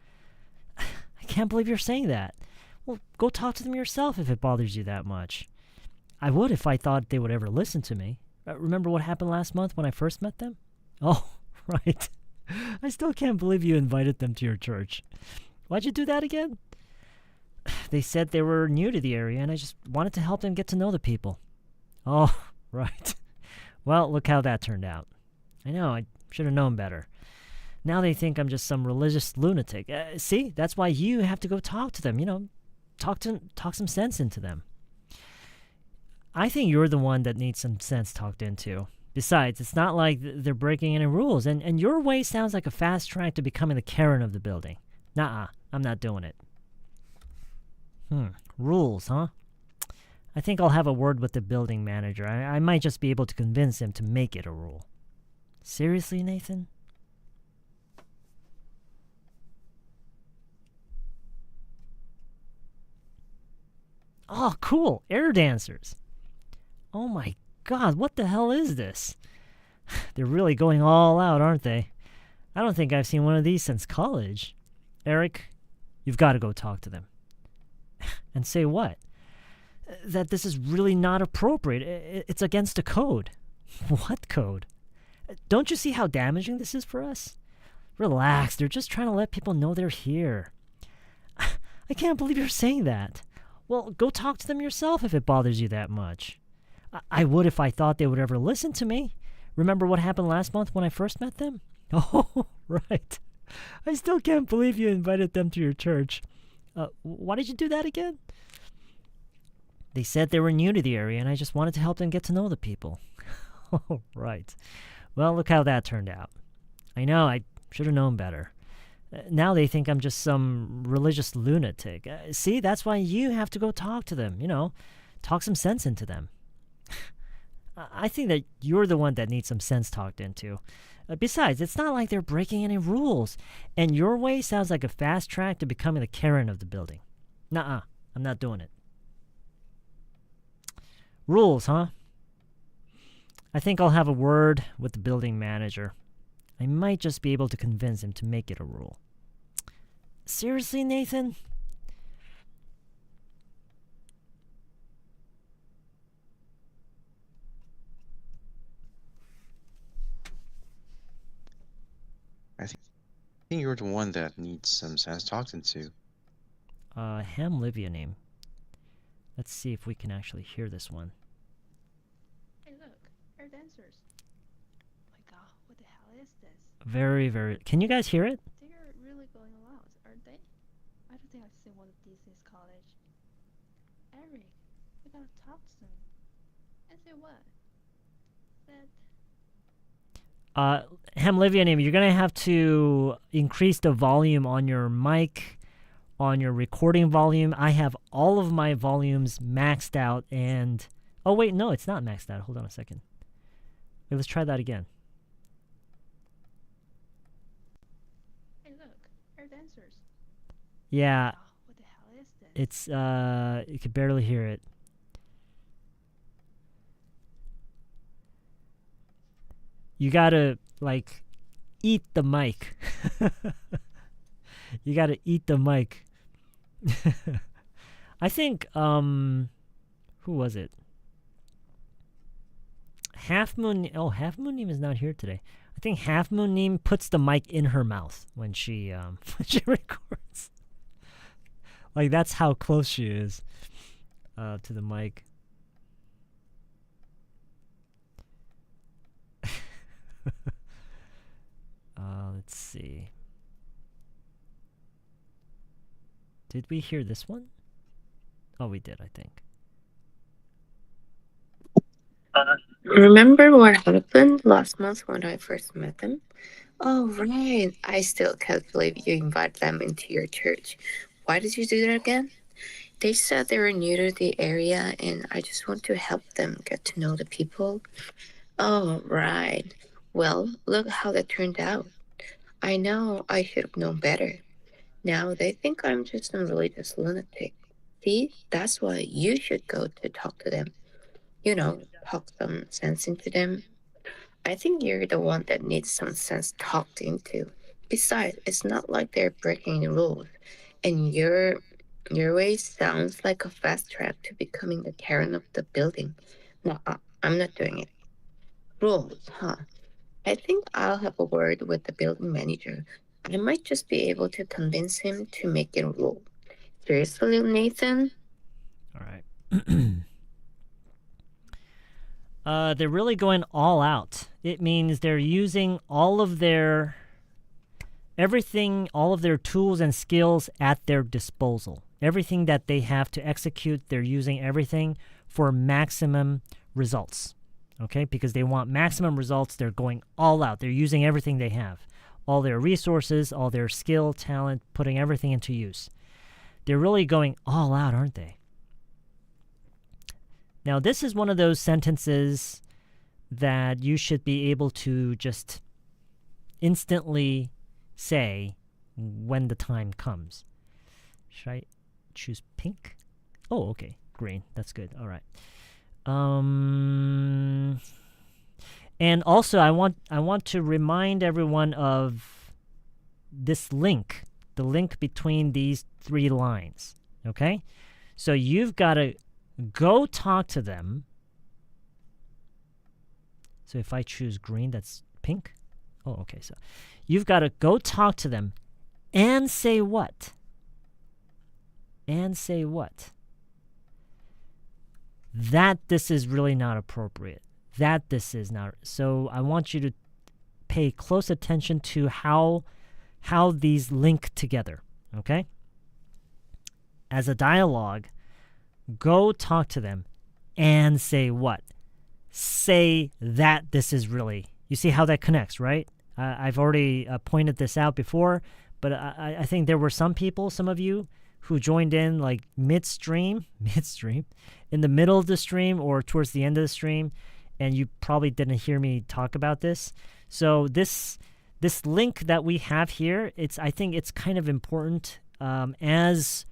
I can't believe you're saying that. Well, go talk to them yourself if it bothers you that much. I would if I thought they would ever listen to me. Remember what happened last month when I first met them? Oh, right. I still can't believe you invited them to your church. Why'd you do that again? They said they were new to the area and I just wanted to help them get to know the people. Oh, right. Well, look how that turned out. I know, I should have known better. Now they think I'm just some religious lunatic. See, that's why you have to go talk to them, talk some sense into them. I think you're the one that needs some sense talked into. Besides, it's not like they're breaking any rules, and your way sounds like a fast track to becoming the Karen of the building. Nuh-uh, I'm not doing it. Rules, huh? I think I'll have a word with the building manager. I might just be able to convince him to make it a rule. Seriously, Nathan? Oh, cool. Air dancers. Oh my god, what the hell is this? They're really going all out, aren't they? I don't think I've seen one of these since college. Eric, you've got to go talk to them. And say what? That this is really not appropriate. It's against the code. What code? Don't you see how damaging this is for us? Relax, they're just trying to let people know they're here. I can't believe you're saying that. Well, go talk to them yourself if it bothers you that much. I would if I thought they would ever listen to me. Remember what happened last month when I first met them? Oh, right. I still can't believe you invited them to your church. Why did you do that again? They said they were new to the area, and I just wanted to help them get to know the people. Oh, right. Well, look how that turned out. I know, I should have known better. Now they think I'm just some religious lunatic. See, that's why you have to go talk to them, talk some sense into them. I think that you're the one that needs some sense talked into. Besides, it's not like they're breaking any rules, and your way sounds like a fast track to becoming the Karen of the building. Nuh-uh, I'm not doing it. Rules, huh? I think I'll have a word with the building manager. I might just be able to convince him to make it a rule. Seriously, Nathan? I think you're the one that needs some sense talking to. Hamlivia name. Let's see if we can actually hear this one. Hey look, they're dancers. Oh my god, what the hell is this? Very, very... Can you guys hear it? They are really going all out, aren't they? I don't think I've seen one of these since college. Eric, we gotta talk to them. And say what? That... Hamlivia name, you're going to have to increase the volume on your mic, on your recording volume. I have all of my volumes maxed out and... Oh, wait, no, it's not maxed out. Hold on a second. Wait, let's try that again. Hey look, they're dancers. Yeah. Oh, what the hell is this? It's, you could barely hear it. You gotta, like, eat the mic. You gotta eat the mic. I think, who was it? Half Moon Neem is not here today. I think Half Moon Neem puts the mic in her mouth when she when she records. Like, that's how close she is to the mic. Let's see. Did we hear this one? Oh, we did, I think. Remember what happened last month when I first met them? Oh, right. I still can't believe you invited them into your church. Why did you do that again? They said they were new to the area and I just want to help them get to know the people. Oh, right. Well, look how that turned out. I know I should have known better. Now they think I'm just a religious lunatic. See, that's why you should go to talk to them. Talk some sense into them. I think you're the one that needs some sense talked into. Besides, it's not like they're breaking the rules. And your way sounds like a fast track to becoming the Karen of the building. No, I'm not doing it. Rules, huh? I think I'll have a word with the building manager. I might just be able to convince him to make it a rule. Seriously, Nathan? All right. They're really going all out. It means they're using all of their everything, all of their tools and skills at their disposal. Everything that they have to execute, they're using everything for maximum results. Okay? Because they want maximum results, they're going all out. They're using everything they have. All their resources, all their skill, talent, putting everything into use. They're really going all out, aren't they? Now, this is one of those sentences that you should be able to just instantly say when the time comes. Should I choose pink? Oh, okay. Green. That's good. All right. And also, I want to remind everyone of this link, the link between these 3 lines, okay? So you've got to go talk to them. So if I choose green, that's pink. Oh, okay. So you've got to go talk to them and say what? And say what? That this is really not appropriate. That this is not. So I want you to pay close attention to how these link together, okay? As a dialogue, go talk to them and say what? Say that this is really. You see how that connects, right? I've already pointed this out before, but I think there were some people, some of you, who joined in like midstream, in the middle of the stream or towards the end of the stream, and you probably didn't hear me talk about this. So this link that we have here, I think it's kind of important as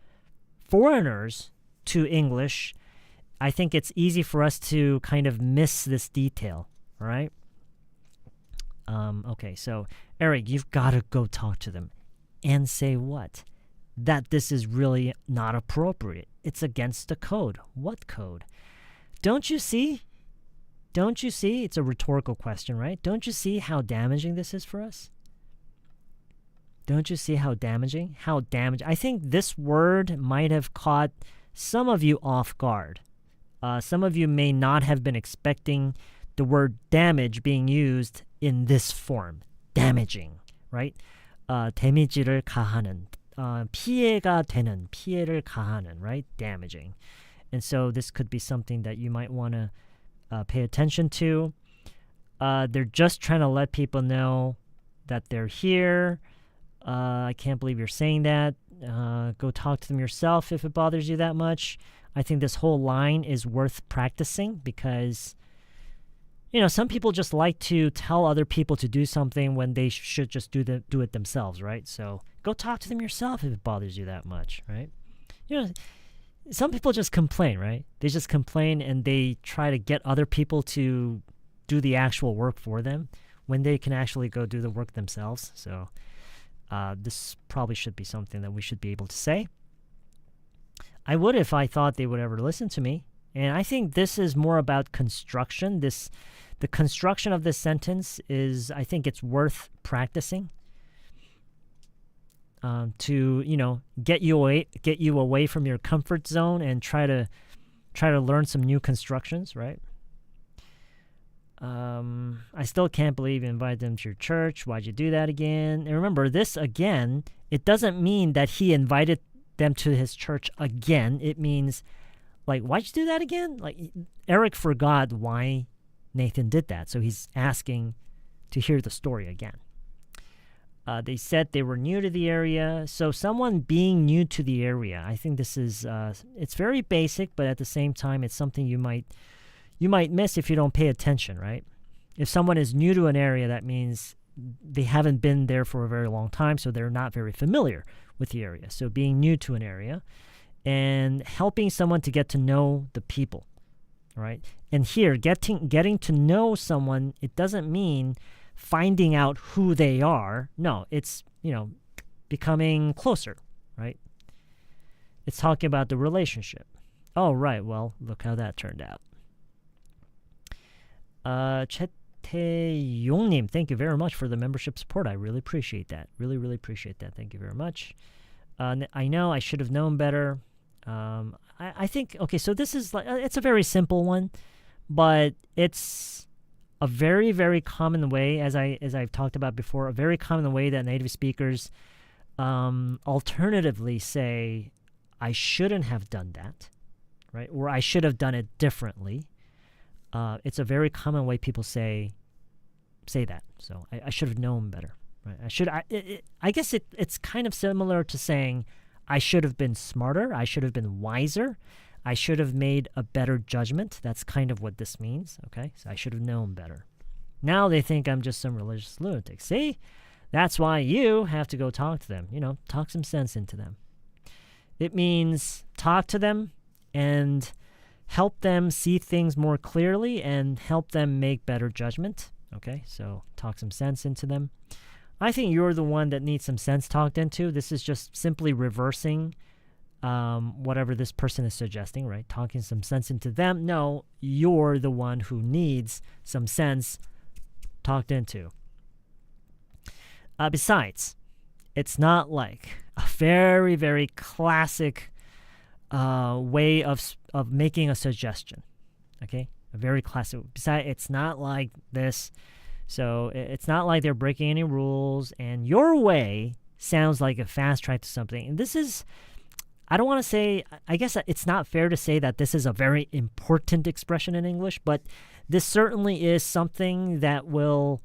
foreigners to English. I think it's easy for us to kind of miss this detail, all right? Okay, so Eric, you've got to go talk to them and say what? That this is really not appropriate. It's against the code. What code? Don't you see? Don't you see? It's a rhetorical question, right? Don't you see how damaging this is for us? Don't you see how damaging? How damaging. I think this word might have caught some of you off guard. Some of you may not have been expecting the word damage being used in this form. Damaging, right? 데미지를 가하는, 피해가 되는, 피해를 가하는, right? Damaging. And so this could be something that you might want to pay attention to. They're just trying to let people know that they're here. I can't believe you're saying that. Go talk to them yourself if it bothers you that much. I think this whole line is worth practicing because, some people just like to tell other people to do something when they should just do it themselves, right? So go talk to them yourself if it bothers you that much, right? Some people just complain, right? They just complain and they try to get other people to do the actual work for them when they can actually go do the work themselves. So this probably should be something that we should be able to say. I would if I thought they would ever listen to me. And I think this is more about construction. The construction of this sentence is, I think it's worth practicing to, get you away from your comfort zone and try to learn some new constructions, right? I still can't believe you invited them to your church. Why'd you do that again? And remember, this again, it doesn't mean that he invited them to his church again. It means, like, why'd you do that again? Like, Eric forgot why Nathan did that, so he's asking to hear the story again. They said they were new to the area, so someone being new to the area, I think this is, it's very basic, but at the same time, it's something you might miss if you don't pay attention, right? If someone is new to an area, that means they haven't been there for a very long time, so they're not very familiar with the area. So being new to an area and helping someone to get to know the people, right? And here, getting to know someone, it doesn't mean finding out who they are. No, it's, becoming closer, right? It's talking about the relationship. Oh, right. Well, look how that turned out. 채태용님, thank you very much for the membership support. I really appreciate that. Really, really appreciate that. Thank you very much. I know I should have known better. I think, okay, so this is like, it's a very simple one, but it's a very, very common way, as I've talked about before, a very common way that native speakers alternatively say, I shouldn't have done that, right? Or I should have done it differently. It's a very common way people say that. So I should have known better. Right? I guess it's kind of similar to saying I should have been smarter. I should have been wiser. I should have made a better judgment. That's kind of what this means. Okay, so I should have known better. Now they think I'm just some religious lunatic. See, that's why you have to go talk to them. Talk some sense into them. It means talk to them and help them see things more clearly and help them make better judgment. Okay, so talk some sense into them. I think you're the one that needs some sense talked into. This is just simply reversing whatever this person is suggesting, right? Talking some sense into them. No, you're the one who needs some sense talked into. Besides, it's not like a very, very classic way of making a suggestion. Okay, a very classic. Besides, it's not like this. So it's not like they're breaking any rules. And your way sounds like a fast track to something. And this is, I don't want to say, I guess it's not fair to say that this is a very important expression in English, but this certainly is something that will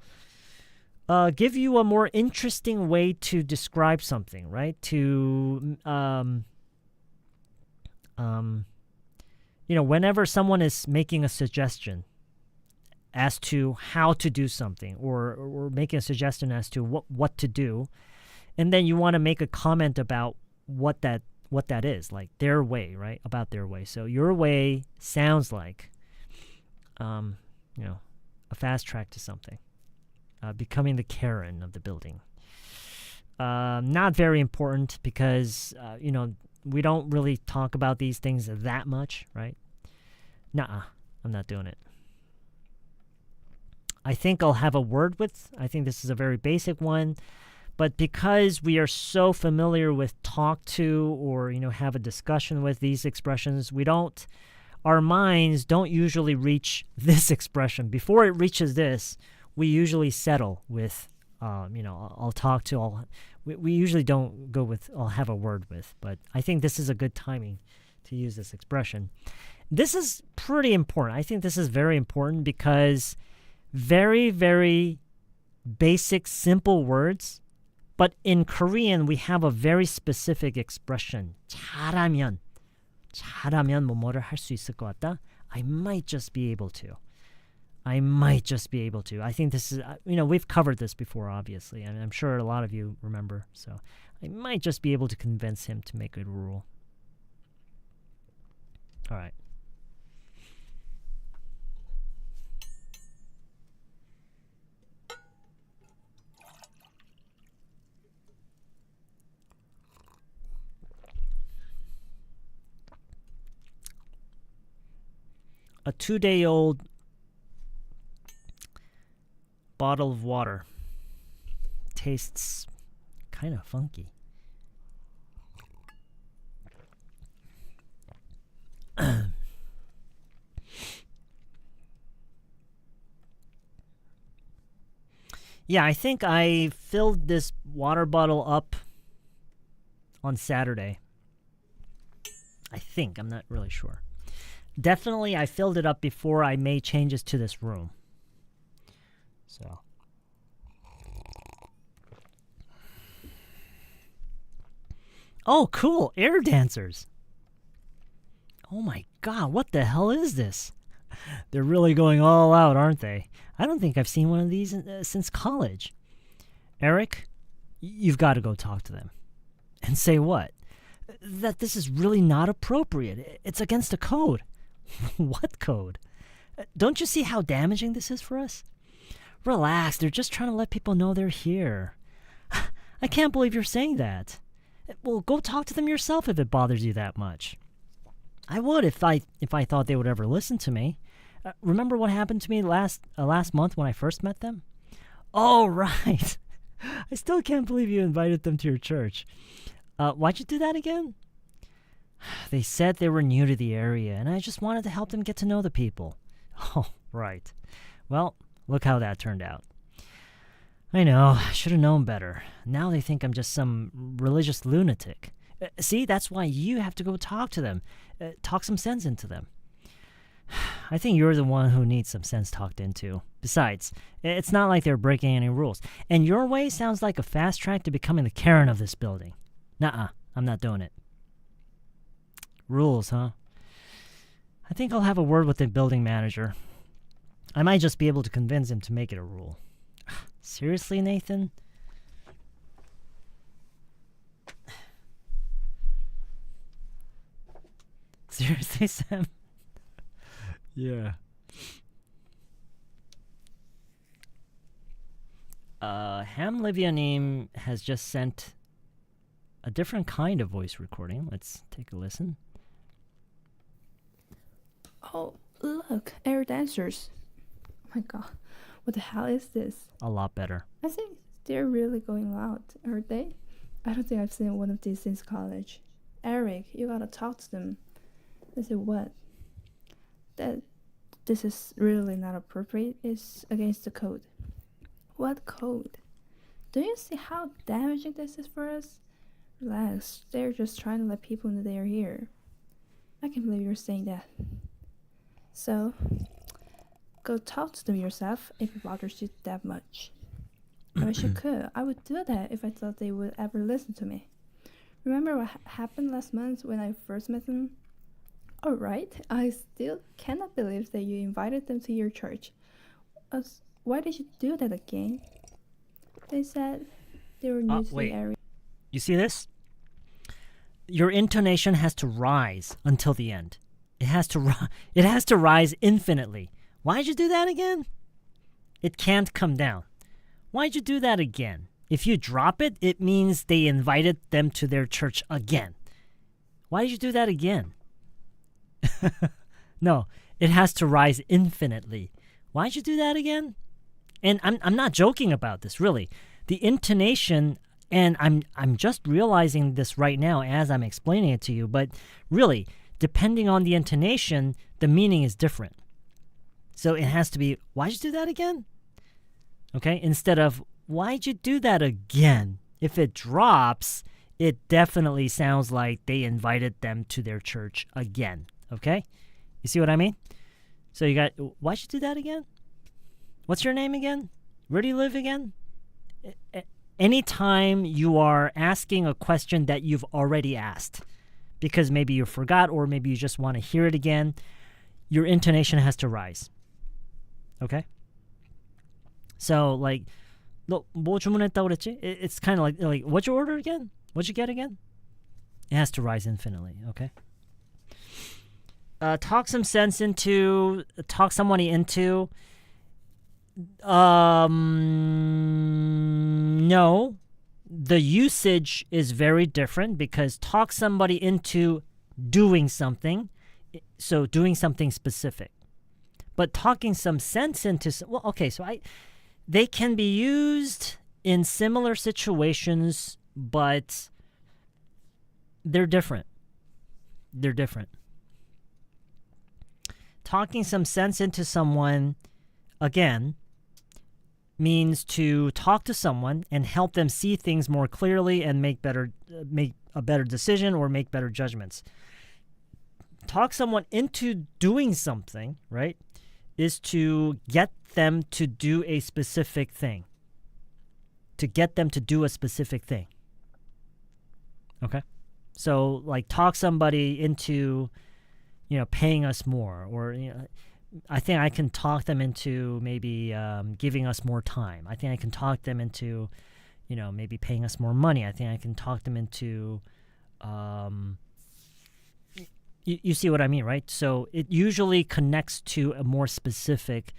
give you a more interesting way to describe something, right? To, whenever someone is making a suggestion as to how to do something, or making a suggestion as to what to do, and then you want to make a comment about what that is, like their way, right? About their way. So your way sounds like, a fast track to something. Becoming the Karen of the building. Not very important because, we don't really talk about these things that much, right? Nuh-uh, I'm not doing it. I think I'll have a word with. I think this is a very basic one. But because we are so familiar with talk to or, have a discussion with these expressions, our minds don't usually reach this expression. Before it reaches this, we usually settle with, I'll talk to, we usually don't go with, I'll have a word with. But I think this is a good timing to use this expression. This is pretty important. I think this is very important because very, very basic, simple words. But in Korean, we have a very specific expression. 잘하면 뭐뭐를 할 수 있을 것 같다. I might just be able to. I think this is, we've covered this before, obviously. And I'm sure a lot of you remember. So I might just be able to convince him to make a rule. All right. A 2-day-old bottle of water tastes kind of funky. Yeah, I think I filled this water bottle up on Saturday. I think, I'm not really sure. Definitely, I filled it up before I made changes to this room. So. Oh, cool. Air dancers. Oh my god, what the hell is this? They're really going all out, aren't they? I don't think I've seen one of these since college. Eric, you've got to go talk to them. And say what? That this is really not appropriate. It's against the code. What code? Don't you see how damaging this is for us? Relax, they're just trying to let people know they're here. I can't believe you're saying that. Well, go talk to them yourself if it bothers you that much. I would if I thought they would ever listen to me. Remember what happened to me last month when I first met them? Oh, right. I still can't believe you invited them to your church. Why'd you do that again? They said they were new to the area, and I just wanted to help them get to know the people. Oh, right. Well, look how that turned out. I know, I should have known better. Now they think I'm just some religious lunatic. See, that's why you have to go talk to them. Talk some sense into them. I think you're the one who needs some sense talked into. Besides, it's not like they're breaking any rules. And your way sounds like a fast track to becoming the Karen of this building. Nuh-uh, I'm not doing it. Rules, huh? I think I'll have a word with the building manager. I might just be able to convince him to make it a rule. Seriously, Nathan? Seriously, Sam? Yeah. Hamlivianim has just sent a different kind of voice recording. Let's take a listen. Oh, look, air dancers. Oh my god, what the hell is this? A lot better. I think they're really going out, aren't they? I don't think I've seen one of these since college. Eric, you gotta talk to them. They said what? That this is really not appropriate. It's against the code. What code? Do you see how damaging this is for us? Relax, they're just trying to let people know they're here. I can't believe you're saying that. So, go talk to them yourself if it bothers you that much. I wish I could. I would do that if I thought they would ever listen to me. Remember what happened last month when I first met them? Alright, I still cannot believe that you invited them to your church. Why did you do that again? They said they were new to wait. the area. You see this? Your intonation has to rise until the end. It has to rise infinitely. Why'd you do that again? It can't come down. Why'd you do that again? If you drop it, it means they invited them to their church again. Why did you do that again? No, it has to rise infinitely. Why'd you do that again? And I'm not joking about this, really. The intonation, and I'm just realizing this right now as I'm explaining it to you, but really, depending on the intonation, the meaning is different. So it has to be, why'd you do that again? Okay, instead of, why'd you do that again? If it drops, it definitely sounds like they invited them to their church again. Okay? You see what I mean? So you got, why'd you do that again? What's your name again? Where do you live again? Anytime you are asking a question that you've already asked, because maybe you forgot or maybe you just want to hear it again, your intonation has to rise. Okay? So, like, 너 뭐 주문했다고 그랬지? It's kind of like, what'd you order again? What'd you get again? It has to rise infinitely, okay? Talk somebody into. No. The usage is very different because talk somebody into doing something, so doing something specific. But talking some sense into, well, okay, so they can be used in similar situations, but they're different. They're different. Talking some sense into someone, again, means to talk to someone and help them see things more clearly and make a better decision or make better judgments. Talk someone into doing something, right, is to get them to do a specific thing. To get them to do a specific thing. Okay? So, like, talk somebody into, paying us more, or, I think I can talk them into maybe giving us more time. I think I can talk them into, maybe paying us more money. I think I can talk them into, you see what I mean, right? So it usually connects to a more specific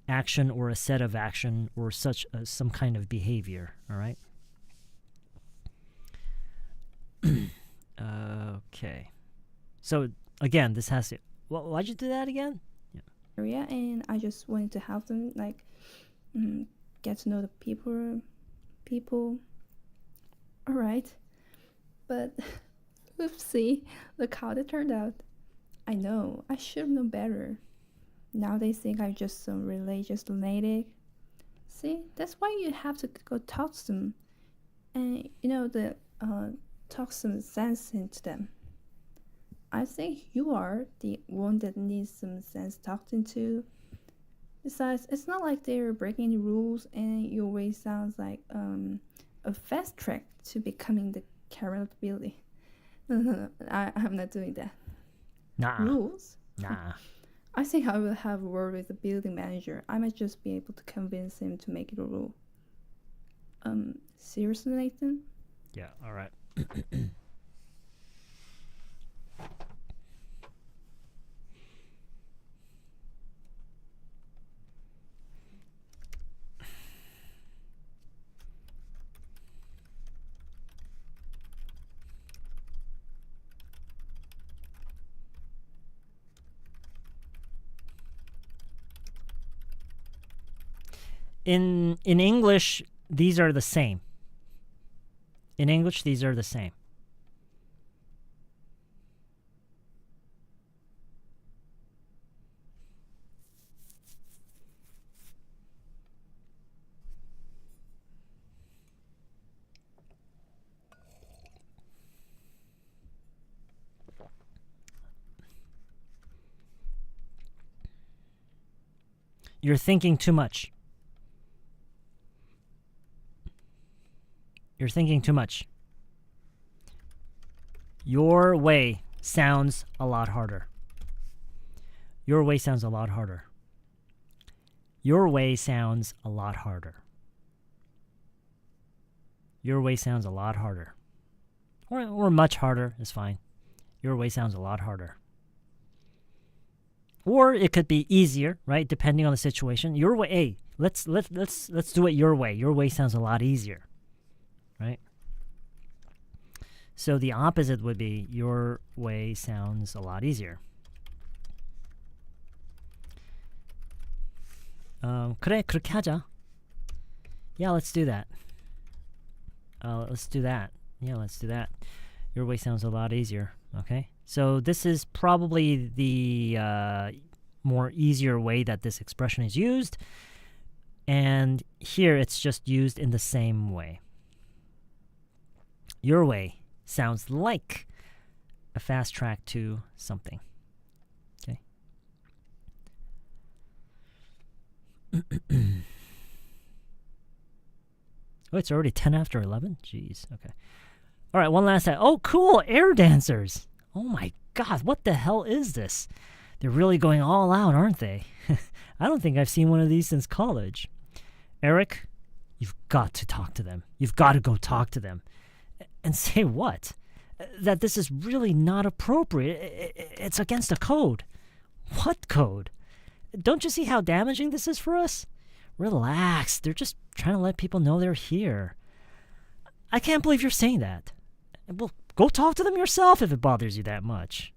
action or a set of action or some kind of behavior, all right? Okay. So, again, this has to... why'd you do that again? Area, and I just wanted to help them, like, get to know the people. All right, but oopsie, look how it turned out. I know, I should have known better. Now they think I'm just some religious lunatic. See, that's why you have to go talk to them, and talk some sense into them. I think you are the one that needs some sense talked into. Besides, it's not like they're breaking any rules, and your way sounds like a fast track to becoming the Karen of the building. No, I'm not doing that. Nah. Rules? Nah. I think I will have a word with the building manager. I might just be able to convince him to make it a rule. Seriously, Nathan? Yeah, all right. In English, these are the same. In English, these are the same. You're thinking too much. You're thinking too much. Your way sounds a lot harder. Your way sounds a lot harder. Your way sounds a lot harder. Your way sounds a lot harder. Or much harder is fine. Your way sounds a lot harder. Or it could be easier, right? Depending on the situation. Your way, hey, let's do it your way. Your way sounds a lot easier, right? So the opposite would be your way sounds a lot easier. 그래, 그렇게 하자. Yeah, let's do that. Let's do that. Yeah, let's do that. Your way sounds a lot easier. Okay, so this is probably the more easier way that this expression is used. And here it's just used in the same way. Your way sounds like a fast track to something. Okay. Oh, it's already 10 after 11? Jeez, okay. All right, one last time. Oh, cool, air dancers. Oh my God, what the hell is this? They're really going all out, aren't they? I don't think I've seen one of these since college. Eric, you've got to talk to them. You've got to go talk to them. And say what? That this is really not appropriate. It's against the code. What code? Don't you see how damaging this is for us? Relax. They're just trying to let people know they're here. I can't believe you're saying that. Well, go talk to them yourself if it bothers you that much.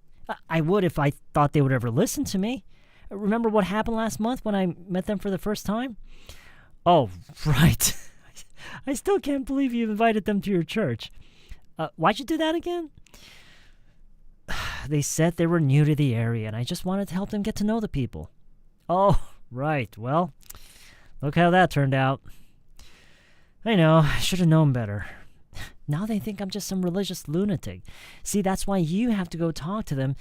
I would if I thought they would ever listen to me. Remember what happened last month when I met them for the first time? Oh, right. I still can't believe you invited them to your church. Why'd you do that again? They said they were new to the area, and I just wanted to help them get to know the people. Oh, right. Well, look how that turned out. I know. I should have known better. Now they think I'm just some religious lunatic. See, that's why you have to go talk to them.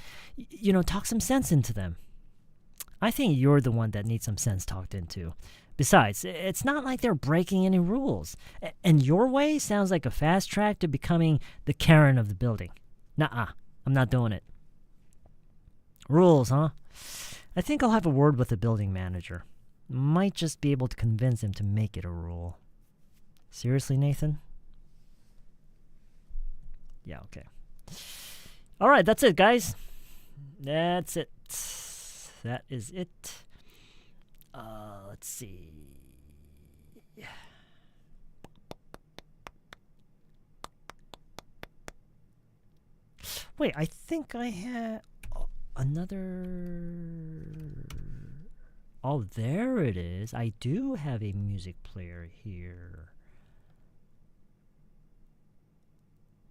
Talk some sense into them. I think you're the one that needs some sense talked into. Besides, it's not like they're breaking any rules. And your way sounds like a fast track to becoming the Karen of the building. Nuh-uh. I'm not doing it. Rules, huh? I think I'll have a word with the building manager. Might just be able to convince him to make it a rule. Seriously, Nathan? Yeah, okay. All right, that's it, guys. That's it. That is it. Let's see. Wait, I think I had another... Oh, there it is. I do have a music player here.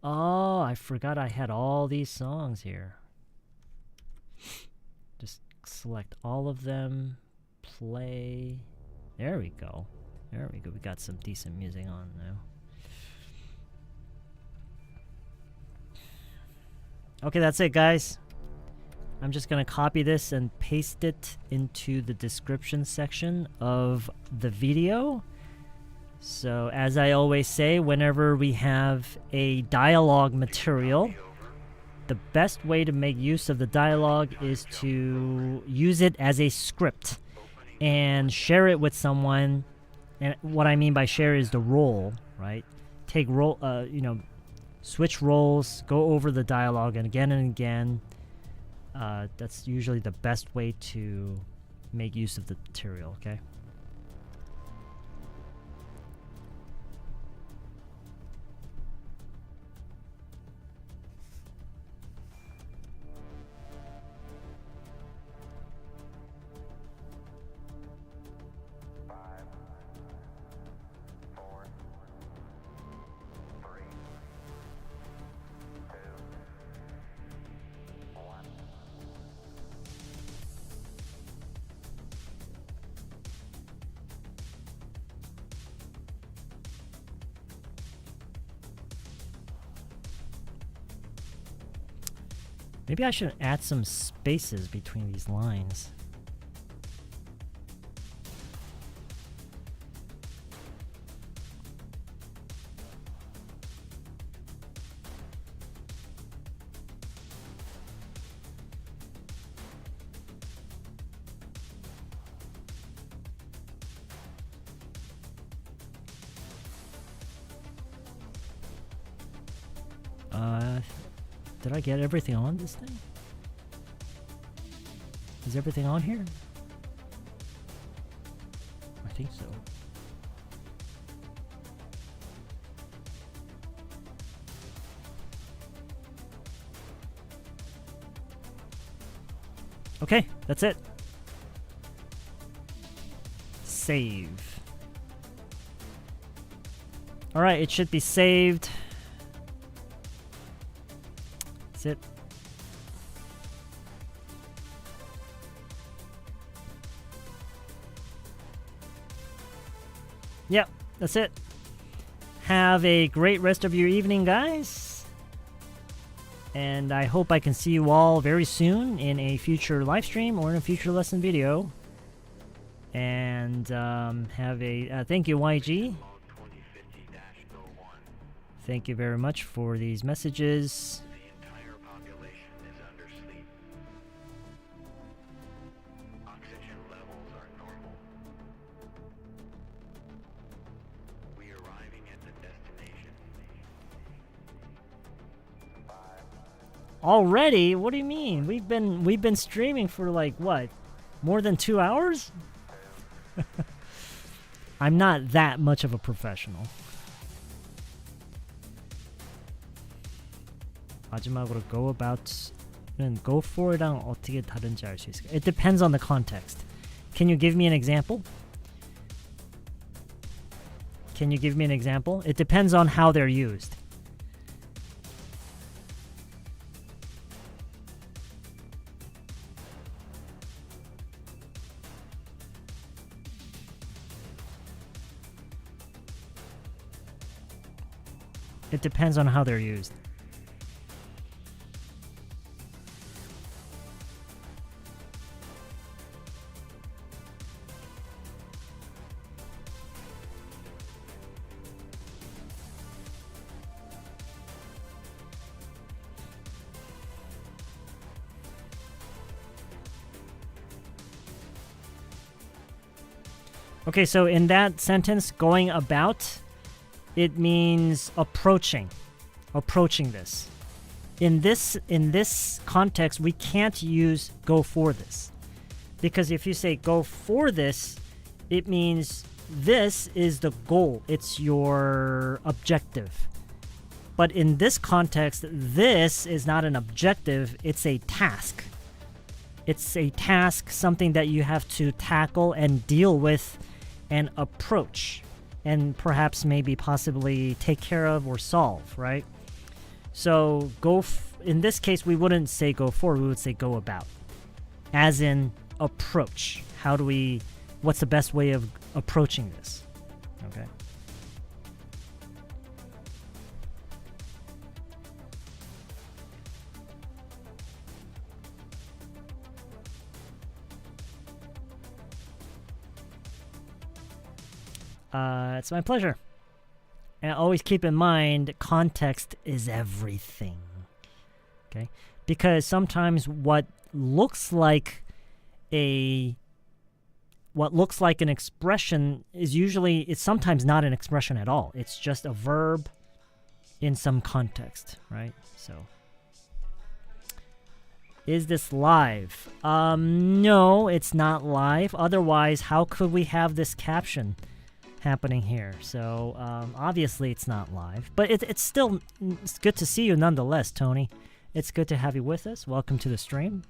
Oh, I forgot I had all these songs here. Just select all of them. Play. There we go. There we go. We got some decent music on now. Okay, that's it, guys. I'm just going to copy this and paste it into the description section of the video. So, as I always say, whenever we have a dialogue material, the best way to make use of the dialogue is to use it as a script and share it with someone. And what I mean by share is the role, right? Take role, switch roles, go over the dialogue and again. That's usually the best way to make use of the material, okay? Maybe I should add some spaces between these lines. Did I get everything on this thing? Is everything on here? I think so. Okay, that's it. Save. Alright, it should be saved. That's it. Yep, that's it. Have a great rest of your evening, guys. And I hope I can see you all very soon in a future live stream or in a future lesson video. And have a thank you, YG. Thank you very much for these messages. Already? What do you mean? We've been streaming for like what? More than 2 hours? I'm not that much of a professional. 마지막으로 go for랑 어떻게 다른지 알 수 있을까? It depends on the context. Can you give me an example? Can you give me an example? It depends on how they're used. It depends on how they're used. Okay, so in that sentence, going about, it means approaching this. In this context, we can't use go for this, because if you say go for this, it means this is the goal, it's your objective. But in this context, this is not an objective, it's a task. It's a task, something that you have to tackle and deal with and approach, and perhaps maybe possibly take care of or solve, right? So in this case, we wouldn't say go for, we would say go about, as in approach. What's the best way of approaching this? Okay. It's my pleasure. And always keep in mind, context is everything. Okay? Because sometimes what looks like an expression is it's sometimes not an expression at all. It's just a verb in some context, right? So, is this live? No, it's not live. Otherwise, how could we have this caption happening here? So obviously it's not live, but it's good to see you nonetheless, Tony. It's good to have you with us. Welcome to the stream.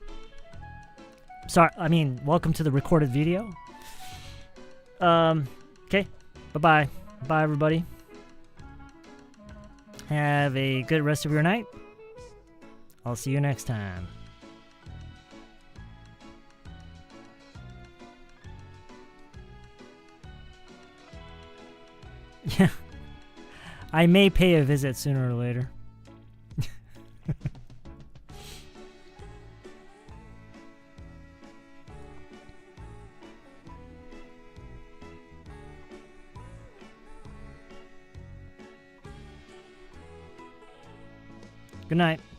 Welcome to the recorded video. Okay, bye everybody. Have a good rest of your night. I'll see you next time. Yeah, I may pay a visit sooner or later. Good night.